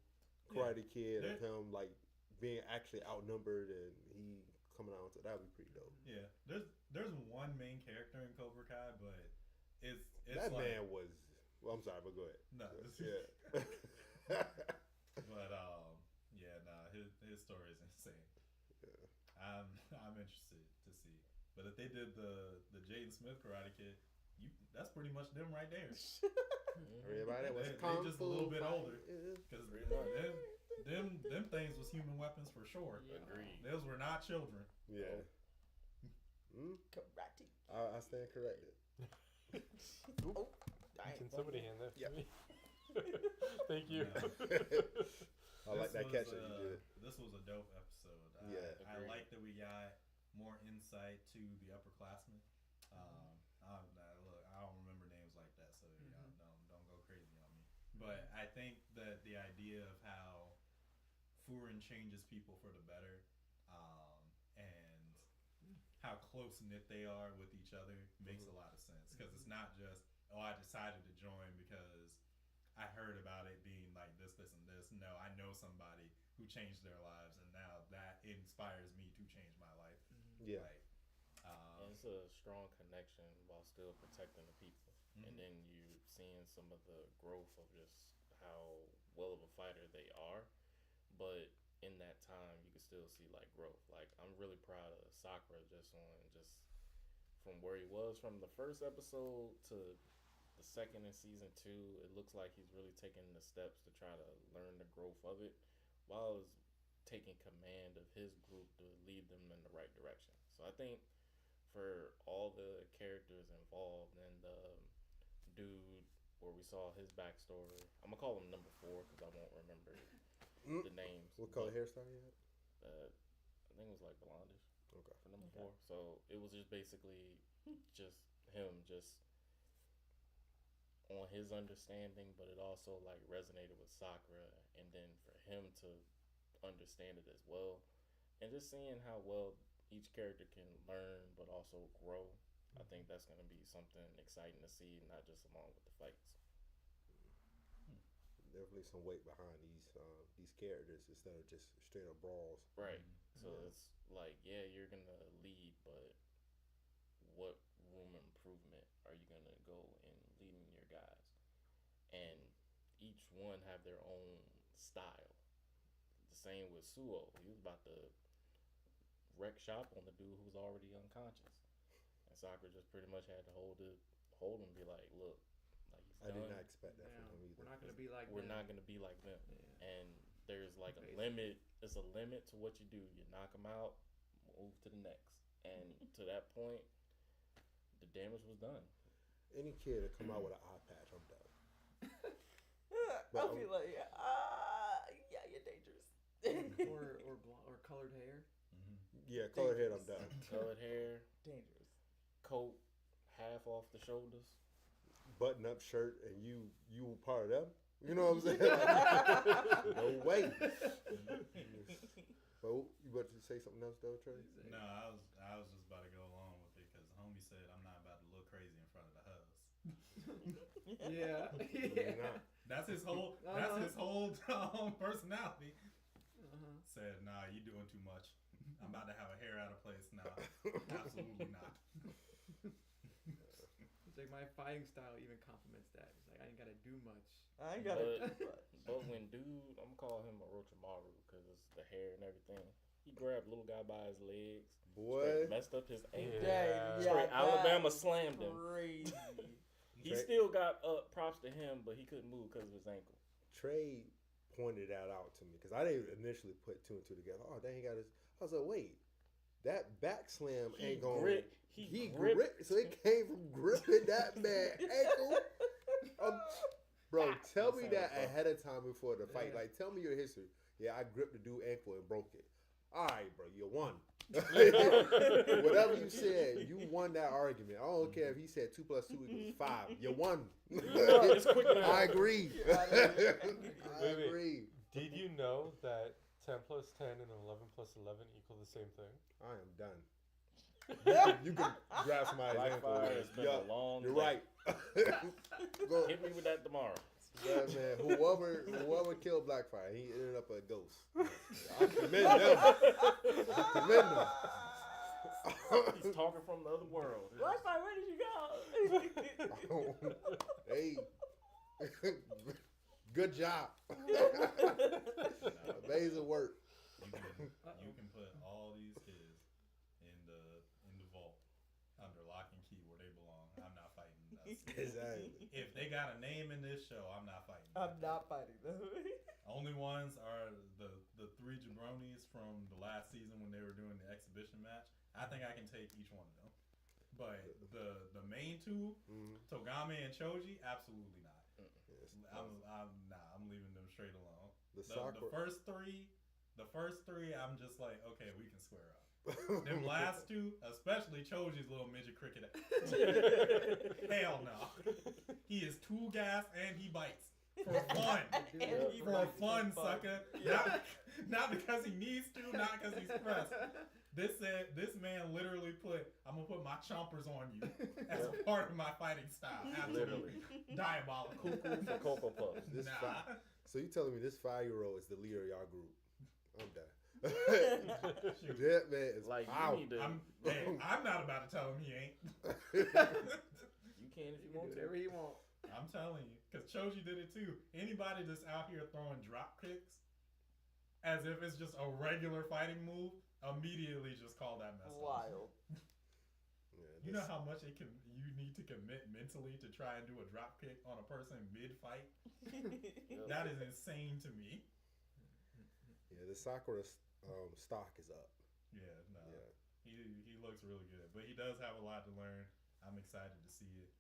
Karate Kid of him like being actually outnumbered and he coming out to that would be pretty dope. Yeah, there's one main character in Cobra Kai, but it's That like, man was. Well, I'm sorry, but go ahead. No, Yeah. but his story is insane. Yeah. I'm interested to see. But if they did the Jaden Smith Karate Kid, that's pretty much them right there. Everybody was They kung just a fu little bit fighting. older. Yeah. Because them things was human weapons for sure. Agreed. Those were not children. Yeah. Mm, Karate. I stand corrected. Oh, dang. Can somebody hand that to Yeah. me? Thank you. I like that catch that you did. This was a dope episode. Yeah. I Agreed. like that we got more insight to the upperclassmen. Look, I don't remember names like that, so y'all don't go crazy on me. But I think that the idea of how Furin changes people for the better, and how close knit they are with each other makes a lot of sense. Because it's not just, oh, I decided to join because I heard about it being like this, and this. No, I know somebody who changed their lives, and now that inspires me to change my life. Yeah. Like, And it's a strong connection while still protecting the people. Mhm. And then you seeing some of the growth of just how well of a fighter they are. But in that time, you can still see like growth. Like I'm really proud of Sakura just from where he was from the first episode to the second in season 2. It looks like he's really taking the steps to try to learn the growth of it, while he's taking command of his group to lead them in the right direction. So I think for all the characters involved and the dude where we saw his backstory, I'm gonna call him number 4 because I won't remember the names. What color but, hairstyle you had? I think it was like blondish Okay. for number 4. So it was just basically just him just on his understanding, but it also like resonated with Sakura, and then for him to understand it as well, and just seeing how well each character can learn but also grow. I think that's going to be something exciting to see, not just along with the fights. Definitely some weight behind these characters instead of just straight up brawls. Right. So Yeah. it's like, yeah, you're going to lead, but what room improvement are you going to go in leading your guys? And each one have their own style. The same with Suo. He was about to wreck shop on the dude who was already unconscious. And Sakura just pretty much had to hold him and be like, look, like he's I done. did not expect that from him either. We're not gonna be like We're them. not gonna be like them. Yeah. And there's like a Basically. limit. It's a limit to what you do. You knock them out, move to the next. And to that point, the damage was done. Any kid that come out with an eye patch, I'm done. I'll be like, yeah, you're dangerous. or blonde, or colored hair. Yeah, colored head, I'm done. Colored hair, Dangerous. coat half off the shoulders. Button up shirt, and you were part of them. You know what I'm saying? Like, no way. But you about to say something else though, Trey? No, I was just about to go along with it because homie said I'm not about to look crazy in front of the hoes. Yeah. You're not. That's his whole. That's his whole personality. Said, nah, you doing too much. I'm about to have a hair out of place now. Absolutely not. It's like my fighting style even complements that. It's like I ain't gotta do much. I ain't got to do much. But when dude, I'm gonna call him Orochimaru because it's the hair and everything. He grabbed little guy by his legs, Boy. straight messed up his ankle. Yeah, Straight Alabama slammed him. Crazy. He still got props to him, but he couldn't move because of his ankle. Trey pointed that out to me because I didn't initially put two and two together. Oh, dang, he got his. I was like, wait, that back slam ain't going. He gripped. So it came from gripping that man ankle. Bro, tell me that ahead of time before the fight. Like, tell me your history. Yeah, I gripped the dude ankle and broke it. All right, bro, you won. Whatever you said, you won that argument. I don't care if he said 2 + 2 = 5. You won. It's quick enough. I agree. I agree. Did you know that 10 + 10 and 11 + 11 equal the same thing? I am done. You can grab somebody's Black ankle. Fire has been a long You're day. right. Go. Hit me with that tomorrow. Yeah, man. Whoever killed Blackfire, he ended up a ghost. I commend them. He's talking from the other world. Blackfire, where did you go? Hey, good job. Amazing work. You can put all these kids in the vault under lock and key where they belong. I'm not fighting. Exactly. If they got a name in this show, I'm not fighting. I'm not fighting them. Only ones are the 3 jabronis from the last season when they were doing the exhibition match. I think I can take each one of them. But the main 2, Togame and Choji, absolutely not. I'm leaving them straight alone. The first three, I'm just like, okay, we can square up. Them last 2, especially Choji's little midget cricket. Hell no. He is tool gas and he bites. For fun. For fun, sucker. Not because he needs to, not because he's pressed. This man literally I'm going to put my chompers on you as a part of my fighting style. Absolutely. Diabolical. Cuckoo for Cocoa Puffs. So you telling me this 5-year-old is the leader of y'all group? I'm done. That man is Like, out. you need to, I'm not about to tell him he ain't. you can if you want to. Whatever you want. I'm telling you, because Choji did it too. Anybody that's out here throwing drop kicks as if it's just a regular fighting move, immediately just call that mess up. Wild. Yeah, You know how much you need to commit mentally to try and do a drop kick on a person mid-fight? That is insane to me. Yeah, the Sakura stock is up. Yeah, no. Yeah. He looks really good. But he does have a lot to learn. I'm excited to see it.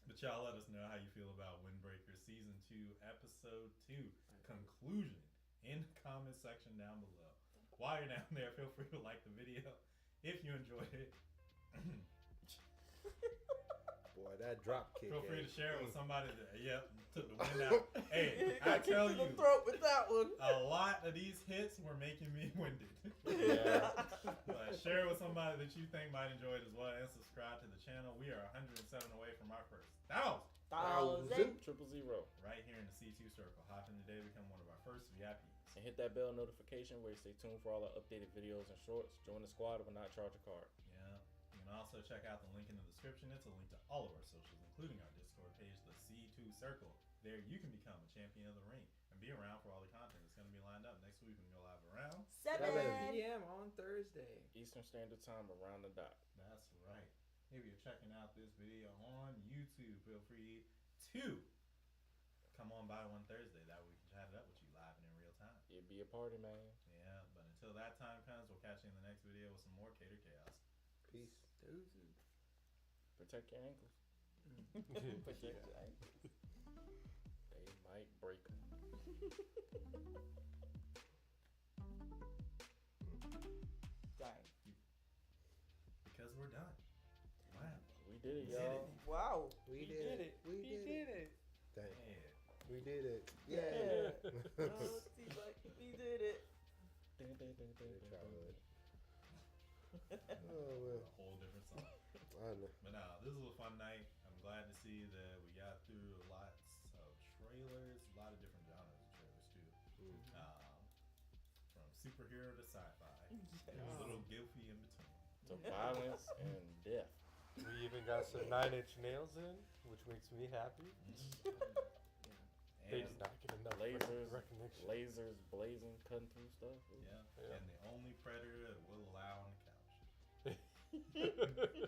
But y'all let us know how you feel about Windbreaker Season 2, Episode 2, conclusion in the comment section down below. While you're down there, feel free to like the video if you enjoyed it. Boy, that drop kick. Feel free to share it with somebody that, took the wind out. Hey, I tell Kick to you, the throat with that one. a lot of these hits were making me winded. But share it with somebody that you think might enjoy it as well, and subscribe to the channel. We are 107 away from our first 1,000. 000. Right here in the C2 circle. Hop in today, become one of our first VIPs. And hit that bell notification where you stay tuned for all our updated videos and shorts. Join the squad and will not charge a card. Yeah. You can also check out the link in the description. It's a link to all of our socials, including our Discord page, the C2 Circle. There you can become a champion of the ring and be around for all the content that's going to be lined up. Next week we can go live around 7 p.m. on Thursday. Thursday. Eastern Standard Time around the dot. That's right. If you're checking out this video on YouTube, feel free to come on by one Thursday. That way we can chat it up with you live and in real time. It'd be a party, man. Yeah, but until that time comes, we'll catch you in the next video with some more Catered Chaos. Peace. Protect your ankles. Protect your ankles. They might break them. Dang. Because we're done. Wow. We did it, We did y'all. it. Wow. We did it. We did it. Dang. Yeah. We did it. Yeah. Oh, seems like we did it. Childhood. Oh, A man. whole different song. I know. But no, this was a fun night. I'm glad to see that we got through lots of trailers, a lot of different genres of trailers too. From superhero to sci-fi. There's a little goofy in between. To violence and death. We even got some 9 Inch Nails in, which makes me happy. They And, did not get enough Lasers, recognition. lasers blazing, cutting through stuff. yeah, and the only predator that will allow on the couch.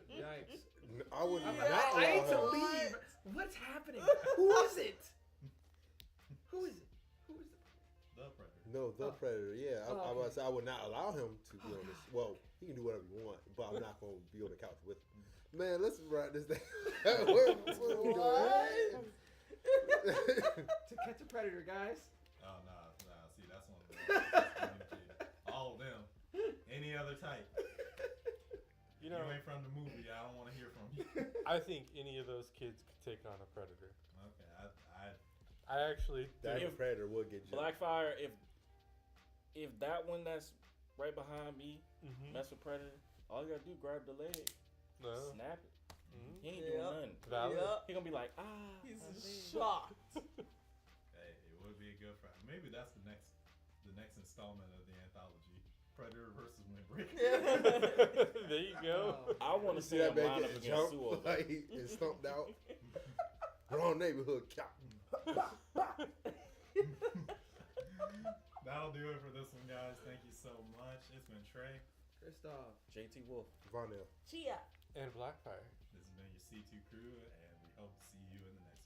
Yikes. I would not I need to allow him. leave. What's happening? Who is it? Who is it? Who is it? The predator. No, the predator. Yeah, I Oh, was about okay. to say I would not allow him to be on this. Well, he can do whatever he wants, but I'm not going to be on the couch with him. Man, let's write this down. what are we doing? To catch a predator, guys. Oh, nah. See, that's one of the communicated. All of them. Any other type. You You know, ain't from the movie. I don't want to hear from you. I think any of those kids could take on a predator. Okay, I actually That think predator will get you. Blackfire, if that one that's right behind me Mhm. mess with predator, all you gotta do grab the leg, No. snap it. Mhm. He ain't doing Yep. nothing. Valid. Yep. He gonna be like, ah. He's my leg. shocked. hey, it would be a good Friday. Maybe that's the next installment of the anthology. Predator versus Windbreaker. There you go. Oh, I want to see See that him man line up get against jumped, Suo. like and stumped out. Wrong neighborhood, cop. That'll do it for this one, guys. Thank you so much. It's been Trey. Christoph. JT Wolf. Vonell. Chia. And Blackfire. This has been your C2 crew, and we hope to see you in the next one.